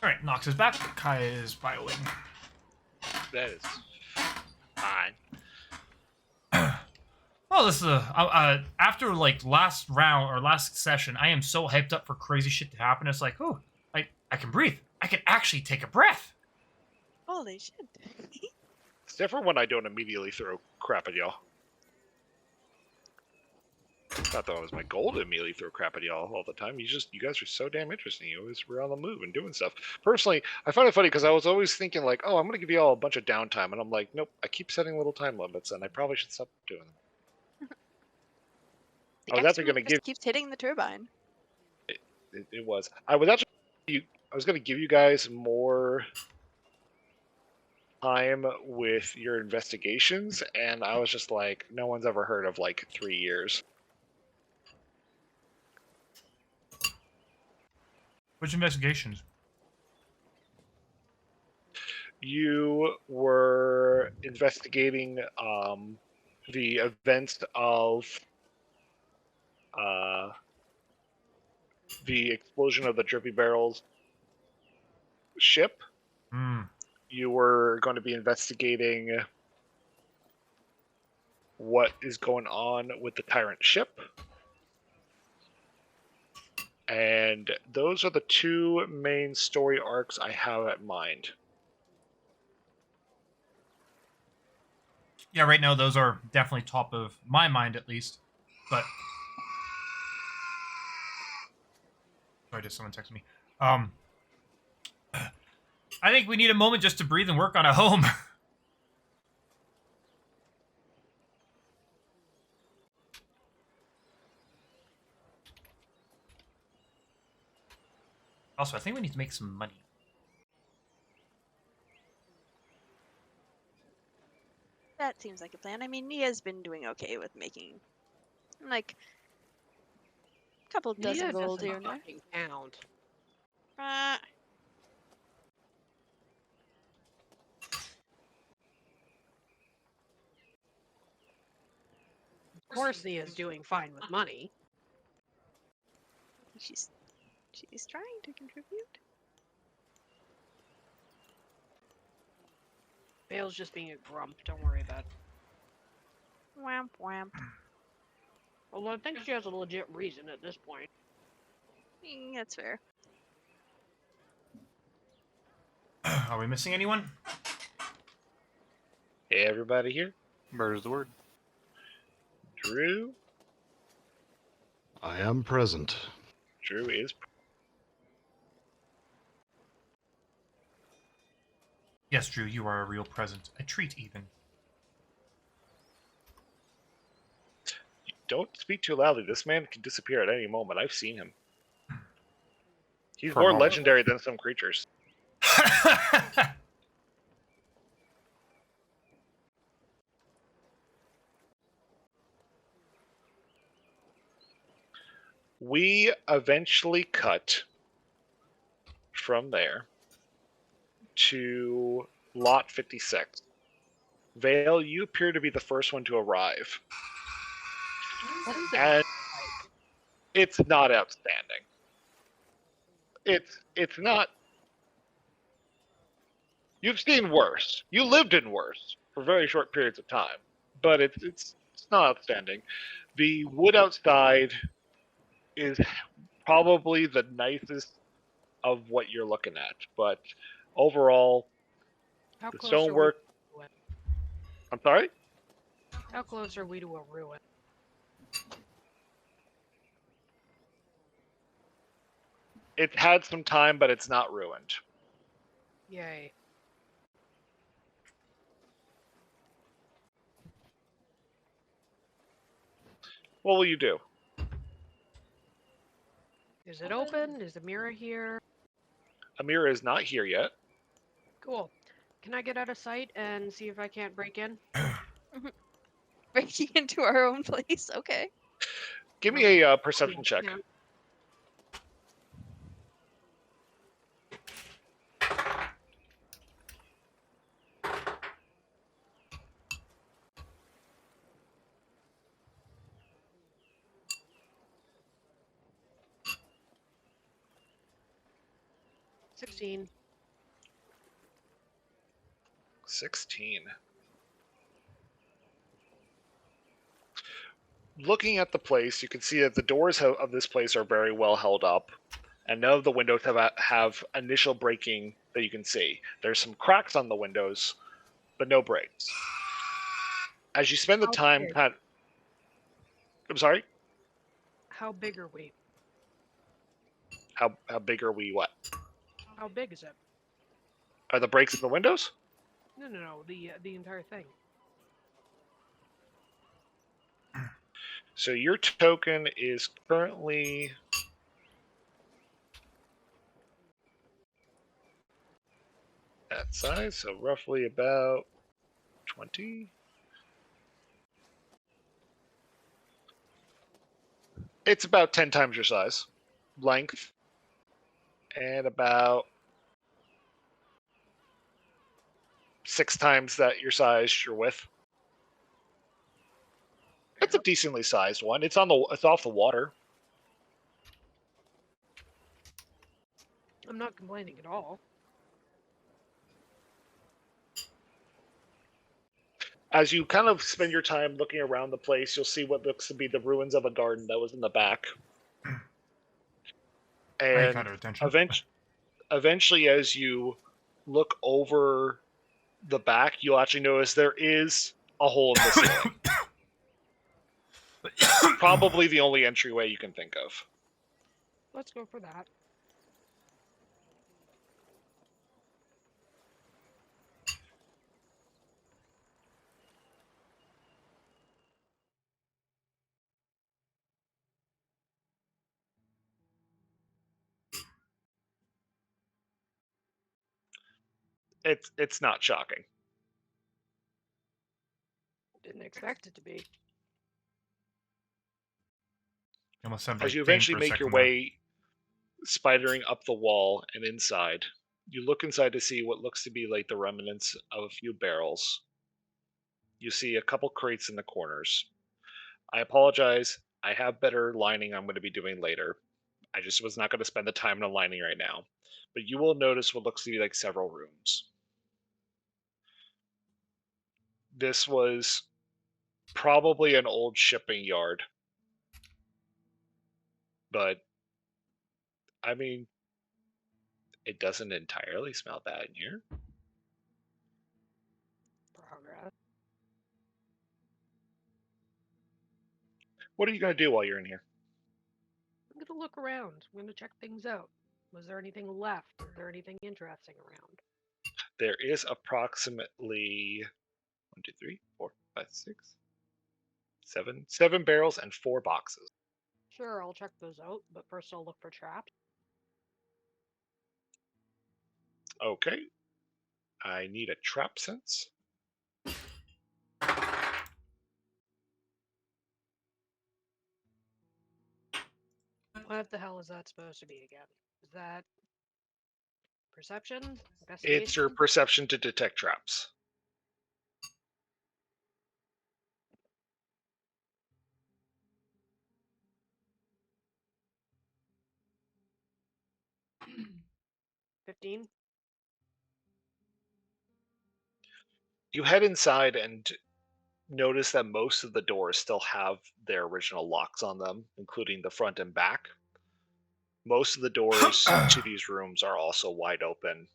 All right, Nox is back. Kai is bioing. That is fine. Well, this is after like last round or last session, I am so hyped up for crazy shit to happen. It's like, oh, I can breathe. I can actually take a breath. Holy shit. It's different when I don't immediately throw crap at y'all. Not that it was my goal to immediately throw crap at y'all all the time. You guys are so damn interesting. You always were on the move and doing stuff. Personally, I find it funny because I was always thinking like, oh, I'm going to give you all a bunch of downtime. And I'm like, nope, I keep setting little time limits and I probably should stop doing them. The I was actually excrement going to just keeps hitting the turbine. It was. I was going to give you guys more time with your investigations, and I was just like, no one's ever heard of like 3 years. Which investigations? You were investigating the events of the explosion of the Drippy Barrels ship. Hmm. You were going to be investigating what is going on with the Tyrant ship. And those are the two main story arcs I have at mind. Yeah, right now those are definitely top of my mind at least. But sorry, did someone text me? I think we need a moment just to breathe and work on a home. Also, I think we need to make some money. That seems like a plan. I mean, Nia's been doing okay with making, like, a couple dozen Nia gold doesn't here and there. fucking count. Uh, Of course, Nia's doing fine with money. she's trying to contribute. Bale's just being a grump. Don't worry about it. Whamp whamp. Although I think she has a legit reason at this point. That's fair. Are we missing anyone? Hey, everybody here. Murder's the word. Drew. I am present. Drew is. Yes, Drew, you are a real present. A treat, even. Don't speak too loudly. This man can disappear at any moment. I've seen him. He's For a more moment. legendary than some creatures. We eventually cut from there to Lot 56. Vale, you appear to be the first one to arrive. What is it? And it's not outstanding. It's not. You've seen worse. You lived in worse for very short periods of time, but it's not outstanding. The wood outside is probably the nicest of what you're looking at, but overall, How the close are we stonework. to it? I'm sorry. How close are we to a ruin? It's had some time, but it's not ruined. Yay. What will you do? Is it open? Is the mirror here? Amira is not here yet. Cool. Can I get out of sight and see if I can't break in? Breaking into our own place. Okay. Give me a perception check. Yeah. 16. 16. Looking at the place, you can see that the doors of this place are very well held up, and none of the windows have initial breaking that you can see. There's some cracks on the windows, but no breaks. As you spend the time, big? I'm sorry. How big are we? How big are we? What How big is it? are the breaks in the windows? No. The entire thing. So your token is currently that size, so roughly about 20. It's about 10 times your size, length, and about 6 times that your size, your width. It's a decently sized one. It's off the water. I'm not complaining at all. As you kind of spend your time looking around the place, you'll see what looks to be the ruins of a garden that was in the back. Paying And kind of attention. eventually, as you look over the back, you'll actually notice there is a hole in the ceiling. Probably the only entryway you can think of. Let's go for that. It's not shocking. Didn't expect it to be. You almost sounded As like you Dane eventually for a make your second there. way spidering up the wall and inside, you look inside to see what looks to be like the remnants of a few barrels. You see a couple crates in the corners. I apologize. I have better lining I'm going to be doing later. I just was not going to spend the time on lining right now. But you will notice what looks to be like several rooms. This was probably an old shipping yard. But, I mean, it doesn't entirely smell bad in here. Progress. What are you going to do while you're in here? I'm gonna look around. I'm gonna check things out. Was there anything left? Is there anything interesting around? There is approximately 1, 2, 3, 4, 5, 6, 7 barrels and 4 boxes. Sure, I'll check those out, but first I'll look for traps. Okay. I need a trap sense. What the hell is that supposed to be again? Is that perception? It's your Investigation? perception to detect traps. $15? You head inside and notice that most of the doors still have their original locks on them, including the front and back. Most of the doors to these rooms are also wide open.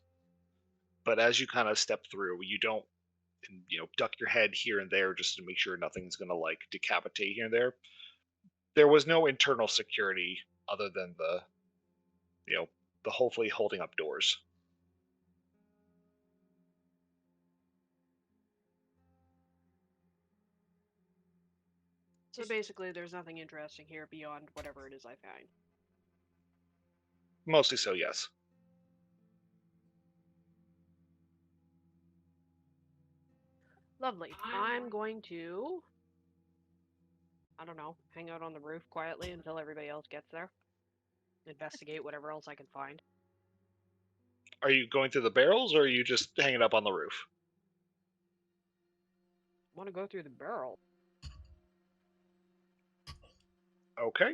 But as you kind of step through, you don't, duck your head here and there just to make sure nothing's going to like decapitate here and there. There was no internal security other than the hopefully holding up doors. So basically, there's nothing interesting here beyond whatever it is I find. Mostly so, yes. Lovely. I'm going to, I don't know, hang out on the roof quietly until everybody else gets there. Investigate whatever else I can find. Are you going through the barrels, or are you just hanging up on the roof? I want to go through the barrel. Okay.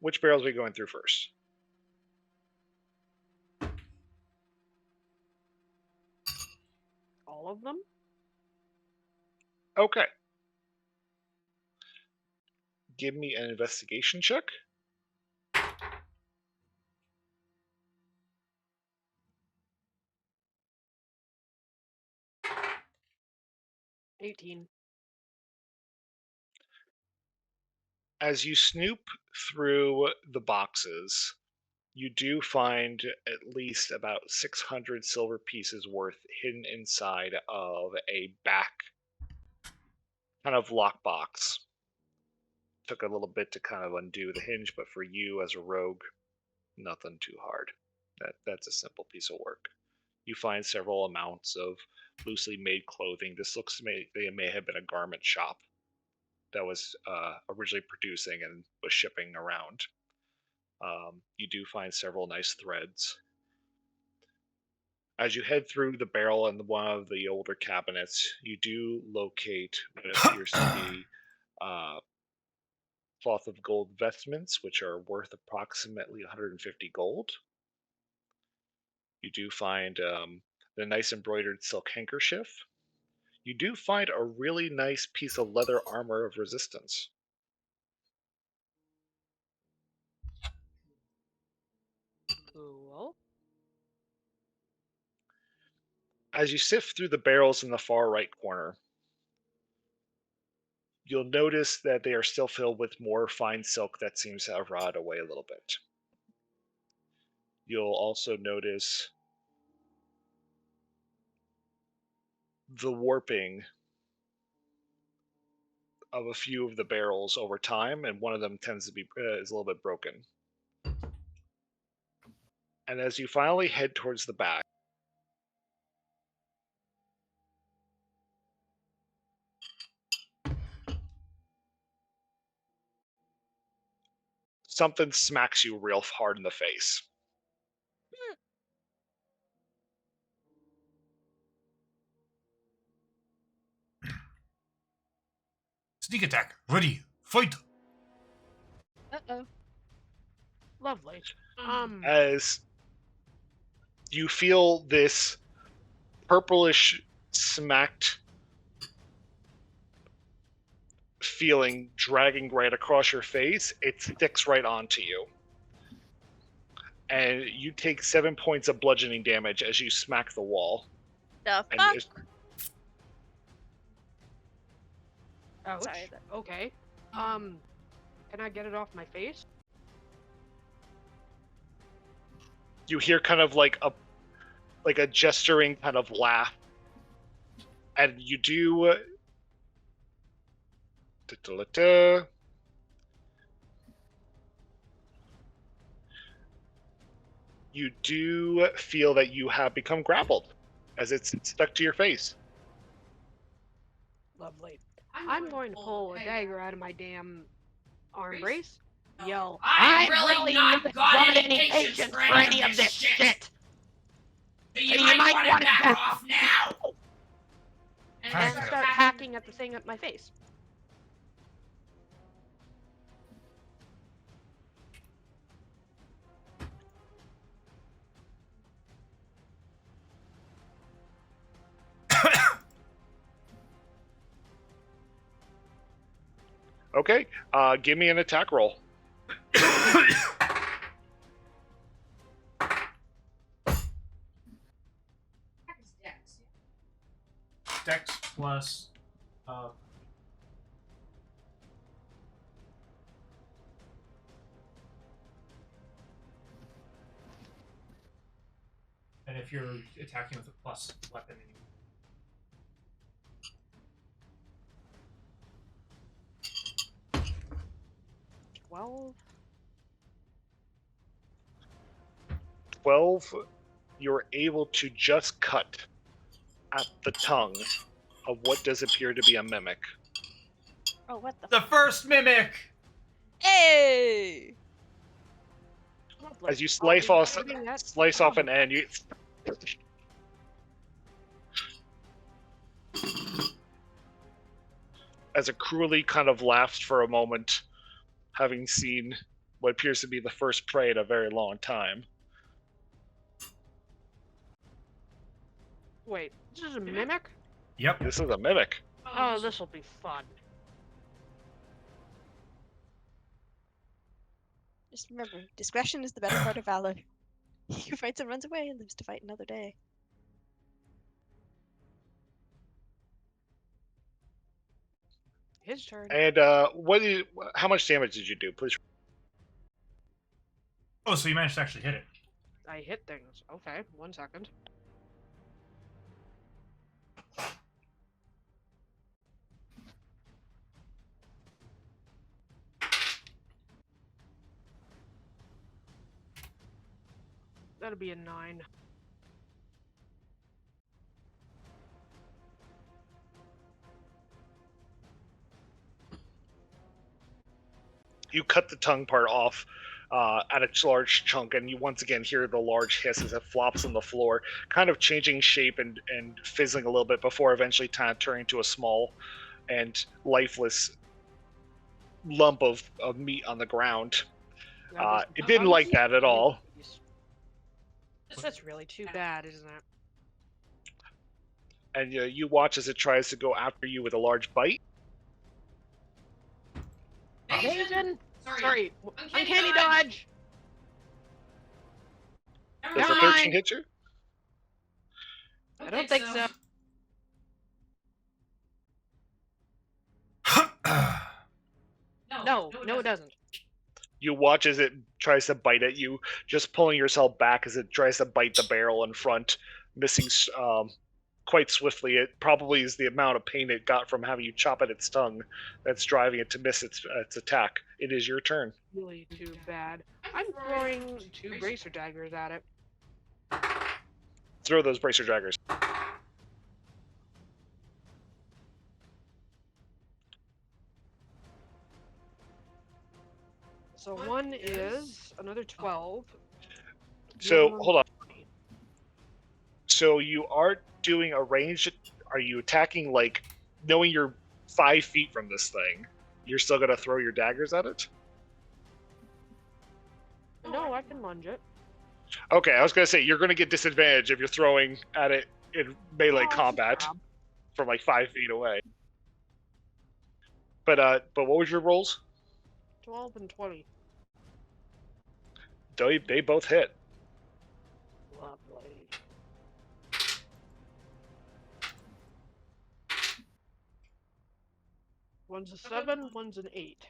Which barrels are we going through first? all of them? Okay. Give me an investigation check. 18. As you snoop through the boxes, you do find at least about 600 silver pieces worth hidden inside of a back kind of lockbox. Took a little bit to kind of undo the hinge, but for you as a rogue, nothing too hard. That's a simple piece of work. You find several amounts of loosely made clothing. This looks to me they may have been a garment shop that was originally producing and was shipping around. You do find several nice threads. As you head through the barrel in one of the older cabinets, you do locate what appears to be cloth of gold vestments, which are worth approximately 150 gold. You do find the nice embroidered silk handkerchief. You do find a really nice piece of leather armor of resistance. Cool. As you sift through the barrels in the far right corner, you'll notice that they are still filled with more fine silk that seems to have rotted away a little bit. You'll also notice the warping of a few of the barrels over time, and one of them tends to be is a little bit broken. And as you finally head towards the back, something smacks you real hard in the face. Sneak attack. Ready. Fight. Uh-oh. Lovely. As you feel this purplish smacked feeling dragging right across your face, it sticks right onto you. And you take 7 points of bludgeoning damage as you smack the wall. The And fuck? Ouch. Sorry, Okay. Can I get it off my face? you hear kind of like a gesturing kind of laugh, and you do you do feel that you have become grappled as it's stuck to your face. Lovely. I'm going to pull a dagger out of my damn arm brace. Yell, I'm really not got any patience for any of this shit! So you might want to back off now! And start hacking at the thing at my face. Okay, give me an attack roll. Dex plus. And if you're attacking with a plus weapon, 12. 12, you're able to just cut at the tongue of what does appear to be a mimic. Oh, what the? the first mimic. Hey! Lovely. As you I'll be slice putting that off on. an end, you as it cruelly kind of laughs for a moment, having seen what appears to be the first prey in a very long time. Wait, This is a mimic? Yep. This is a mimic. Oh, this will be fun. Just remember, discretion is the better part of valor. He who fights and runs away and lives to fight another day. His turn. And how much damage did you do? Please. Oh, so you managed to actually hit it. I hit things. Okay, 1 second. That'll be a 9. You cut the tongue part off at a large chunk, and you once again hear the large hiss as it flops on the floor, kind of changing shape and fizzling a little bit before eventually kind of turning to a small and lifeless lump of meat on the ground. It didn't like that at all. That's really too bad, isn't it? And you watch as it tries to go after you with a large bite. Evasion! Sorry, uncanny dodge! Does a Never 13 mind. hit you? I don't think so. No, it doesn't. You watch as it tries to bite at you, just pulling yourself back as it tries to bite the barrel in front, missing quite swiftly. It probably is the amount of pain it got from having you chop at its tongue that's driving it to miss its attack. It is your turn. Really too bad. I'm throwing 2 bracer daggers at it. Throw those bracer daggers. So one is another 12. So, hold on. So you are doing a ranged... Are you attacking, like, knowing you're 5 feet from this thing, you're still going to throw your daggers at it? No, I can lunge it. Okay, I was going to say, you're going to get disadvantage if you're throwing at it in melee combat from, like, 5 feet away. But what was your rolls? 12 and 20. They both hit. Lovely. One's a 7, one's an 8.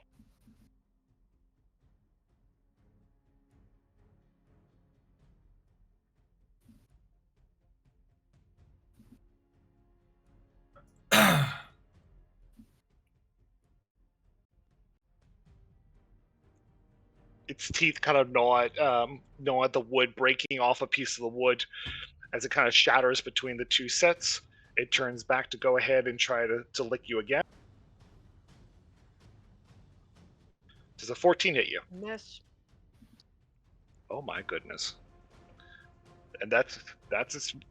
Its teeth kind of gnaw at the wood, breaking off a piece of the wood as it kind of shatters between the two sets. It turns back to go ahead and try to lick you again. Does a 14 hit you? Miss. Oh my goodness. And that's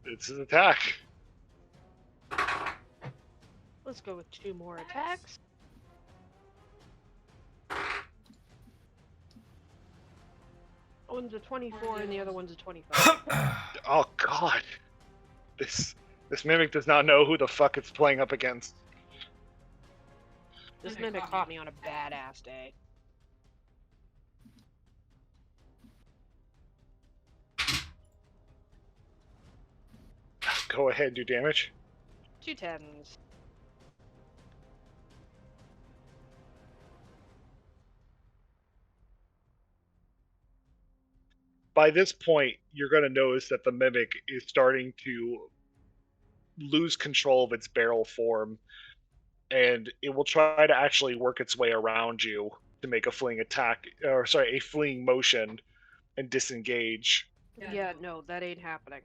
its attack. Let's go with 2 more attacks. One's a 24 and the other one's a 25. Oh god. This mimic does not know who the fuck it's playing up against. This mimic caught me on a badass day. Go ahead and do damage. 2 10s. By this point, you're going to notice that the mimic is starting to lose control of its barrel form, and it will try to actually work its way around you to make a fleeing attack, or sorry, a fleeing motion and disengage. Yeah, no, that ain't happening.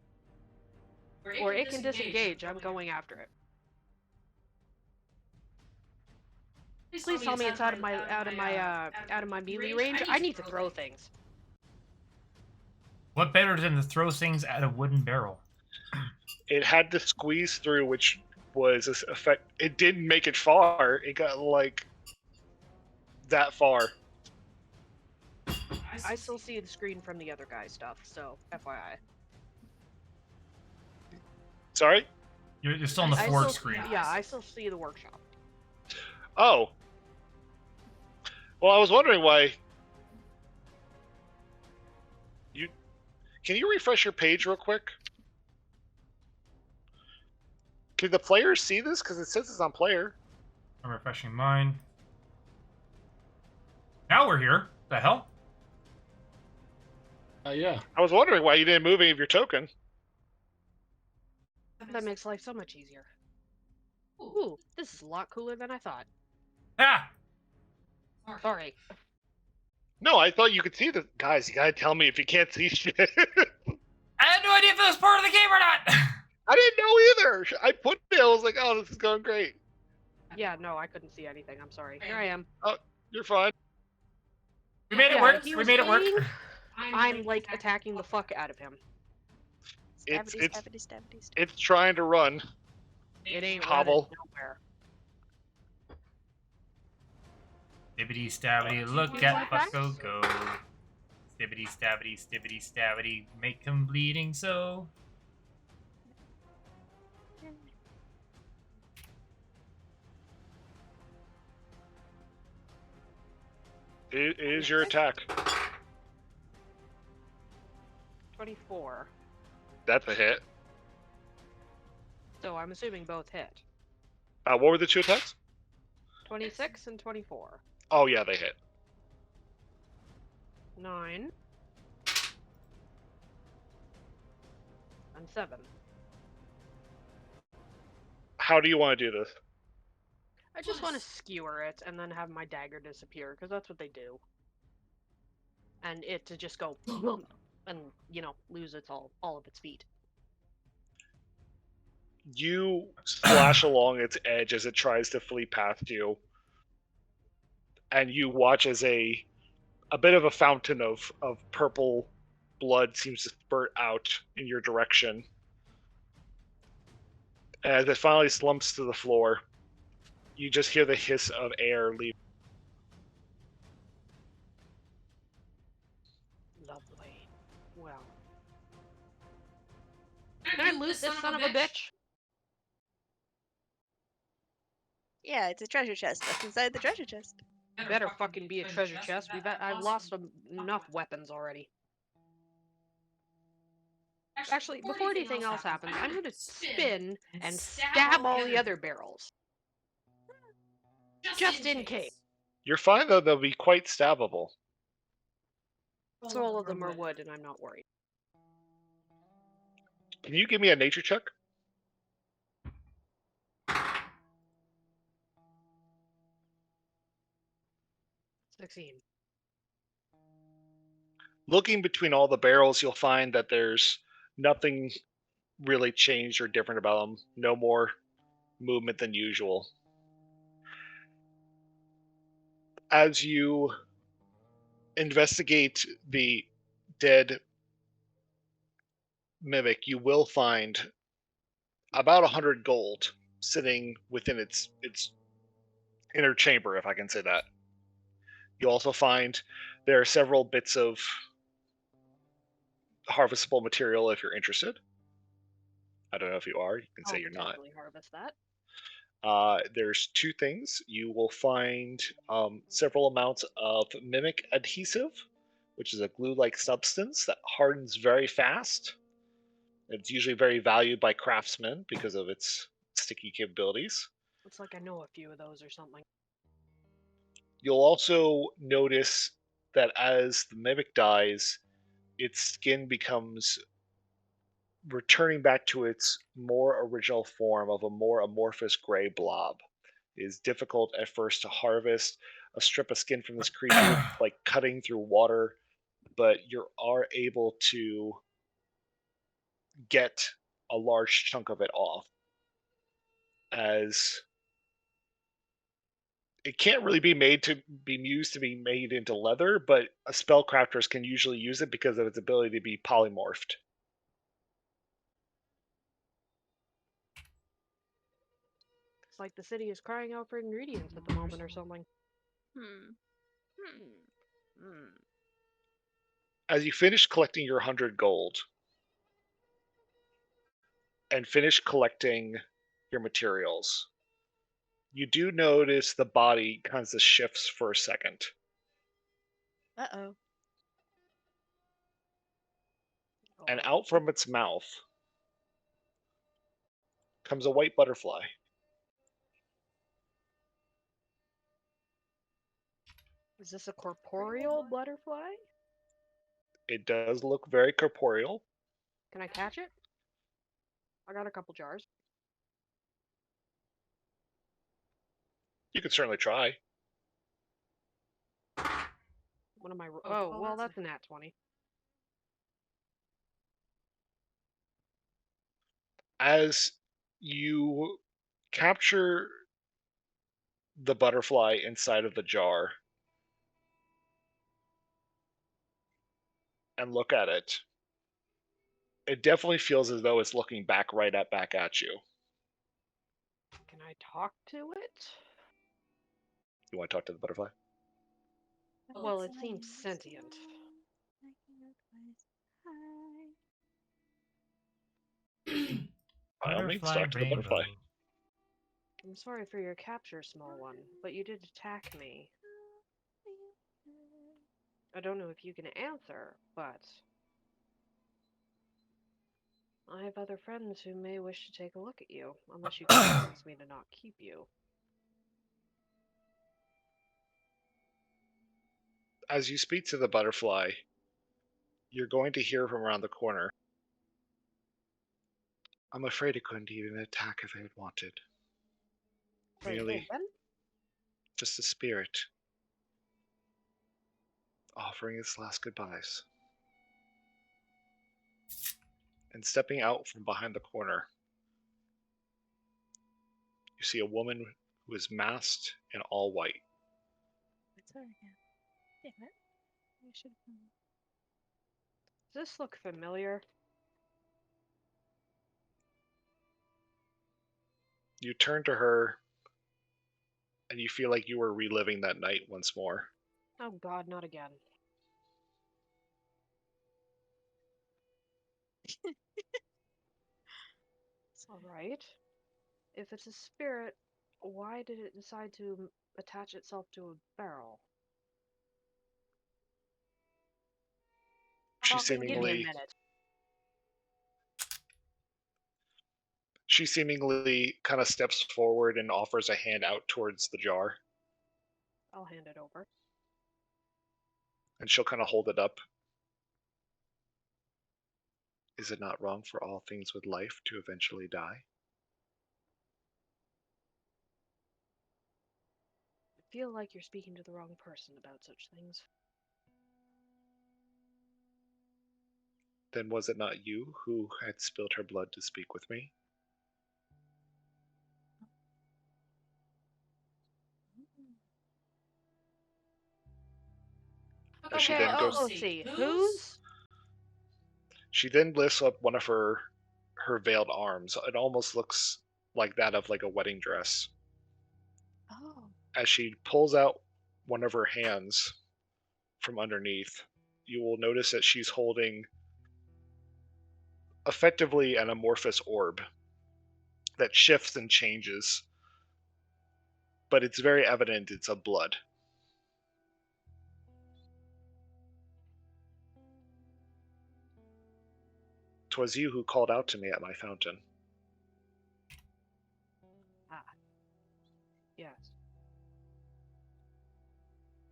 Or it can disengage. I'm going after it. Please tell me it's out of my melee range. I need to throw things. What better than to throw things at a wooden barrel? It had to squeeze through, which was effect. It didn't make it far. It got like that far. I still see the screen from the other guy's stuff, so FYI. Sorry? You're still on the I forward still, screen. yeah, I still see the workshop. Oh. Well, I was wondering why. Can you refresh your page real quick? Can the players see this? Because it says it's on player. I'm refreshing mine. Now we're here. The hell? Yeah. I was wondering why you didn't move any of your token. That makes life so much easier. Ooh, this is a lot cooler than I thought. Ah! Sorry. No, I thought you could see the guys. You gotta tell me if you can't see shit. I had no idea if it was part of the game or not! I didn't know either. I put it. I was like, oh, this is going great. Yeah, no, I couldn't see anything. I'm sorry. Here I am. You're fine. We made it Yeah, work. he We was made it work. saying I'm like attacking the fuck out of him. It's- Stabbity, it's- stabbity, stabbity, stabbity. It's trying to run. It ain't Hobble. running nowhere. Stibbity stabbity, look at Bucko go. Stibbity stabbity, stibbity stabbity, make him bleeding so. It is your attack. 24. That's a hit. So I'm assuming both hit. What were the two attacks? 26 and 24. Oh yeah, they hit. 9. And 7. How do you want to do this? I just want to skewer it and then have my dagger disappear, because that's what they do. And it to just go boom, and, you know, lose all of its feet. You slash along its edge as it tries to flee past you, and you watch as a bit of a fountain of purple blood seems to spurt out in your direction. As it finally slumps to the floor, you just hear the hiss of air leave. Lovely. Well. Can I loot this son of a bitch? Yeah, it's a treasure chest. That's inside the treasure chest. Better fucking be a treasure chest. I've lost enough weapons already. Actually, before anything else happens, I'm gonna spin and stab all the other barrels. Just in case. You're fine though; they'll be quite stabbable. So all of them are wood, and I'm not worried. Can you give me a nature check? Succeed. Looking between all the barrels, you'll find that there's nothing really changed or different about them. No more movement than usual. As you investigate the dead mimic, you will find about 100 gold sitting within its inner chamber, if I can say that. You also find there are several bits of harvestable material if you're interested. I don't know if you are. You can say you're not. Definitely harvest that. There's two things. You will find several amounts of mimic adhesive, which is a glue-like substance that hardens very fast. It's usually very valued by craftsmen because of its sticky capabilities. Looks like I know a few of those or something. You'll also notice that as the mimic dies, its skin becomes returning back to its more original form of a more amorphous gray blob. It is difficult at first to harvest a strip of skin from this creature, like cutting through water, but you are able to get a large chunk of it off, as it can't really be used to be made into leather, but spellcrafters can usually use it because of its ability to be polymorphed. It's like the city is crying out for ingredients at the moment or something. As you finish collecting your 100 gold, and finish collecting your materials, you do notice the body kind of shifts for a second. Uh-oh. And Oh, out from its mouth comes a white butterfly. is this a corporeal butterfly? It does look very corporeal. Can I catch it? I got a couple jars. You could certainly try. What am I? Oh, Oh, well, that's that's a nat 20. As you capture the butterfly inside of the jar and look at it, it definitely feels as though it's looking back at you. Can I talk to it? You want to talk to the butterfly? Well, it seems sentient. By all means, Butterfly talk to the rainbow. butterfly. I'm sorry for your capture, small one, but you did attack me. I don't know if you can answer, but I have other friends who may wish to take a look at you, unless you can convince me to not keep you. As you speak to the butterfly, you're going to hear from around the corner. I'm afraid it couldn't even attack if it had wanted. Sorry, say Merely again? just a spirit offering its last goodbyes. And stepping out from behind the corner, you see a woman who is masked in all white. It's her again. Damn it. I should have. Does this look familiar? You turn to her, and you feel like you were reliving that night once more. Oh god, not again. Alright. If it's a spirit, why did it decide to attach itself to a barrel? She Falcon, give me a seemingly minute. kind of steps forward and offers a hand out towards the jar, I'll hand it over. and she'll kind of hold it up. Is it not wrong for all things with life to eventually die? I feel like you're speaking to the wrong person about such things. Then was it not you who had spilled her blood to speak with me? As she Okay, then goes, let's see. Whose? she then lifts up one of her veiled arms. It almost looks like that of like a wedding dress. Oh. As she pulls out one of her hands from underneath, you will notice that she's holding effectively an amorphous orb that shifts and changes, but it's very evident it's of blood. 'Twas you who called out to me at my fountain. Ah. Yes.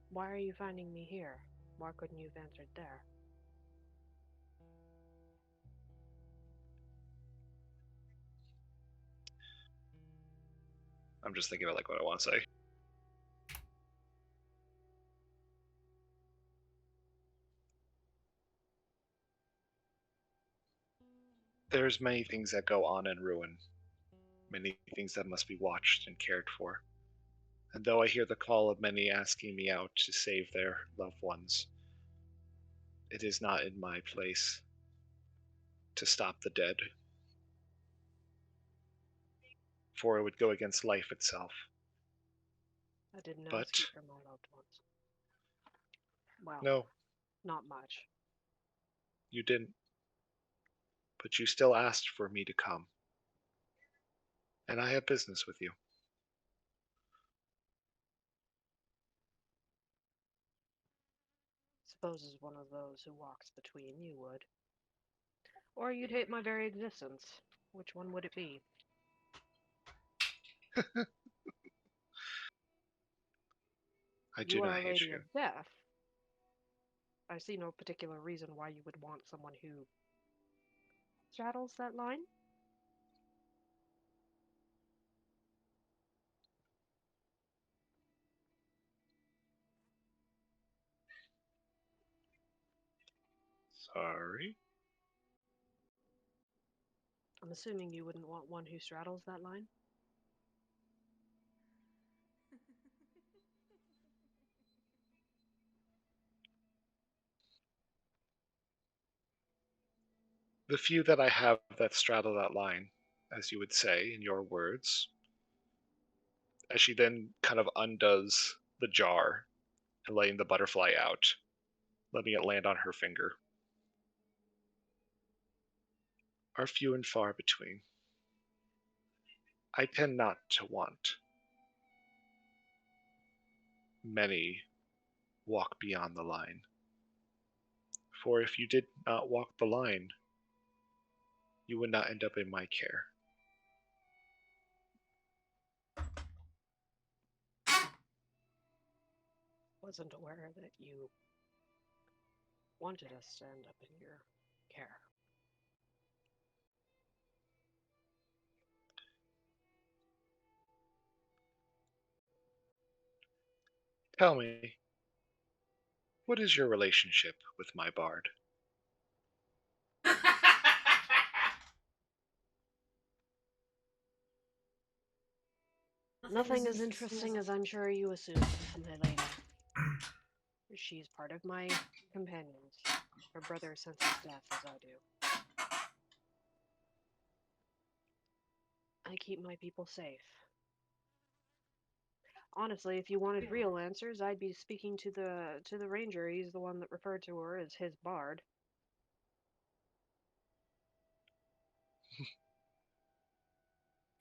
Why are you finding me here? Why couldn't you have answered there? I'm just thinking about like what I want to say. There's many things that go on in ruin, many things that must be watched and cared for. And though I hear the call of many asking me out to save their loved ones, it is not in my place to stop the dead, for it would go against life itself. I didn't But ask you for my loved ones. Well, no, not much. you didn't. But you still asked for me to come. And I have business with you. Suppose as one of those who walks between you would. Or you'd hate my very existence. Which one would it be? I do You are not a hate lady you. of death. I see no particular reason why you would want someone who straddles that line. Sorry. I'm assuming you wouldn't want one who straddles that line. The few that I have that straddle that line, as you would say in your words, as she then kind of undoes the jar and letting the butterfly out, letting it land on her finger, are few and far between. I tend not to want many walk beyond the line. For if you did not walk the line, you would not end up in my care. Wasn't aware that you wanted us to end up in your care. Tell me, what is your relationship with my bard? Nothing as interesting as I'm sure you assume, my lady. She's part of my companions. Her brother senses death as I do. I keep my people safe. Honestly, if you wanted real answers, I'd be speaking to the ranger. He's the one that referred to her as his bard.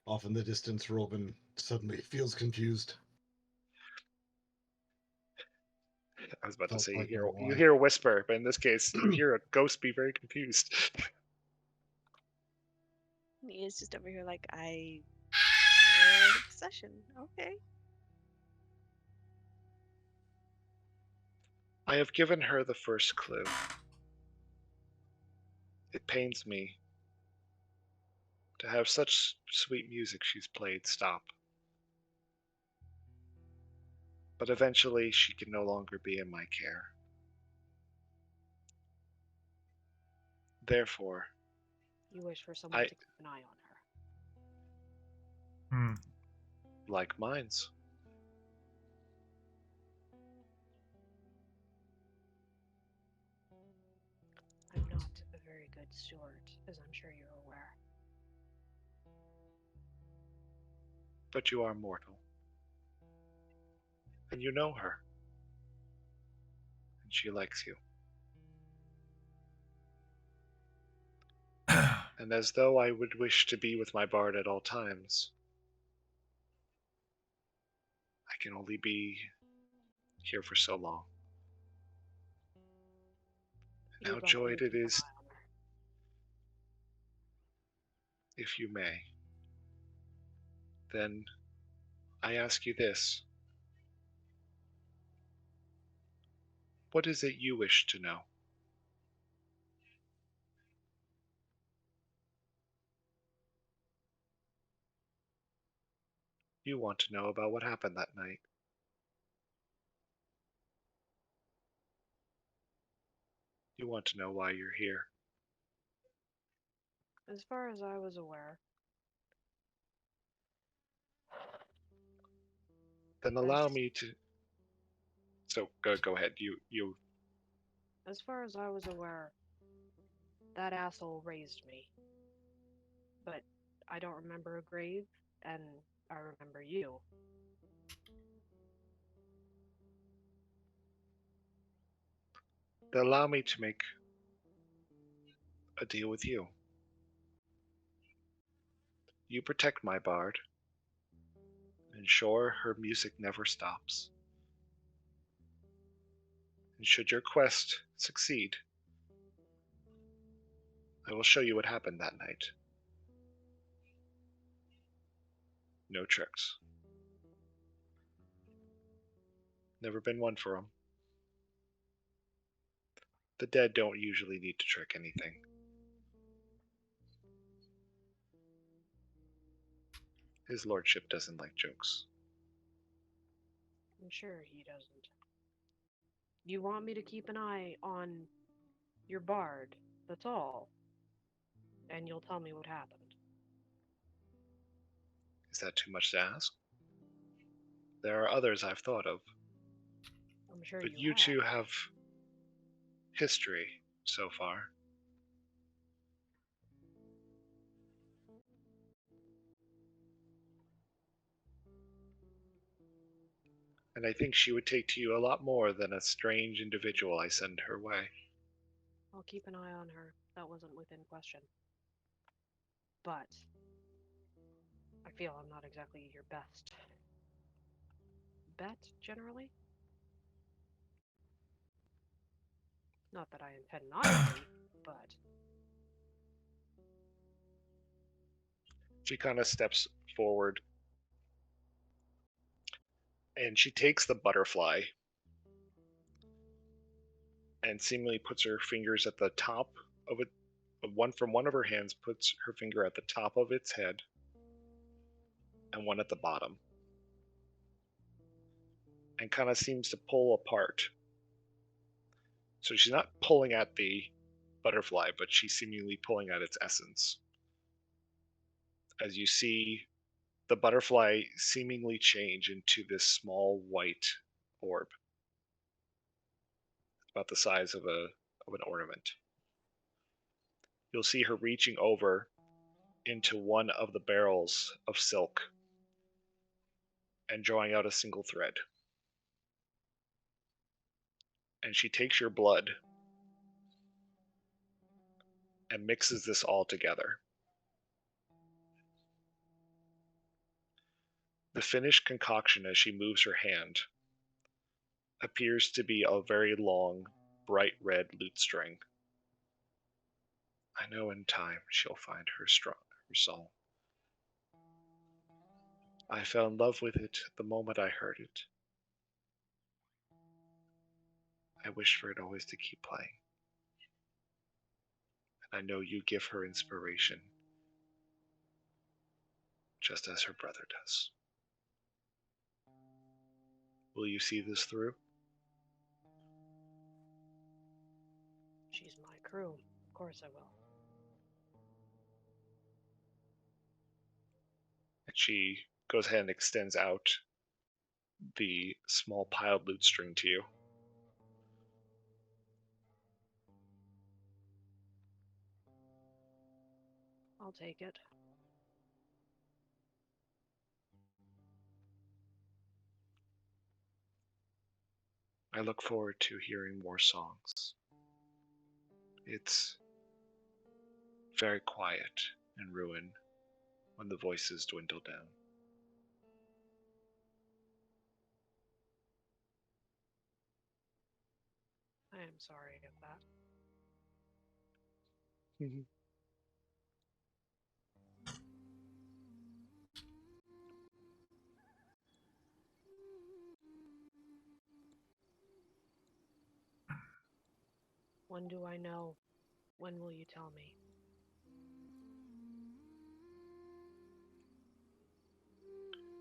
Off in the distance, Robin suddenly feels confused. I was about to Not say quite sure you why. hear a whisper, but in this case, you hear a ghost be very confused. He is just over here like, obsession. Okay. I have given her the first clue. It pains me to have such sweet music she's played stop. But eventually she can no longer be in my care. Therefore, You wish for someone I to keep an eye on her. Hmm. like mines. I'm not a very good steward, as I'm sure you're aware. But you are mortal. And you know her. And she likes you. And as though I would wish to be with my bard at all times, I can only be here for so long. And how You'd like me joyed to it keep an is, eye on her. if you may. Then I ask you this. What is it you wish to know? You want to know about what happened that night. You want to know why you're here. As far as I was aware, Then allow me to. So go ahead. You. as far as I was aware, that asshole raised me. But I don't remember a grave, and I remember you. Then allow me to make a deal with you. You protect my bard. Ensure her music never stops. And should your quest succeed, I will show you what happened that night. No tricks. Never been one for 'em. The dead don't usually need to trick anything. His lordship doesn't like jokes. I'm sure he doesn't. You want me to keep an eye on your bard, that's all. And you'll tell me what happened. Is that too much to ask? There are others I've thought of, I'm sure but you you have. two have history so far. And I think she would take to you a lot more than a strange individual I send her way. I'll keep an eye on her. That wasn't within question. But I feel I'm not exactly your best bet, generally. Not that I intend not to be, but She kind of steps forward and she takes the butterfly and seemingly puts her fingers at the top of it. One from one of her hands puts her finger at the top of its head and one at the bottom, and kind of seems to pull apart. So she's not pulling at the butterfly, but she's seemingly pulling at its essence. As you see the butterfly seemingly change into this small white orb, about the size of an ornament. You'll see her reaching over into one of the barrels of silk and drawing out a single thread. And she takes your blood and mixes this all together. The finished concoction, as she moves her hand, appears to be a very long, bright red lute string. I know in time she'll find her song. I fell in love with it the moment I heard it. I wished for it always to keep playing. And I know you give her inspiration, just as her brother does. Will you see this through? she's my crew. Of course I will. And she goes ahead and extends out the small piled lute string to you. I'll take it. I look forward to hearing more songs. It's very quiet in ruin when the voices dwindle down. I am sorry of that. When do I know? When will you tell me?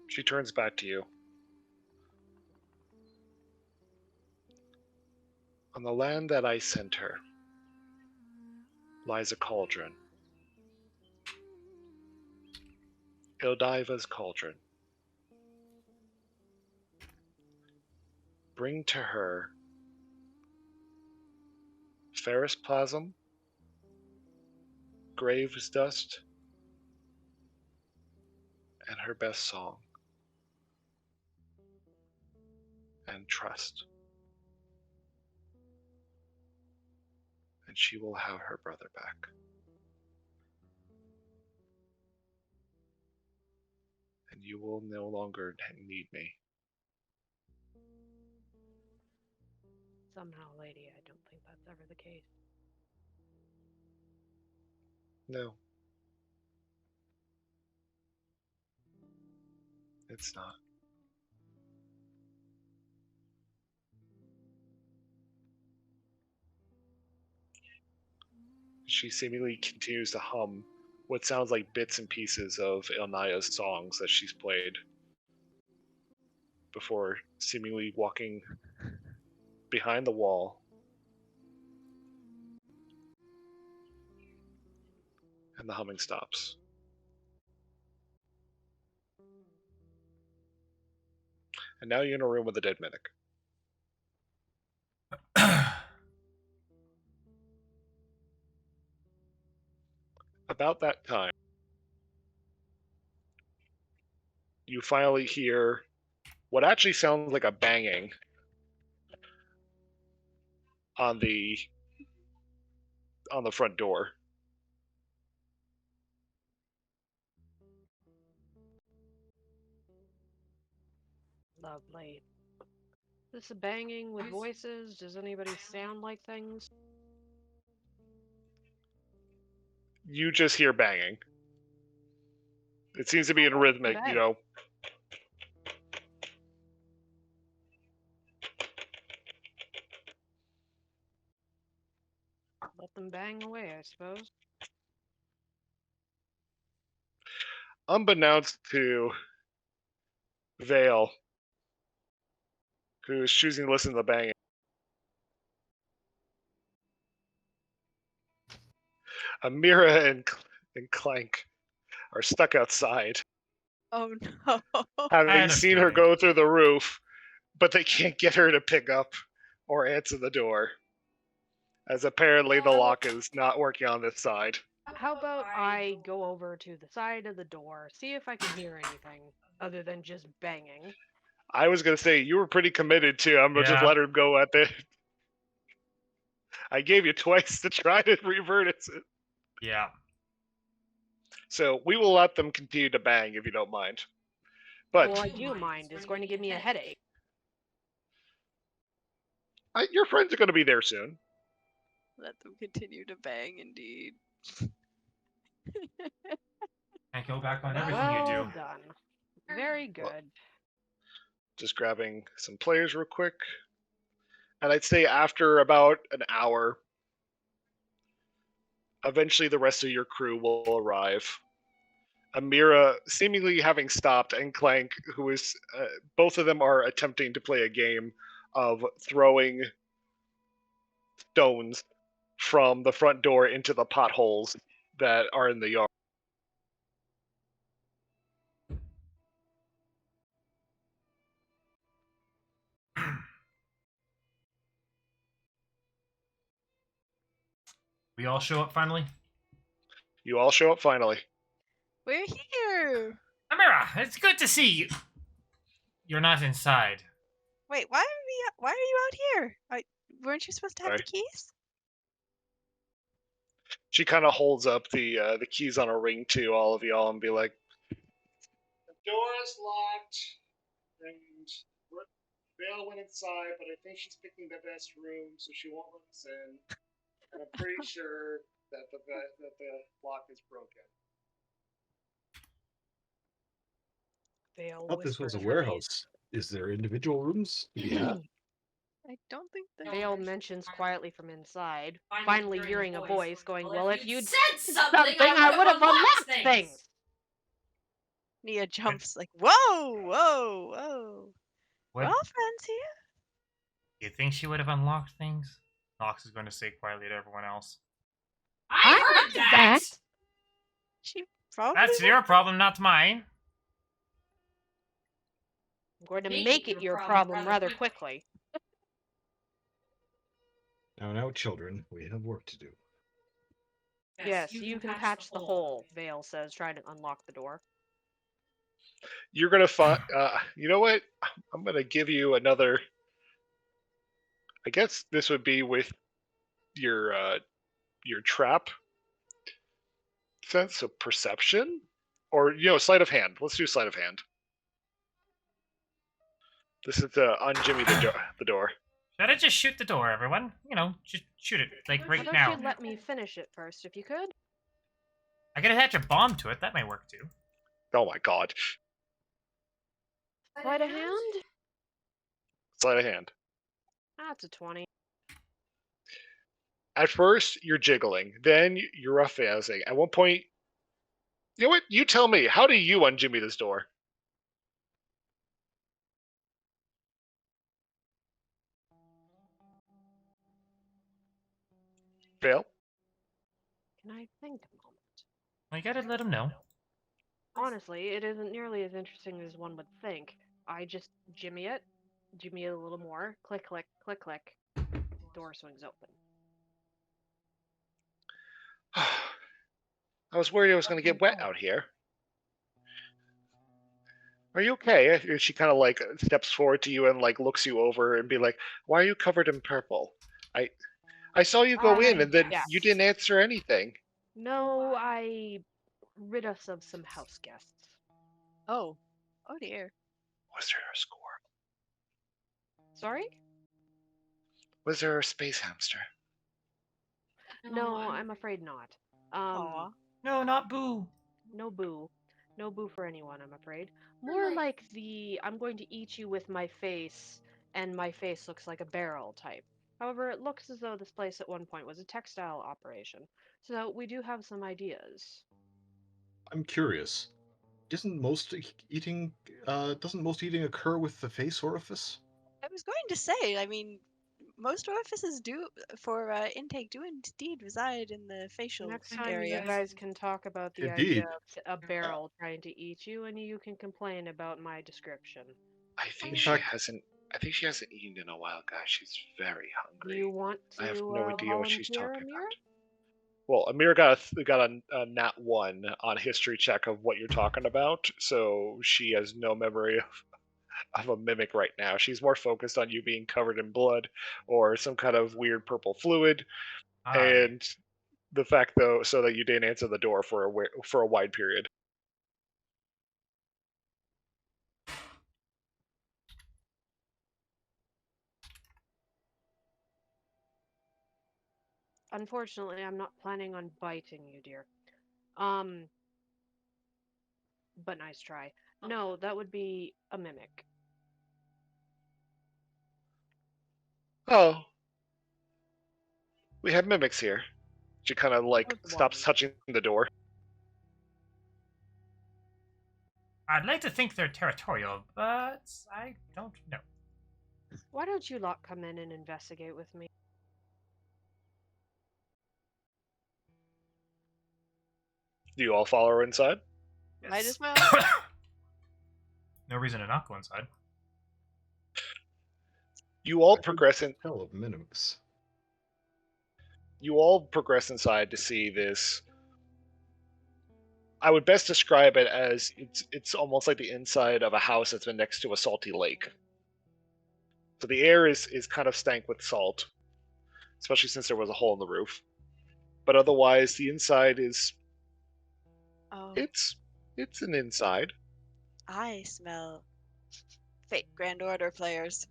She turns back to you. On the land that I sent her lies a cauldron. Ildiva's cauldron. Bring to her ferrous plasm, grave's dust, and her best song. And trust. And she will have her brother back. you will no longer need me. Somehow, lady, I don't think that's ever the case. No. It's not. She seemingly continues to hum what sounds like bits and pieces of Elnaya's songs that she's played before seemingly walking behind the wall and the humming stops. And now you're in a room with a dead mimic. About that time, you finally hear what actually sounds like a banging on the front door. Lovely. This a banging with voices? Does anybody sound like things? You just hear banging. It seems to be in rhythmic, Bang. you know. Let them bang away, I suppose. Unbeknownst to Vale, who is choosing to listen to the banging, Amira and Clank are stuck outside, Oh no. having seen her go through the roof, but they can't get her to pick up or answer the door, as apparently the lock is not working on this side. How about I go over to the side of the door, see if I can hear anything other than just banging. I was going to say, you were pretty committed to, I'm going to just let her go at the... I gave you twice to try to revert it. Yeah. So we will let them continue to bang if you don't mind. But well, I do mind. It's going to give me a headache. Your friends are going to be there soon. Let them continue to bang, indeed. Can't go back on everything Well you do. done. Very good. Well, just grabbing some players real quick. And I'd say after about an hour, eventually the rest of your crew will arrive. Amira seemingly having stopped, and Clank, who is... both of them are attempting to play a game of throwing stones from the front door into the potholes that are in the yard. We all show up finally? You all show up finally. We're here. Amira, it's good to see you. You're not inside. Wait, why are you out here? Weren't you supposed to have the keys? She kind of holds up the keys on a ring to all of y'all and be like, "The door is locked, and Vale went inside, but I think she's picking the best room, so she won't let us in. And I'm pretty sure that the lock is broken." I thought this was a warehouse. Is there individual rooms to be had? I don't think that. Vale mentions quietly from inside, finally hearing a voice going, "Well, if you'd said something, I would have unlocked things." things!" Nia jumps like, whoa, whoa, whoa. What? Well, friends here. You think she would have unlocked things? Nox is going to say quietly to everyone else. I heard that. She probably. That's your problem, not mine. I'm going to make it your problem rather quickly. Now, children, we have work to do. Yes, you can patch the hole, Vale says, trying to unlock the door. You're going to find... you know what? I'm going to give you another... I guess this would be with your trap sense of perception? Or, sleight of hand. Let's do sleight of hand. This is to unjimmy the door. Should I just shoot the door, everyone? You know, just shoot it, like, How right about now. you let me finish it first, if you could? I could attach a bomb to it. That might work, too. Oh my god. Sleight of hand? Sleight of hand. That's a 20. At first, you're jiggling. Then you're roughhousing. At one point, you know what? You tell me. How do you unjimmy this door? Fail. Can I think a moment? Well, you gotta let him know. Honestly, it isn't nearly as interesting as one would think. I just jimmy it a little more, click, click, click, click. Door swings open. I was worried I was going to get wet out here. Are you okay? And she kind of like steps forward to you and like looks you over and be like, "Why are you covered in purple? I saw you go in and then yes. you didn't answer anything." No, I rid us of some house guests. Oh. Oh dear. Was there a squirrel? Sorry? Was there a space hamster? No, I'm afraid not. Aw. No, not Boo. No boo. No boo for anyone, I'm afraid. More like the I'm going to eat you with my face, and my face looks like a barrel type. However, it looks as though this place at one point was a textile operation, so we do have some ideas. I'm curious. Doesn't most eating occur with the face orifice? I was going to say, I mean, most orifices do for intake do indeed reside in the facial Next time area. you guys can talk about the Indeed. idea of a barrel trying to eat you, and you can complain about my description. I think In she fact- hasn't. I think she hasn't eaten in a while, guys. She's very Do hungry. you want to I have no idea what she's volunteer, talking Amir? about. Well, Amir got a nat 1 on history check of what you're talking about, so she has no memory of a mimic right now. She's more focused on you being covered in blood or some kind of weird purple fluid, and the fact though, so that you didn't answer the door for a wide period. Unfortunately, I'm not planning on biting you, dear. But nice try. No, that would be a mimic. Oh, we have mimics here. She kind of like Those stops ones. touching the door. I'd like to think they're territorial, but I don't know. Why don't you lot come in and investigate with me? Do you all follow her inside? Might as well. No reason to not go inside. You all I could progress in. Tell of minimus. You all progress inside to see this. I would best describe it as it's almost like the inside of a house that's been next to a salty lake. So the air is kind of stank with salt, especially since there was a hole in the roof. But otherwise, the inside is Oh, it's an inside. I smell fake Grand Order players.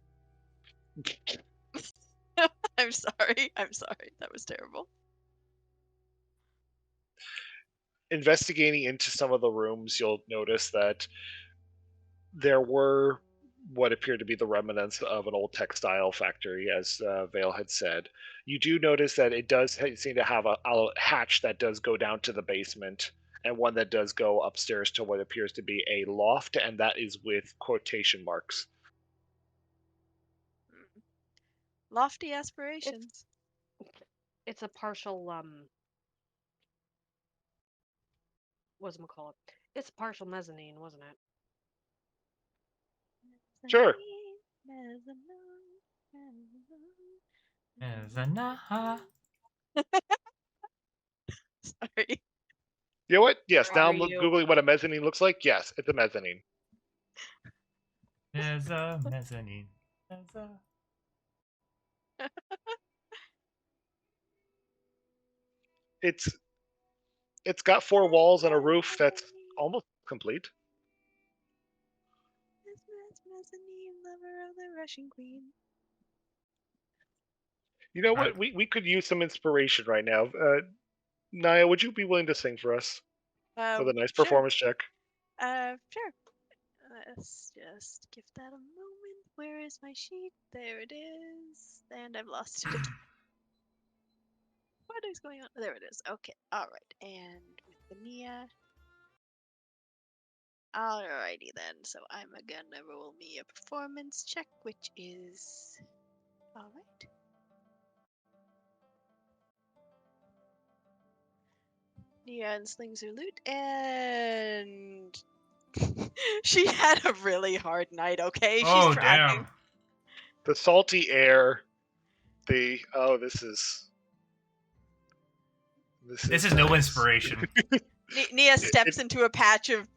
I'm sorry. I'm sorry. That was terrible. Investigating into some of the rooms, you'll notice that there were what appear to be the remnants of an old textile factory, as Vale had said. You do notice that it does seem to have a hatch that does go down to the basement, and one that does go upstairs to what appears to be a loft, and that is with quotation marks. Lofty aspirations. It's a partial whatchamacallit? It's a partial mezzanine, wasn't it? Sure. Mezzanaha. Sorry. You know what? Yes, now I'm Are you- Googling what a mezzanine looks like. Yes, it's a mezzanine. There's a mezzanine. There's a... It's got 4 walls and a roof that's almost complete. Mezzanine lover Russian queen. You know what? We could use some inspiration right now. Naya, would you be willing to sing for us with a nice Sure. performance check? Sure. Let's just give that a moment. Where is my sheet? There it is. And I've lost it. What is going on? There it is. Okay. All right. And with the Mia. Alrighty then. So I'm gonna roll me a performance check, which is all right. Nia slings her loot, and she had a really hard night. Okay, she's Oh, tracking. damn. The salty air. This This is no inspiration. Nia steps into a patch of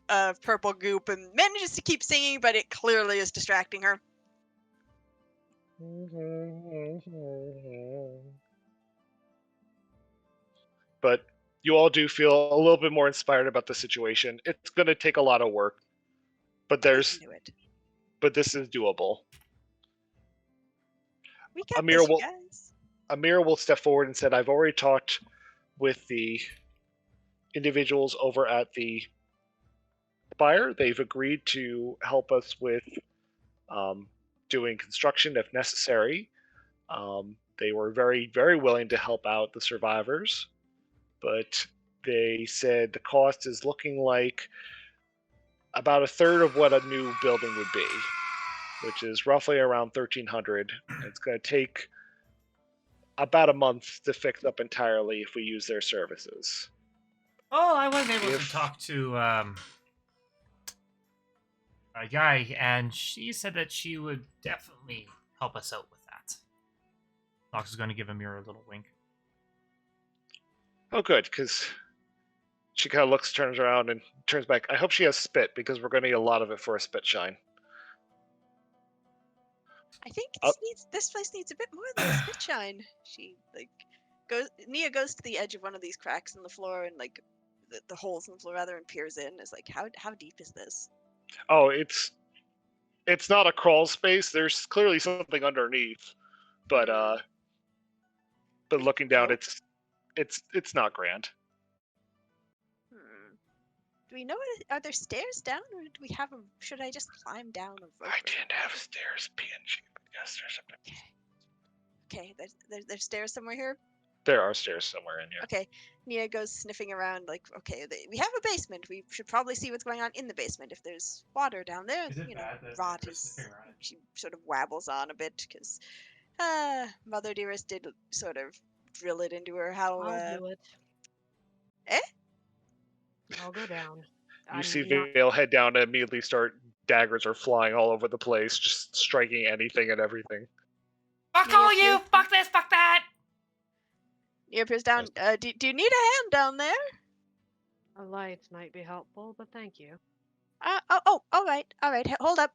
purple goop and manages to keep singing, but it clearly is distracting her. But you all do feel a little bit more inspired about the situation. It's going to take a lot of work, but We can do it. this is doable. We got this, you guys. Amir will step forward and said, "I've already talked with the individuals over at the Spire. They've agreed to help us with doing construction if necessary. They were very, very willing to help out the survivors, but they said the cost is looking like about a third of what a new building would be, which is roughly around 1,300. It's going to take about a month to fix up entirely if we use their services." Oh, I was able to talk to a guy, and she said that she would definitely help us out with that. Nox is going to give Amir a little wink. Oh, good, because she kind of looks, turns around, and turns back. I hope she has spit, because we're going to need a lot of it for a spit shine. I think this place needs a bit more than a spit shine. She Nia goes to the edge of one of these cracks in the floor and the holes in the floor rather, and peers in. Is like, how deep is this? Oh, it's not a crawl space. There's clearly something underneath, but looking down, it's not grand. Do we know? Are there stairs down, or do we have should I just climb down a rope? I didn't have stairs, PNG. But yes, there's something. Okay, there's stairs somewhere here. There are stairs somewhere in here. Okay, Nia goes sniffing around like, okay, we have a basement. We should probably see what's going on in the basement. If there's water down there, rot is. She sort of wabbles on a bit because Mother Dearest did sort of drill it into her how. I'll do it. Eh? I'll go down. You see Vale head down and immediately start. Daggers are flying all over the place, just striking anything and everything. Fuck all you! Fuck this! Fuck that! Nia peers down. Do you need a hand down there? A light might be helpful, but thank you. All right. Hold up.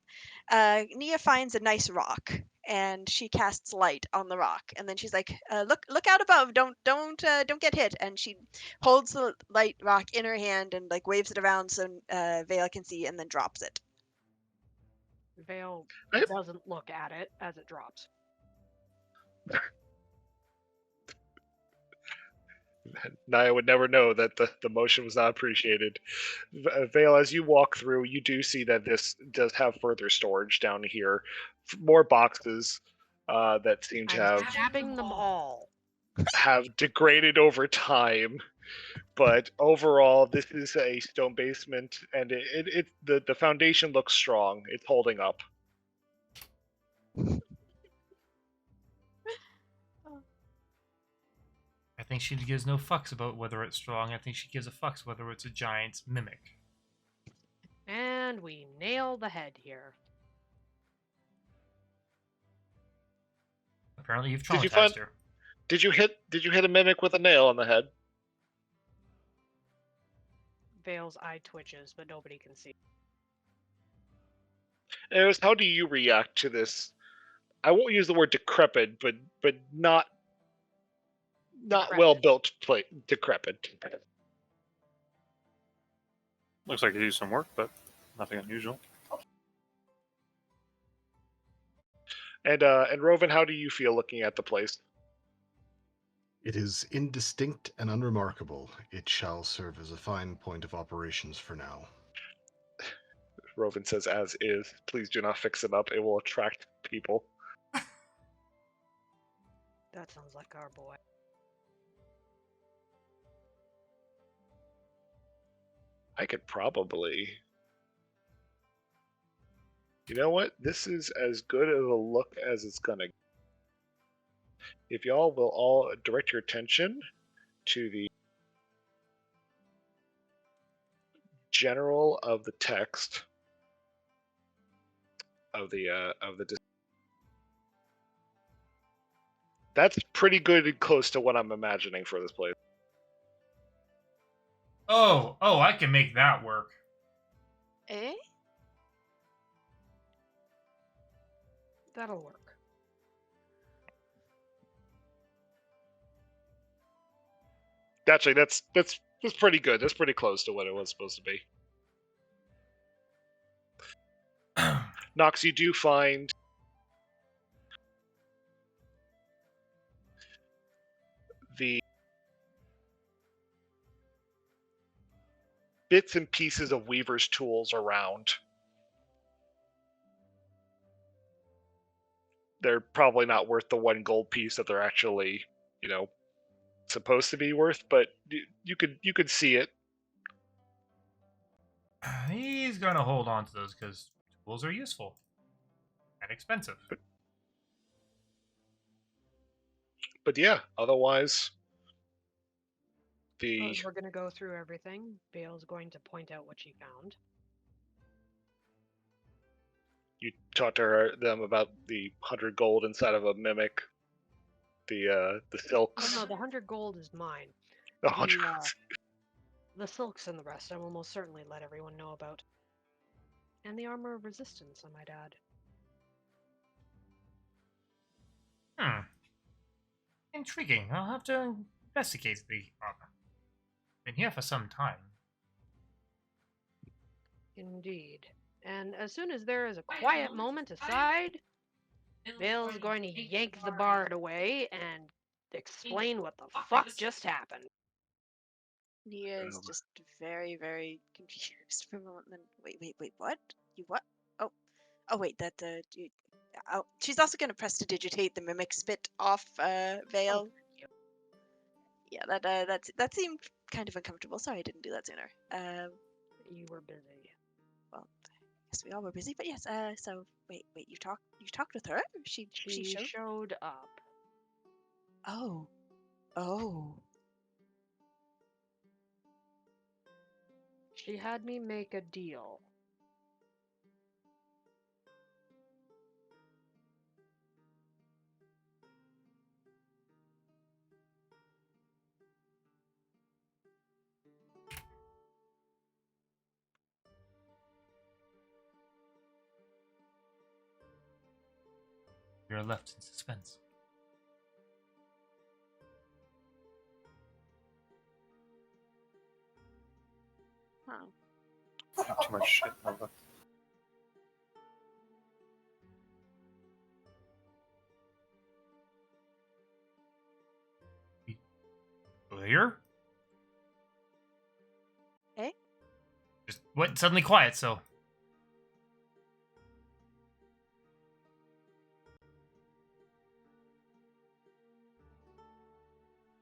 Nia finds a nice rock, and she casts light on the rock, and then she's like, "Look out above! Don't get hit!" And she holds the light rock in her hand and waves it around so Vale can see, and then drops it. Vale doesn't look at it as it drops. Naya would never know that the motion was not appreciated. Vale, as you walk through, you do see that this does have further storage down here. More boxes that seem to have tapping them all. Have degraded over time. But overall, this is a stone basement, and the foundation looks strong. It's holding up. I think she gives no fucks about whether it's strong. I think she gives a fucks whether it's a giant mimic. And we nail the head here. Apparently, you've traumatized her. Did you hit a mimic with a nail on the head? Vale's eye twitches, but nobody can see. Anyways, how do you react to this? I won't use the word decrepit, but not well built decrepit. Looks like it used some work, but nothing unusual. And Rovan, how do you feel looking at the place? It is indistinct and unremarkable. It shall serve as a fine point of operations for now. Rovan says, as is. Please do not fix it up. It will attract people. That sounds like our boy. I could probably... You know what? This is as good of a look as it's gonna... If y'all will all direct your attention to the general of the text of the that's pretty good and close to what I'm imagining for this place. Oh, I can make that work. Eh? That'll work. Actually, that's pretty good. That's pretty close to what it was supposed to be. Nox, you do find the bits and pieces of Weaver's tools around. They're probably not worth the 1 gold piece that they're actually, supposed to be worth, but you could see it. He's gonna hold on to those because tools are useful and expensive. But yeah, otherwise, Suppose we're gonna go through everything. Vale's going to point out what she found. You talked to them about the 100 gold inside of a mimic, the silks. Oh no, the 100 gold is mine. The 100 The silks and the rest I will most certainly let everyone know about. And the armor of resistance, I might add. Intriguing. I'll have to investigate the armor. Been here for some time. Indeed. And as soon as there is a quiet moment aside, Vale's going to yank the bard away and explain what the fuck just happened. Nia is just very, very confused for a moment. Then wait, what? You what? Oh, wait, that she's also gonna prestidigitate the mimic spit off Vale. Yeah, that seemed kind of uncomfortable. Sorry, I didn't do that sooner. You were busy. Well, I guess we all were busy, but yes. So wait, you talked with her? She showed up. Oh. She had me make a deal. You're left in suspense. Huh. I have too much shit. Clear? Eh? Just went suddenly quiet, so.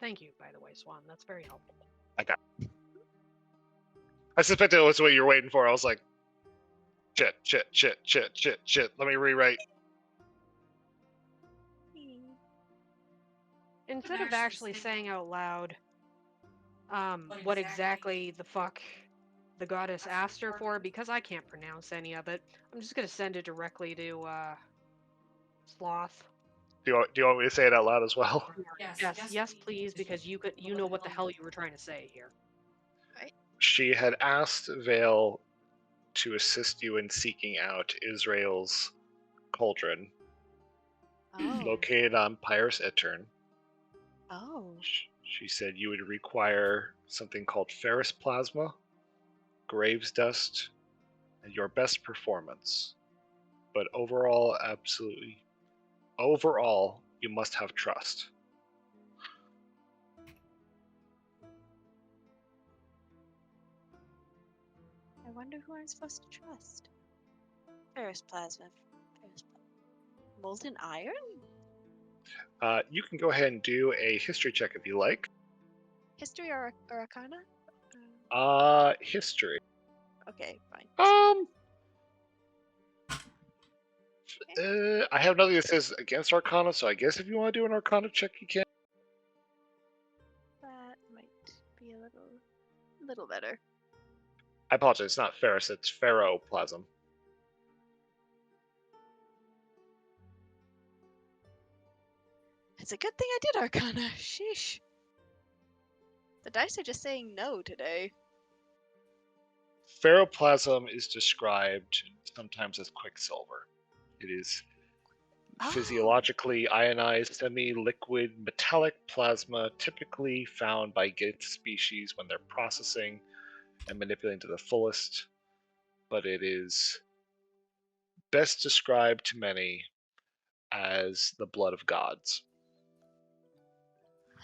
Thank you, by the way, Swan. That's very helpful. I suspected it was what you were waiting for. I was like, shit. Let me rewrite. Instead of actually saying out loud what exactly the fuck the goddess asked her for, because I can't pronounce any of it, I'm just gonna send it directly to Sloth. Do you want me to say it out loud as well? Yes, please, because you know what the hell you were trying to say here. She had asked Vale to assist you in seeking out Israel's cauldron, located on Pyrus Etern. Oh. She said you would require something called ferrous plasma, graves dust, and your best performance. But overall, absolutely overall, you must have trust. I wonder who I'm supposed to trust. Ferrous plasma. Molten iron? You can go ahead and do a history check if you like. History or arcana? History. Okay, fine. I have nothing that says against Arcana, so I guess if you want to do an Arcana check, you can. That might be a little better. I apologize, it's not ferrous, it's ferroplasm. It's a good thing I did arcana. Sheesh. The dice are just saying no today. Ferroplasm is described sometimes as quicksilver. It is Oh. physiologically ionized, semi-liquid, metallic plasma typically found by Gith species when they're processing and manipulating to the fullest, but it is best described to many as the blood of gods.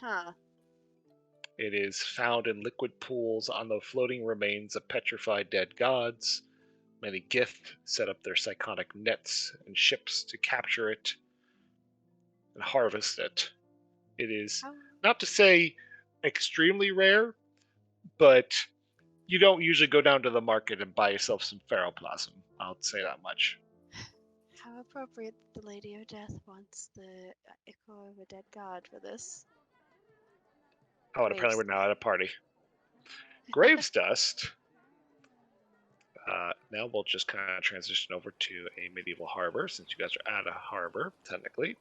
Huh. It is found in liquid pools on the floating remains of petrified dead gods. Many Gith set up their psychonic nets and ships to capture it and harvest it. It is, not to say extremely rare, but you don't usually go down to the market and buy yourself some ferroplasm. I'll say that much. How appropriate that the Lady of Death wants the echo of a dead god for this. Oh, and apparently we're now at a party. Graves Dust. Now we'll just kind of transition over to a medieval harbor, since you guys are at a harbor, technically.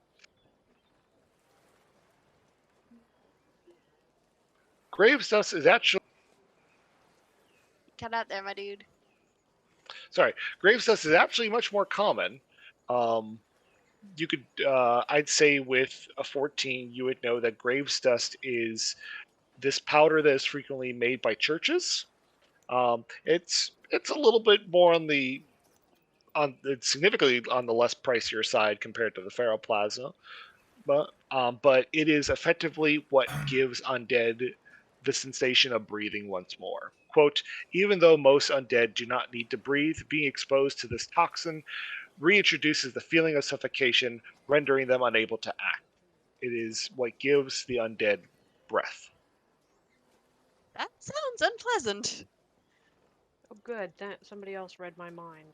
Graves Dust is actually... Cut out there, my dude. Sorry, Graves Dust is actually much more common. You could, I'd say with a 14, you would know that Graves Dust is this powder that is frequently made by churches. It's a little bit more it's significantly on the less pricier side compared to the ferroplasma, but it is effectively what gives undead the sensation of breathing once more. Quote, even though most undead do not need to breathe, being exposed to this toxin reintroduces the feeling of suffocation, rendering them unable to act. It is what gives the undead breath. That sounds unpleasant. Oh, good. Somebody else read my mind.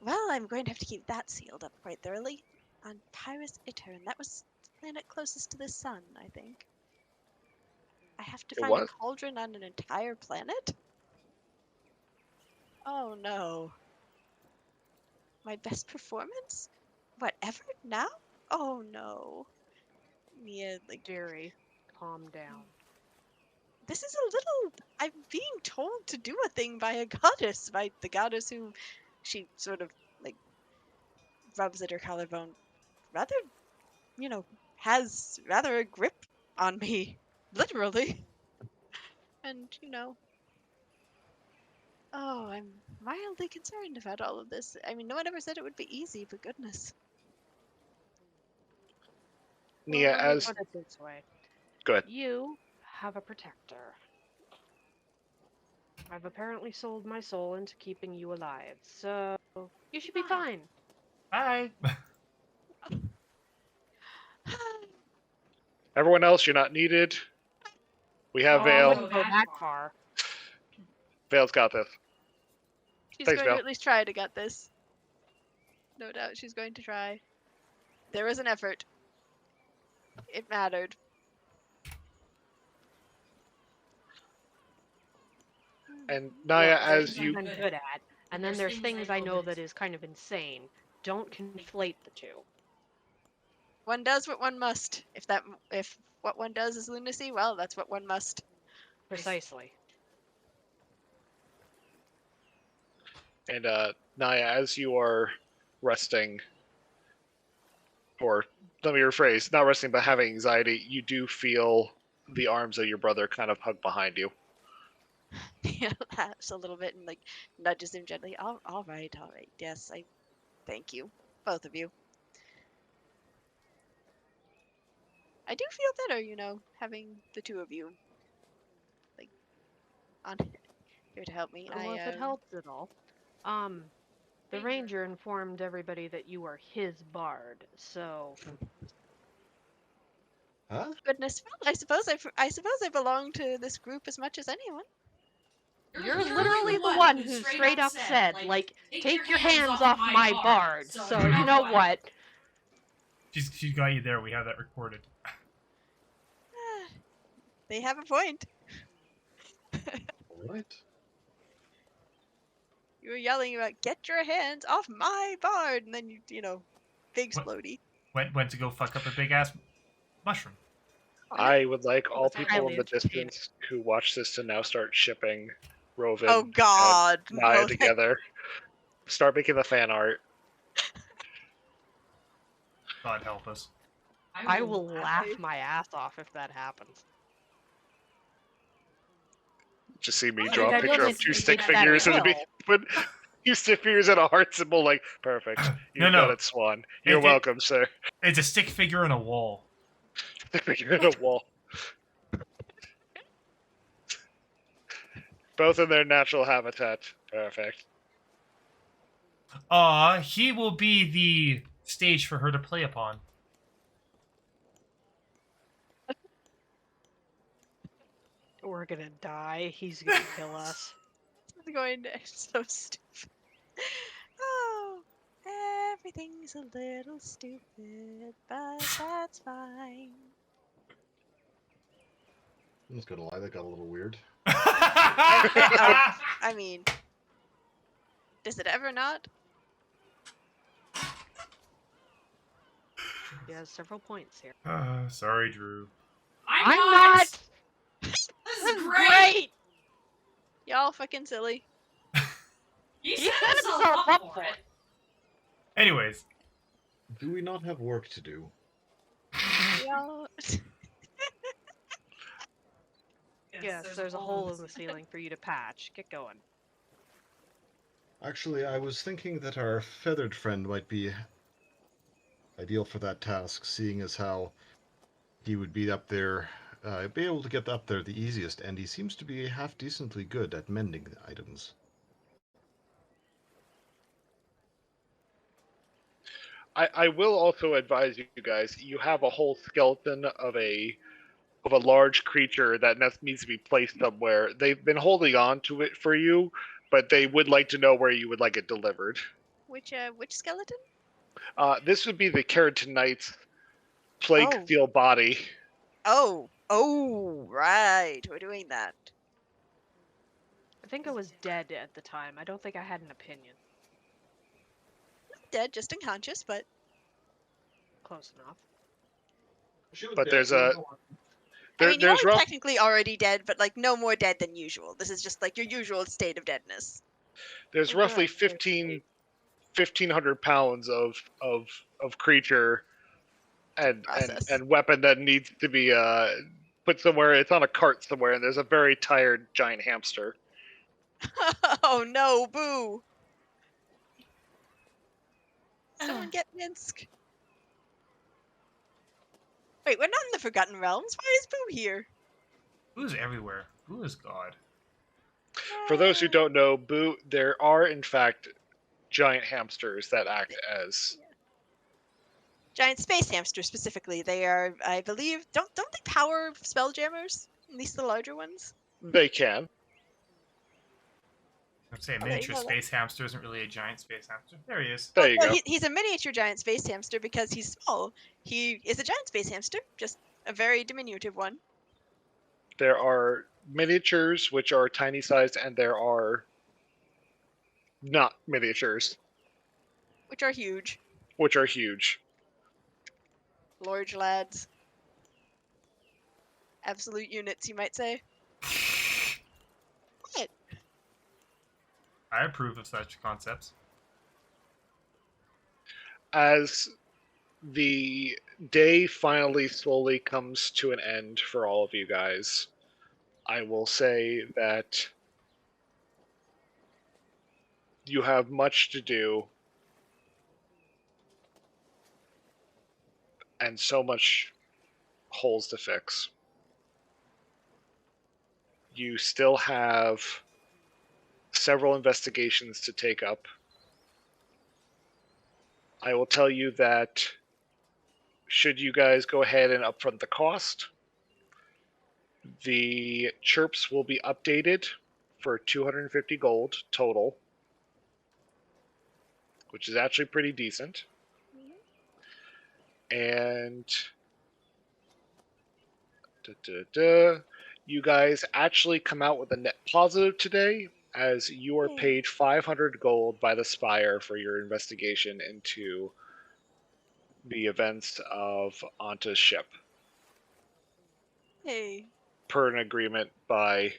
Well, I'm going to have to keep that sealed up quite thoroughly. On Pyrus Itern. That was the planet closest to the sun, I think. I have to It find a was? cauldron on an entire planet? Oh no. My best performance? Whatever? Now? Oh no. Mia, like, Jerry, calm down. this is a little. I'm being told to do a thing by a goddess, by the goddess who she sort of, like, rubs at her collarbone. Rather, has rather a grip on me. Literally. And, oh, I'm mildly concerned about all of this. I mean, no one ever said it would be easy, but goodness. Nia, Well, let me as... put it this way. Go ahead. You have a protector. I've apparently sold my soul into keeping you alive, so you should be fine. Bye. Everyone else, you're not needed. We have I Vale. wouldn't go that far. Vale's got this. She's Thanks, going Val. to at least try to get this. No doubt she's going to try. There was an effort. It mattered. And Naya, Look, there's as you... things I'm good at, and then there's things I know that is kind of insane. Don't conflate the two. One does what one must. If what one does is lunacy, well, that's what one must. Precisely. And Naya, as you are resting, or let me rephrase, not resting but having anxiety, you do feel the arms of your brother kind of hug behind you. He laughs a little bit and, like, nudges him gently. All right. Yes, I thank you. both of you. I do feel better, having the two of you, like, on here to help me. Well, if it helps at all. The ranger informed everybody that you are his bard, so Huh? Goodness, well, I suppose I belong to this group as much as anyone. you're literally the one who straight up said, like, take your hands off my bard. So you know what? She's got you there. We have that recorded. They have a point. All right. You were yelling about "Get your hands off my bard," and then big What? splody. Went to go fuck up a big ass mushroom. I would like all was people highly in the entertaining. distance who watch this to now start shipping Rovin Oh God! and Naya No, together. Start making the fan art. God help us. I will laugh my ass off if that happens. Just see me I draw a don't picture of think two they stick did that figures and well. put two stick figures and a heart symbol. Like, perfect. You've No. got it, Swan. You're It- welcome, sir. It's a stick figure on a wall. Stick figure in a wall. Both in their natural habitat. Perfect. He will be the stage for her to play upon. We're gonna die. He's gonna kill us. it's going to so stupid. Oh, everything's a little stupid, but that's fine. I'm just gonna lie, that got a little weird. I mean, does it ever not? He has several points here. Sorry, Drew. I'm not. This This is great! Y'all fucking silly. He He set set himself himself up up for for it. Anyways, Do we not have work to do? Y'all. Yes, there's a hole in the ceiling for you to patch. Get going. Actually, I was thinking that our feathered friend might be ideal for that task, seeing as how he would be up there, be able to get up there the easiest, and he seems to be half decently good at mending items. I will also advise you guys. You have a whole skeleton of a large creature that needs to be placed somewhere. They've been holding on to it for you, but they would like to know where you would like it delivered. Which skeleton? This would be the Keratinite's plague Oh. steel body. Oh, right. We're doing that. I think I was dead at the time. I don't think I had an opinion. Not dead, just unconscious, but Close enough. But there's a I mean, you're there's rough, technically already dead, but like no more dead than usual. This is just like your usual state of deadness. there's Oh, roughly good. 1,500 pounds of creature Process. and weapon that needs to be put somewhere. It's on a cart somewhere, and there's a very tired giant hamster. Oh no, boo! Someone get Minsk. Wait, we're not in the Forgotten Realms. Why is Boo here? Boo's everywhere. Boo is God. For those who don't know, there are in fact giant hamsters that act as. Giant space hamster specifically. They are, I believe, don't they power spelljammers? At least the larger ones. They can. I'd say a Oh, there you miniature go. space hamster isn't really a giant space hamster. There he is. There you No, go. he's a miniature giant space hamster because he's small. He is a giant space hamster, just a very diminutive one. There are miniatures which are tiny sized, and there are not miniatures Which are huge. which are huge. Large lads. Absolute units, you might say. What? I approve of such concepts. As the day finally slowly comes to an end for all of you guys, I will say that you have much to do, and so much holes to fix. You still have several investigations to take up. I will tell you that should you guys go ahead and upfront the cost, the chirps will be updated for 250 gold total, which is actually pretty decent. And you guys actually come out with a net positive today, as you are paid 500 gold by the Spire for your investigation into the events of Anta's ship, Hey. per an agreement by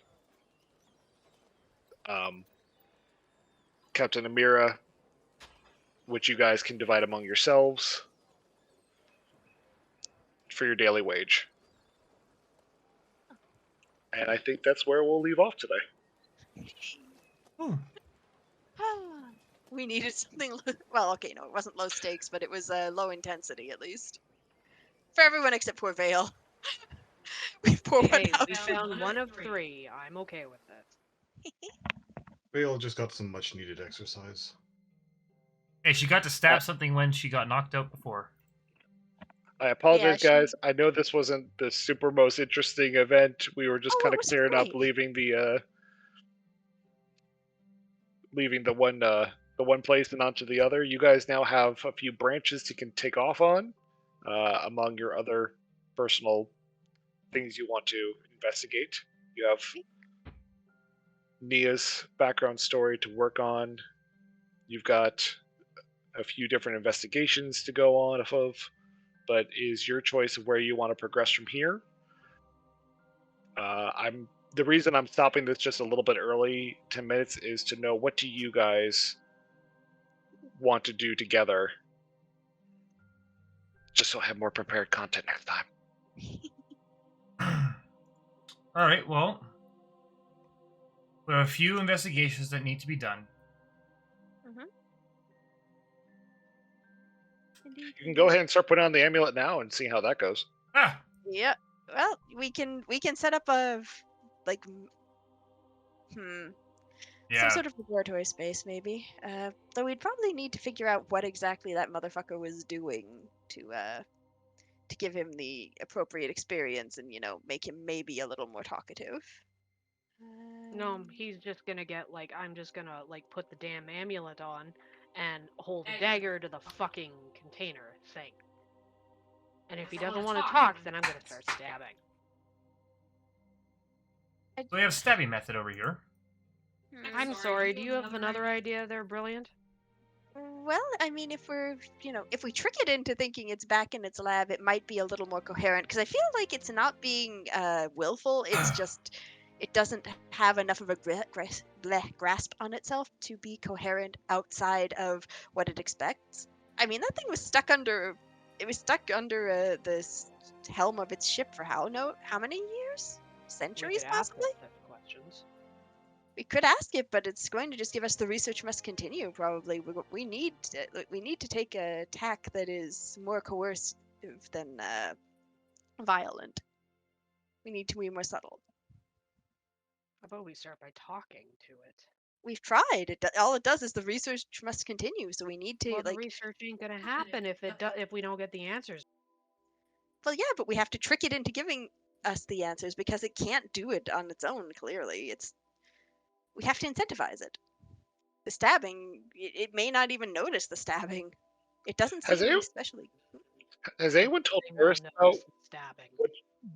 Captain Amira, which you guys can divide among yourselves for your daily wage. And I think that's where we'll leave off today. Oh, We needed something. Well, okay, no, it wasn't low stakes, but it was low intensity at least. For everyone except poor Vale. We poor one Hey, out. we found one of three. I'm okay with it. Vale just got some much needed exercise. hey, she got to stab something when she got knocked out before. I apologize, Yeah, guys. I know this wasn't the super most interesting event. We were just Oh, kind it of was clearing up, great. leaving the one place and onto the other. You guys now have a few branches you can take off on, among your other personal things you want to investigate. You have Nia's background story to work on. You've got a few different investigations to go on off of, but it is your choice of where you want to progress from here. The reason I'm stopping this just a little bit early, 10 minutes, is to know what do you guys want to do together, just so I have more prepared content next time. All right, well, we have a few investigations that need to be done. You can go ahead and start putting on the amulet now and see how that goes. Ah, Yeah. Well, we can set up a like some yeah. sort of laboratory space maybe. Though we'd probably need to figure out what exactly that motherfucker was doing to give him the appropriate experience and make him maybe a little more talkative. No, he's just gonna get I'm just gonna put the damn amulet on and hold a dagger to the fucking container thing. And if he doesn't want to talk, then I'm gonna start stabbing. So we have a stabbing method over here. I'm sorry, do you have another idea there, Brilliant? Well, I mean, if we trick it into thinking it's back in its lab, it might be a little more coherent. Because I feel like it's not being willful. It's just it doesn't have enough of a grasp on itself to be coherent outside of what it expects. I mean, that thing was stuck under. It was stuck under the helm of its ship for how many years? Centuries, possibly. Such questions. We could ask it, but it's going to just give us the research must continue. Probably, we need to take a tack that is more coercive than violent. We need to be more subtle. How about we start by talking to it? We've tried. All it does is the research must continue. So we need to Well, the research ain't gonna happen if we don't get the answers. Well, yeah, but we have to trick it into giving us the answers because it can't do it on its own. Clearly, we have to incentivize it. The stabbing, it may not even notice the stabbing. It doesn't seem especially. Has anyone told Anyone Earth knows about stabbing.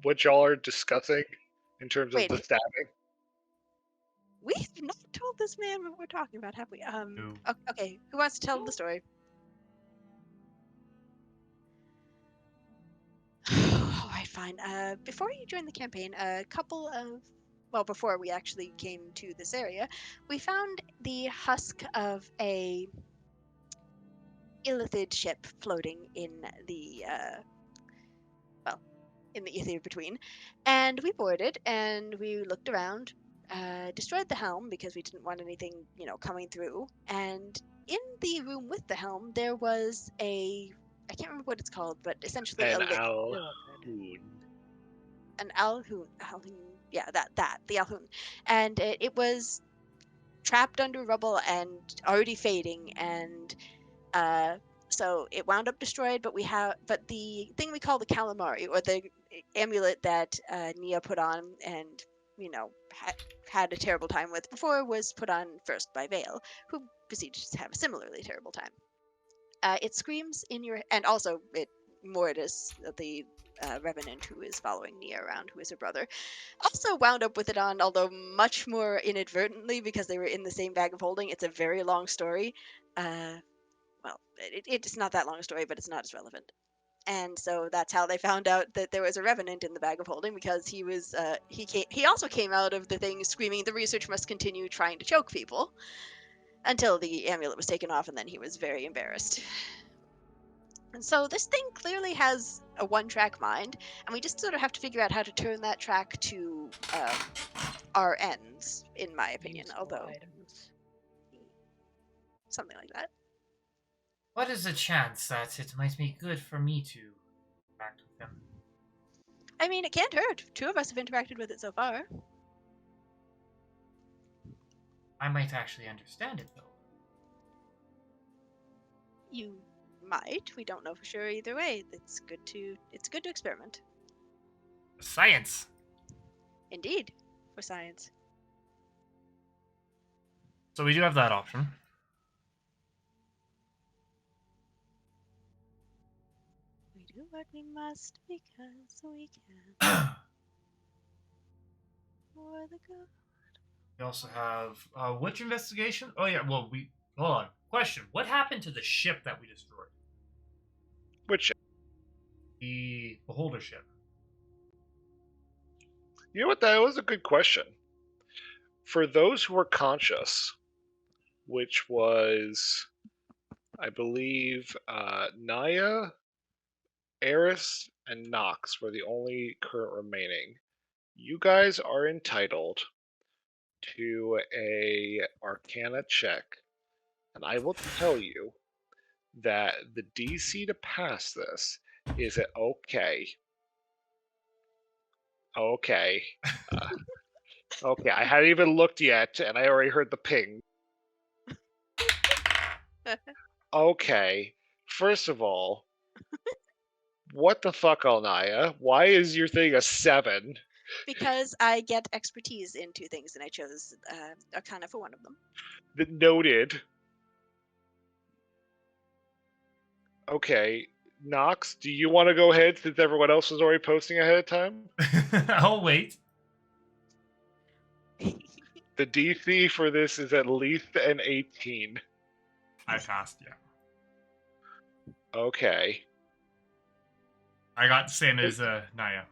what y'all are discussing in terms of Wait. the stabbing? We've not told this man what we're talking about, have we? No. Okay, who wants to tell the story? All right, fine. Before you joined the campaign, before we actually came to this area, we found the husk of a illithid ship floating in the in the ether between, and we boarded and we looked around, destroyed the helm because we didn't want anything coming through, and in the room with the helm there was a can't remember what it's called, but essentially And a lake. Alhoon. An Alhoon. Yeah, the Alhoon. And it was trapped under rubble and already fading, and so it wound up destroyed. But the thing we call the calamari, or the amulet that Nia put on and had a terrible time with before, was put on first by Vale, who proceeded to have a similarly terrible time. It screams in your, and also Mordus, the revenant who is following Nia around, who is her brother, also wound up with it on, although much more inadvertently because they were in the same bag of holding. It's a very long story. Well, it's not that long a story, but it's not as relevant. And so that's how they found out that there was a revenant in the bag of holding, because he also came out of the thing screaming, "The research must continue," trying to choke people, until the amulet was taken off, and then he was very embarrassed. And so this thing clearly has a one-track mind, and we just sort of have to figure out how to turn that track to our ends, in my opinion. Useful Although items. something like that. What is the chance that it might be good for me to interact with them? I mean, it can't hurt. 2 of us have interacted with it so far. I might actually understand it, though. You might. We don't know for sure either way. It's good to experiment. Science! Indeed, for science. So we do have that option. We do what we must because we can. For the good. We also have which investigation? Oh yeah, well hold on. Question: what happened to the ship that we destroyed? Which, The Beholder ship. you know what, that was a good question. For those who were conscious, which was, I believe, Naya, Eris, and Nox were the only current remaining. You guys are entitled to a Arcana check, and I will tell you that the DC to pass this is at okay. Okay. Okay, I hadn't even looked yet, and I already heard the ping. Okay, first of all, what the fuck, Alnaya? Why is your thing a 7? Because I get expertise in 2 things, and I chose Arcana for one of them. Noted. Okay, Nox, do you want to go ahead since everyone else was already posting ahead of time? I'll wait. The DC for this is at least an 18. I passed, yeah. Okay. I got the same as Naya.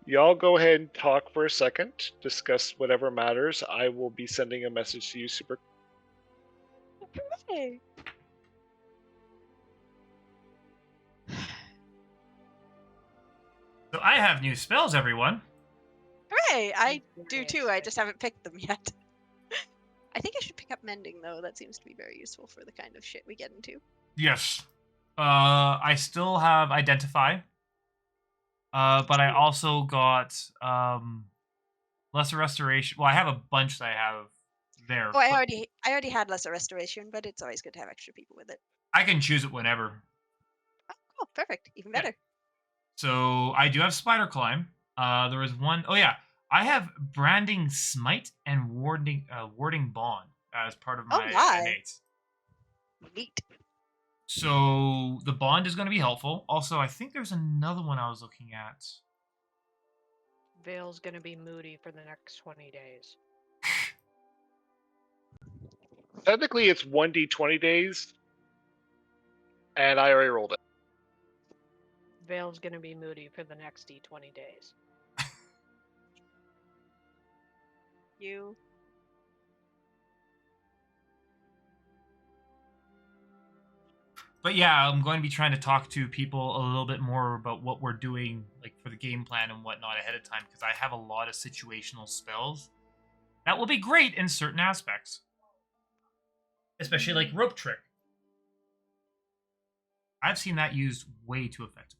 Y'all go ahead and talk for a second. Discuss whatever matters. I will be sending a message to you super. Hooray! So I have new spells, everyone. Hooray! I Very do too. I just haven't picked them yet. I think I should pick up mending, though. That seems to be very useful for the kind of shit we get into. Yes. I still have Identify. But I also got Lesser Restoration. Well, I have a bunch that I have there. Oh, I already had Lesser Restoration, but it's always good to have extra people with it. I can choose it whenever. Oh, perfect. Even Yeah. better. So I do have Spider Climb. There was one. Oh yeah, I have Branding Smite and Warding Bond as part of my innates. Neat. So the bond is going to be helpful. Also, I think there's another one I was looking at. Vale's gonna be moody for the next 20 days. Technically, it's 1d20 days, and I already rolled it. Vale's gonna be moody for the next D20 days. You. But yeah, I'm going to be trying to talk to people a little bit more about what we're doing, like for the game plan and whatnot ahead of time, because I have a lot of situational spells that will be great in certain aspects, especially like Rope Trick. I've seen that used way too effectively.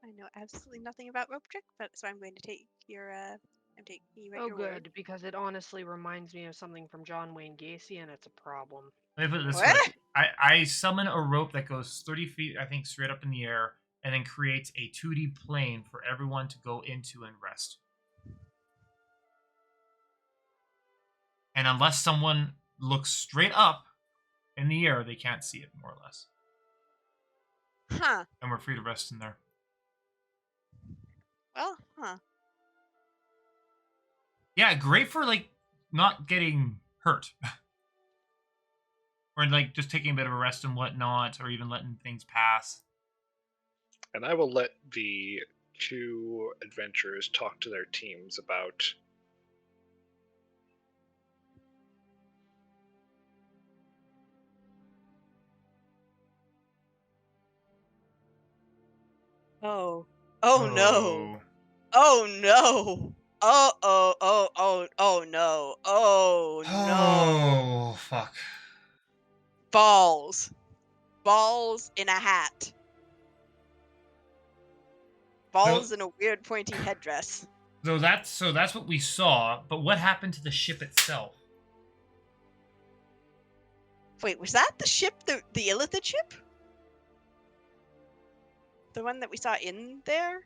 I know absolutely nothing about rope trick, but so I'm going to take your. I'm taking you at Oh, your good, word. because it honestly reminds me of something from John Wayne Gacy, and it's a problem. Let me put it this What? way. I summon a rope that goes 30 feet, I think, straight up in the air, and then creates a 2D plane for everyone to go into and rest. And unless someone looks straight up in the air, they can't see it, more or less. Huh. And we're free to rest in there. Well, huh. Yeah, great for, like, not getting hurt. Or, like, just taking a bit of a rest and whatnot, or even letting things pass. And I will let the 2 adventurers talk to their teams about Oh. Oh no. Oh no. Oh no. Oh no. Oh, fuck. Balls. Balls in a hat. Balls in a weird pointy headdress. So that's what we saw, but what happened to the ship itself? Wait, was that the ship, the Illithid ship? The one that we saw in there?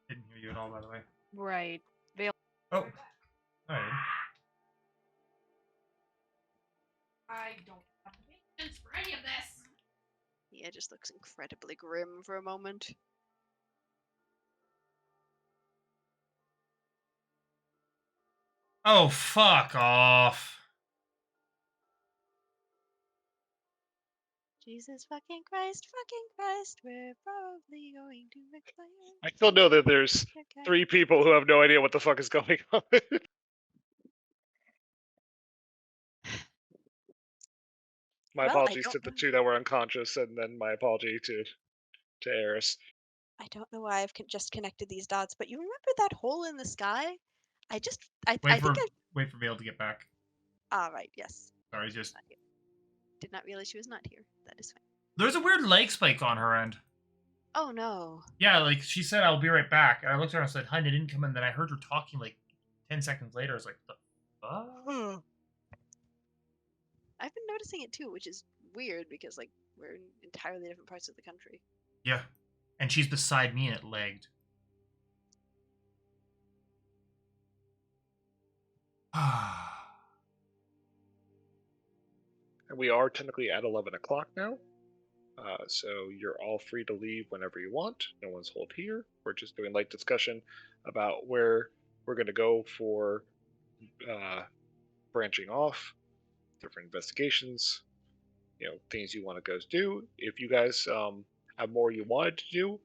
Didn't hear you at all, by the way. Right. Oh. Alright. I don't have the patience for any of this. Yeah, just looks incredibly grim for a moment. Oh, fuck off. Jesus fucking Christ, we're probably going to expire. I still know that there's 3 people who have no idea what the fuck is going on. My Well, I apologies don't to the know. 2 that were unconscious, and then my apology to Eris. I don't know why I've just connected these dots, but you remember that hole in the sky? I Wait think for Vale to get back. right, yes. Sorry, just Did not realize she was not here. That is fine. there's a weird leg spike on her end. Oh no. Yeah, like she said, I'll be right back. And I looked at her and said, "Hun, I didn't come in." Then I heard her talking like 10 seconds later. I was like, "The fuck?" I've been noticing it too, which is weird because like we're in entirely different parts of the country. Yeah, and she's beside me and it lagged. And we are technically at 11 o'clock now. So you're all free to leave whenever you want. No one's hold here. We're just doing light discussion about where we're going to go for branching off, different investigations, things you want to go do. If you guys have more you wanted to do,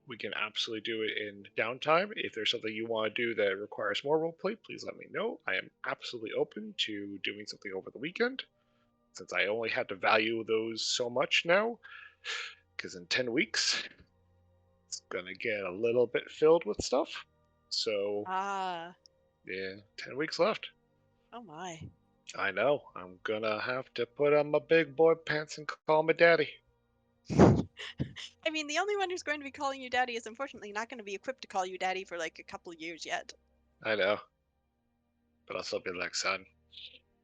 we can absolutely do it in downtime. If there's something you want to do that requires more roleplay, please let me know. I am absolutely open to doing something over the weekend, since I only had to value those so much now, because in 10 weeks, it's going to get a little bit filled with stuff. So, Ah. yeah, 10 weeks left. Oh my. I know. I'm going to have to put on my big boy pants and call me daddy. I mean, the only one who's going to be calling you daddy is unfortunately not going to be equipped to call you daddy for like a couple years yet. I know. But I'll still be like, son,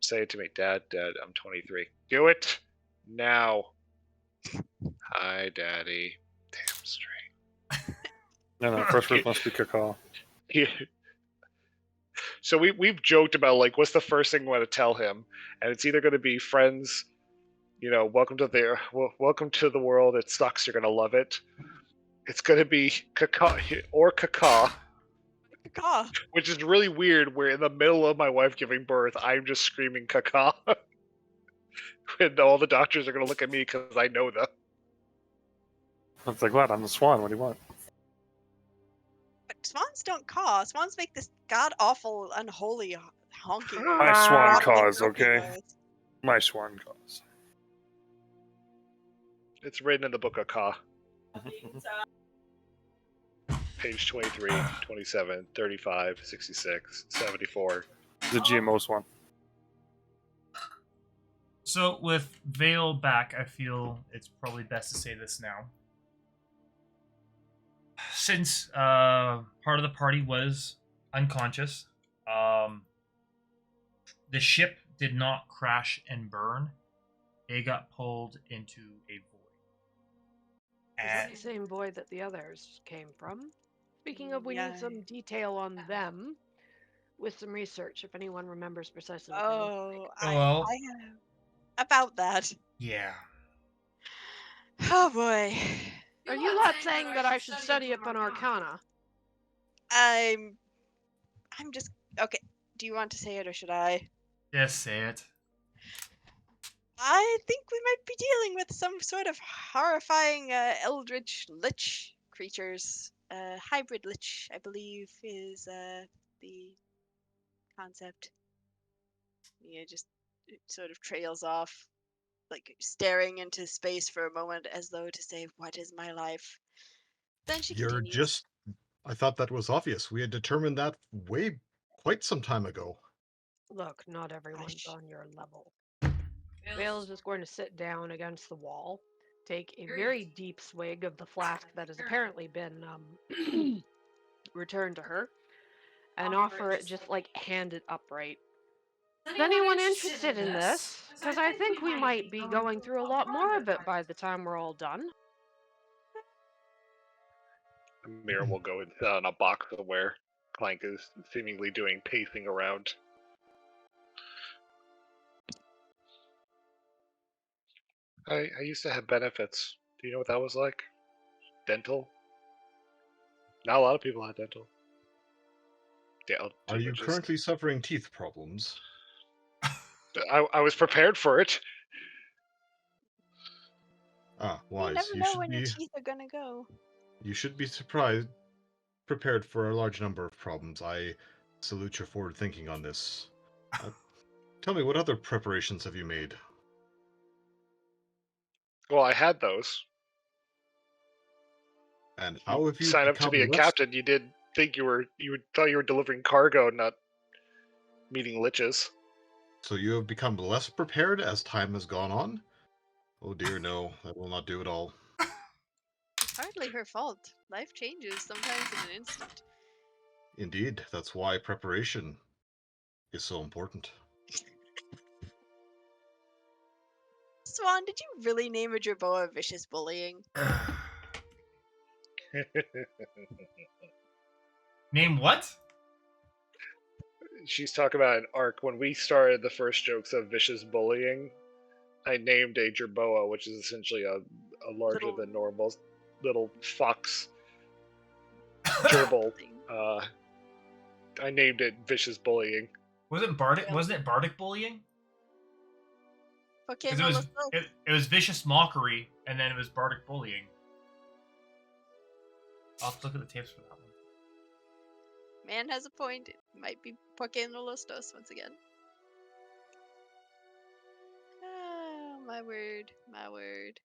say it to me, Dad, I'm 23. Do it now. Hi, Daddy. Damn straight. No, first word must be cacao. Yeah. So we've joked about like what's the first thing we want to tell him, and it's either going to be friends, welcome to the world. It sucks. You're going to love it. It's going to be cacao or caca. Caw. Which is really weird. Where in the middle of my wife giving birth, I'm just screaming caca. And all the doctors are going to look at me because I know them. It's like, what? I'm the swan. What do you want? But swans don't caw. Swans make this god awful, unholy honking. My swan rattling, caws, croaking okay? noise. My swan caws. It's written in the book of Ka. page 23, 27, 35, 66, 74. The GMO's one. So with Vale back, I feel it's probably best to say this now. Since part of the party was unconscious, the ship did not crash and burn. They got pulled into a void. Is that the same void that the others came from? Speaking of, we need some detail on them with some research, if anyone remembers precisely what they look Oh, like. Well, I about that. yeah. Oh boy. Are you not saying that I should study up on Arcana? I'm just okay. Do you want to say it or should I? Just say it. I think we might be dealing with some sort of horrifying eldritch lich creatures. Hybrid lich, I believe, is the concept. Yeah, just it sort of trails off, like staring into space for a moment as though to say, "What is my life?" Then she You're continues. just. I thought that was obvious. We had determined that quite some time ago. Look, not everyone's Gosh. on your level. Vale is just going to sit down against the wall, take a very deep swig of the flask that has apparently been returned to her, and offer it just like hand it upright. Is anyone interested in this? Because I think we might be going through a lot more of it by the time we're all done. Miriam will go and sit on a box somewhere. Clank is seemingly doing pacing around. I used to have benefits. Do you know what that was like? Dental? Not a lot of people had dental. Yeah, Are you currently suffering teeth problems? I was prepared for it. Ah, You wise. never know when your teeth are gonna go. You should be prepared for a large number of problems. I salute your forward thinking on this. Tell me, what other preparations have you made? Well, I had those. And how have you Sign up to be a become less? captain. You did think you thought you were delivering cargo, not meeting liches. So you have become less prepared as time has gone on? Oh dear, no, that will not do at all. Hardly her fault. Life changes sometimes in an instant. Indeed, that's why preparation is so important. Swan, did you really name a Jerboa vicious bullying? Name what? She's talking about an arc. When we started the first jokes of vicious bullying, I named a jerboa, which is essentially a larger than normal little fox gerbil. I named it vicious bullying. Wasn't it Bardic bullying? What 'Cause came it on was the it was vicious mockery, and then it was Bardic bullying. I'll have to look at the tapes for that one. Man has a point. It might be Poke no Lostos once again. Oh, my word. My word.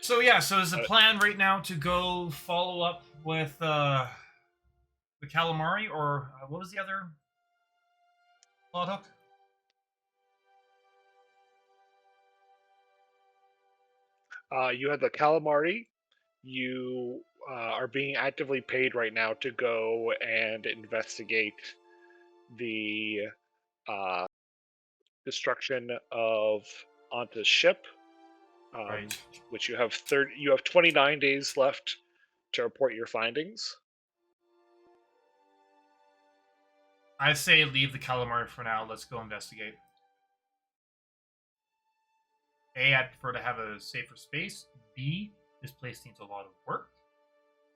So yeah, so is the plan right now to go follow up with the calamari, or what was the other plot hook? You had the calamari. You are being actively paid right now to go and investigate the destruction of Anta's ship, Right. which you have 29 days left to report your findings. I say leave the calamari for now. Let's go investigate. A, I'd prefer to have a safer space. B, this place needs a lot of work.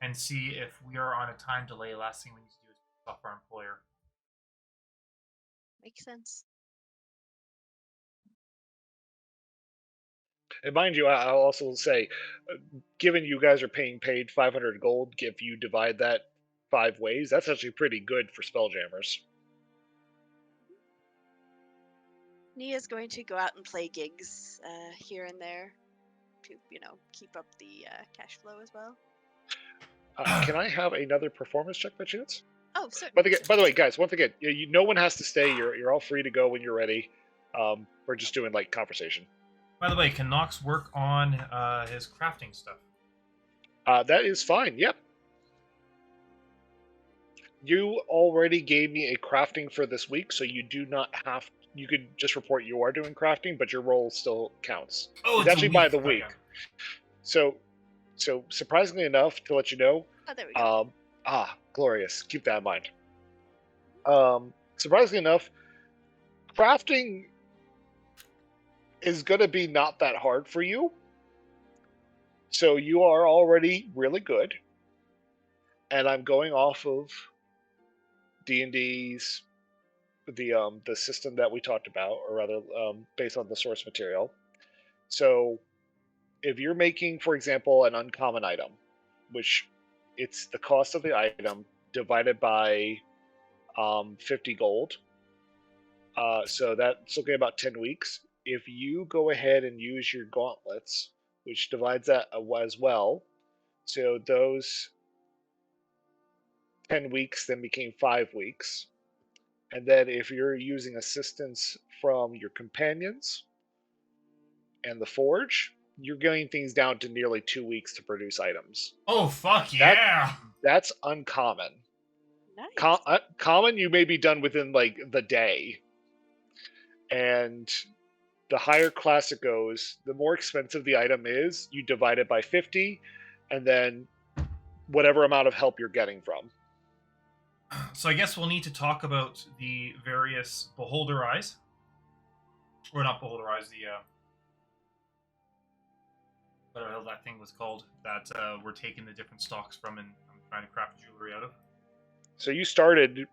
And C, if we are on a time delay, last thing we need to do is piss off our employer. Makes sense. And mind you, I'll also say, given you guys are paid 500 gold, if you divide that 5 ways, that's actually pretty good for Spelljammers. Nia's going to go out and play gigs here and there to, keep up the cash flow as well. Can I have another performance check by chance? Oh, certainly. By the way, guys, once again, no one has to stay. You're all free to go when you're ready. We're just doing like conversation. By the way, can Nox work on his crafting stuff? That is fine. Yep. You already gave me a crafting for this week, so you do not have. You could just report you are doing crafting, but your role still counts. Oh, it's actually by the week. Okay. So surprisingly enough, to let you know, Oh, there we go. Glorious. Keep that in mind. Surprisingly enough, crafting is going to be not that hard for you. So you are already really good. And I'm going off of D&D's the system that we talked about, or rather based on the source material. So if you're making, for example, an uncommon item, which it's the cost of the item divided by 50 gold. So that's looking about 10 weeks. If you go ahead and use your gauntlets, which divides that as well, so those 10 weeks then became 5 weeks. And then if you're using assistance from your companions and the forge, you're getting things down to nearly 2 weeks to produce items. Oh, fuck yeah! That's uncommon. Nice. Common, you may be done within like the day. And the higher class it goes, the more expensive the item is, you divide it by 50, and then whatever amount of help you're getting from. So I guess we'll need to talk about the various beholder eyes. Or not beholder eyes, the whatever the hell that thing was called that we're taking the different stocks from and I'm trying to craft jewelry out of. So you started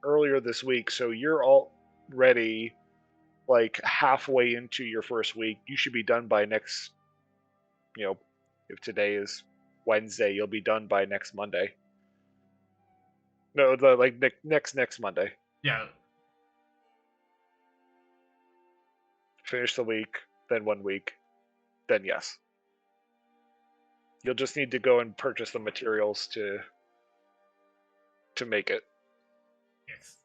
earlier this week, so you're already like halfway into your first week. You should be done by next, if today is Wednesday, you'll be done by next Monday. No, next Monday. Yeah. Finish the week, then 1 week, then yes. You'll just need to go and purchase the materials to make it. Yes.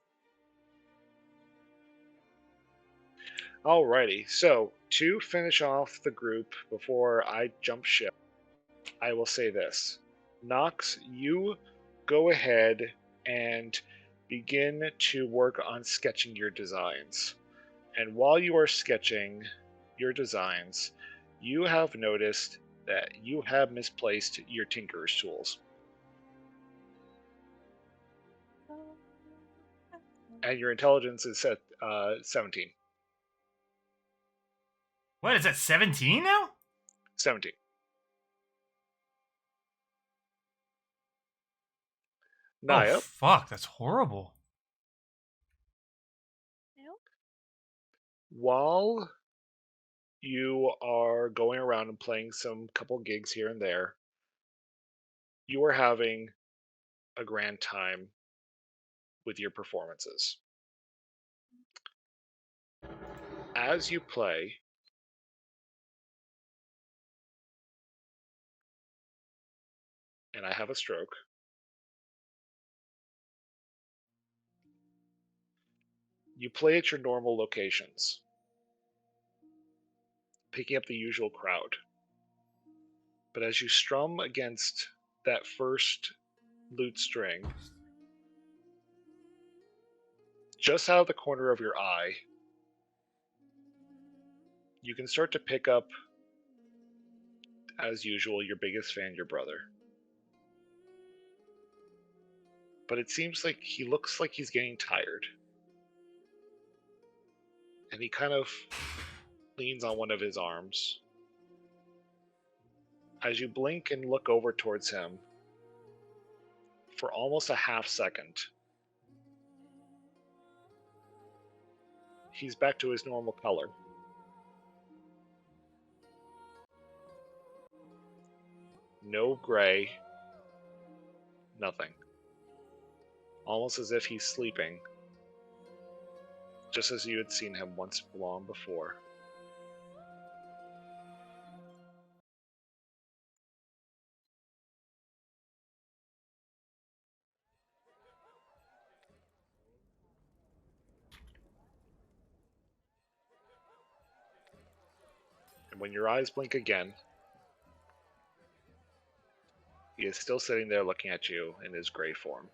Alrighty, so to finish off the group before I jump ship, I will say this. Nox, you go ahead and begin to work on sketching your designs. And while you are sketching your designs, you have noticed that you have misplaced your tinkerer's tools. And your intelligence is set 17. What is that, 17 now? 17. Naya, Oh fuck, that's horrible. while you are going around and playing some couple gigs here and there, you are having a grand time with your performances. As you play, and I have a stroke, you play at your normal locations, picking up the usual crowd. But as you strum against that first lute string, just out of the corner of your eye, you can start to pick up, as usual, your biggest fan, your brother. But it seems like he looks like he's getting tired. And he kind of leans on one of his arms. As you blink and look over towards him, for almost a half second, he's back to his normal color. No gray, nothing. Almost as if he's sleeping, just as you had seen him once long before. And when your eyes blink again, he is still sitting there looking at you in his gray form.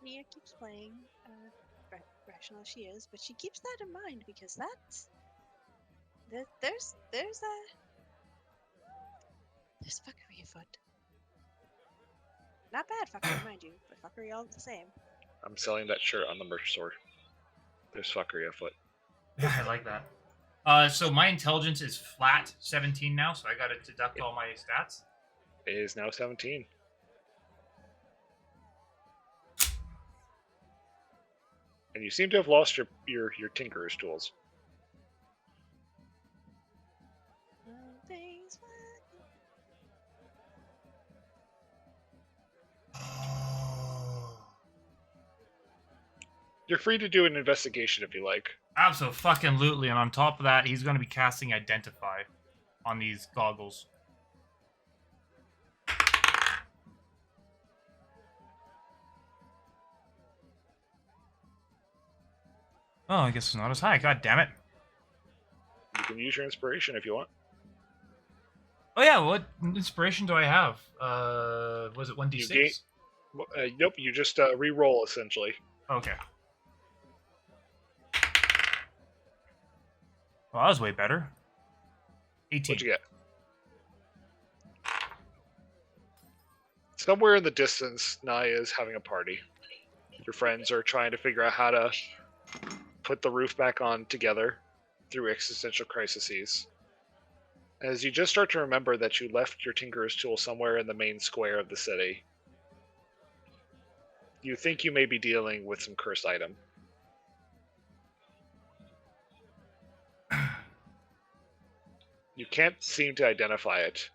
Nia keeps playing, rational as she is, but she keeps that in mind because that's there's fuckery afoot. Not bad fuckery, mind you, but fuckery all the same. I'm selling that shirt on the merch store. There's fuckery afoot. I like that. So my intelligence is flat 17 now, so I gotta deduct all my stats. It is now 17. And you seem to have lost your tinkerer's tools. Things You're free to do an investigation if you like. Absolutely, and on top of that, he's going to be casting Identify on these goggles. Oh, I guess it's not as high. God damn it. You can use your inspiration if you want. Oh yeah, what inspiration do I have? Was it 1d6? Nope, you just re-roll essentially. Okay. Well, that was way better. 18. What'd you get? Somewhere in the distance, Naya is having a party. Your friends are trying to figure out how to put the roof back on together through existential crises. As you just start to remember that you left your Tinkerer's tool somewhere in the main square of the city, you think you may be dealing with some cursed item. You can't seem to identify it,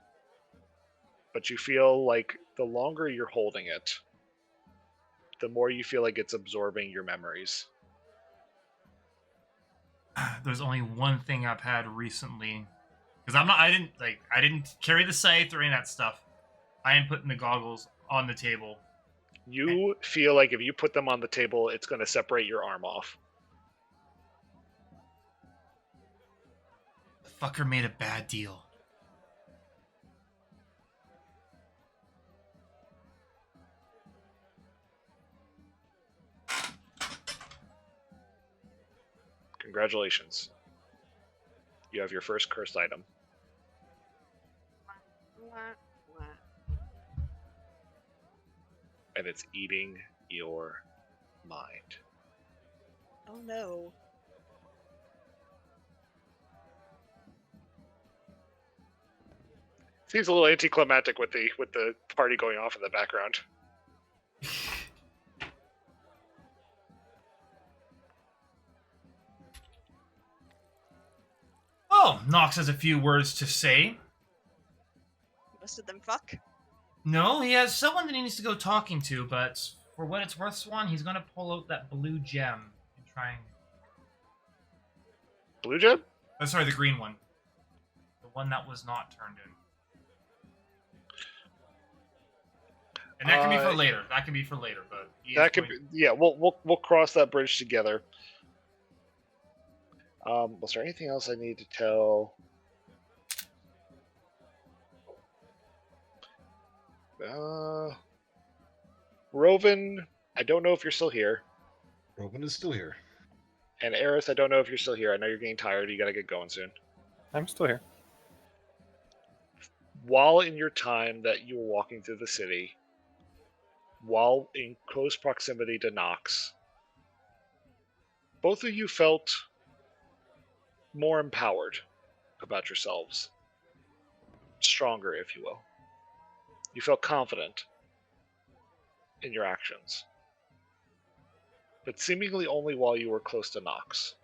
but you feel like the longer you're holding it, the more you feel like it's absorbing your memories. There's only one thing I've had recently, because I didn't carry the scythe or any of that stuff. I am putting the goggles on the table. You feel like if you put them on the table, it's going to separate your arm off. The fucker made a bad deal. Congratulations. You have your first cursed item. And it's eating your mind. Oh no. Seems a little anticlimactic with the party going off in the background. Oh, Nox has a few words to say. Most of them fuck. No, he has someone that he needs to go talking to, but for what it's worth, Swan, he's gonna pull out that blue gem and try and... Blue gem? Oh, sorry, the green one. The one that was not turned in. And that can be for later. That can be for later, but... That could be, yeah, we'll cross that bridge together. Was there anything else I need to tell? Roven, I don't know if you're still here. Roven is still here. And Eris, I don't know if you're still here. I know you're getting tired. You gotta get going soon. I'm still here. While in your time that you were walking through the city, while in close proximity to Nox, both of you felt more empowered about yourselves. Stronger, if you will. You felt confident in your actions. But seemingly only while you were close to Nox.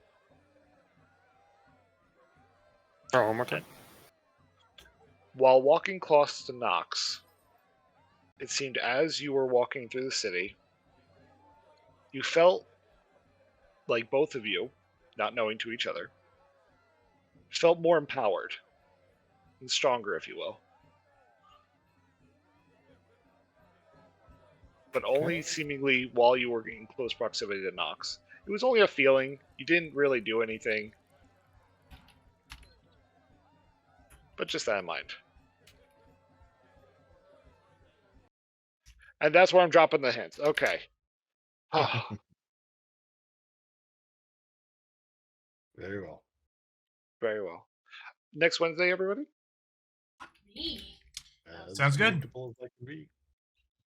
Oh, one more time. While walking close to Nox, it seemed as you were walking through the city, you felt like both of you, not knowing to each other, felt more empowered and stronger, if you will. But only seemingly while you were in close proximity to Nox. It was only a feeling. You didn't really do anything. But just that in mind. And that's where I'm dropping the hints. Okay. Very well. Very well. Next Wednesday, everybody? Me. As Sounds good. predictable as that can be.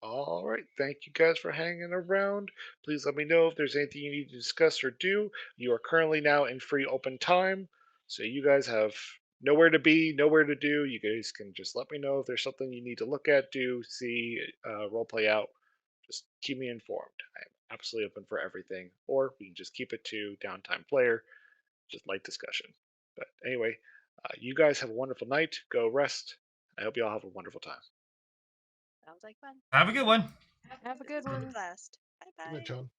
All right. Thank you guys for hanging around. Please let me know if there's anything you need to discuss or do. You are currently now in free open time. So you guys have nowhere to be, nowhere to do. You guys can just let me know if there's something you need to look at, do, see, role play out. Just keep me informed. I'm absolutely open for everything. Or we can just keep it to downtime player, just light discussion. But anyway, you guys have a wonderful night. Go rest. I hope you all have a wonderful time. Sounds like fun. Have a good one. Have a good It's been a one. blast. Bye Good night, bye. John.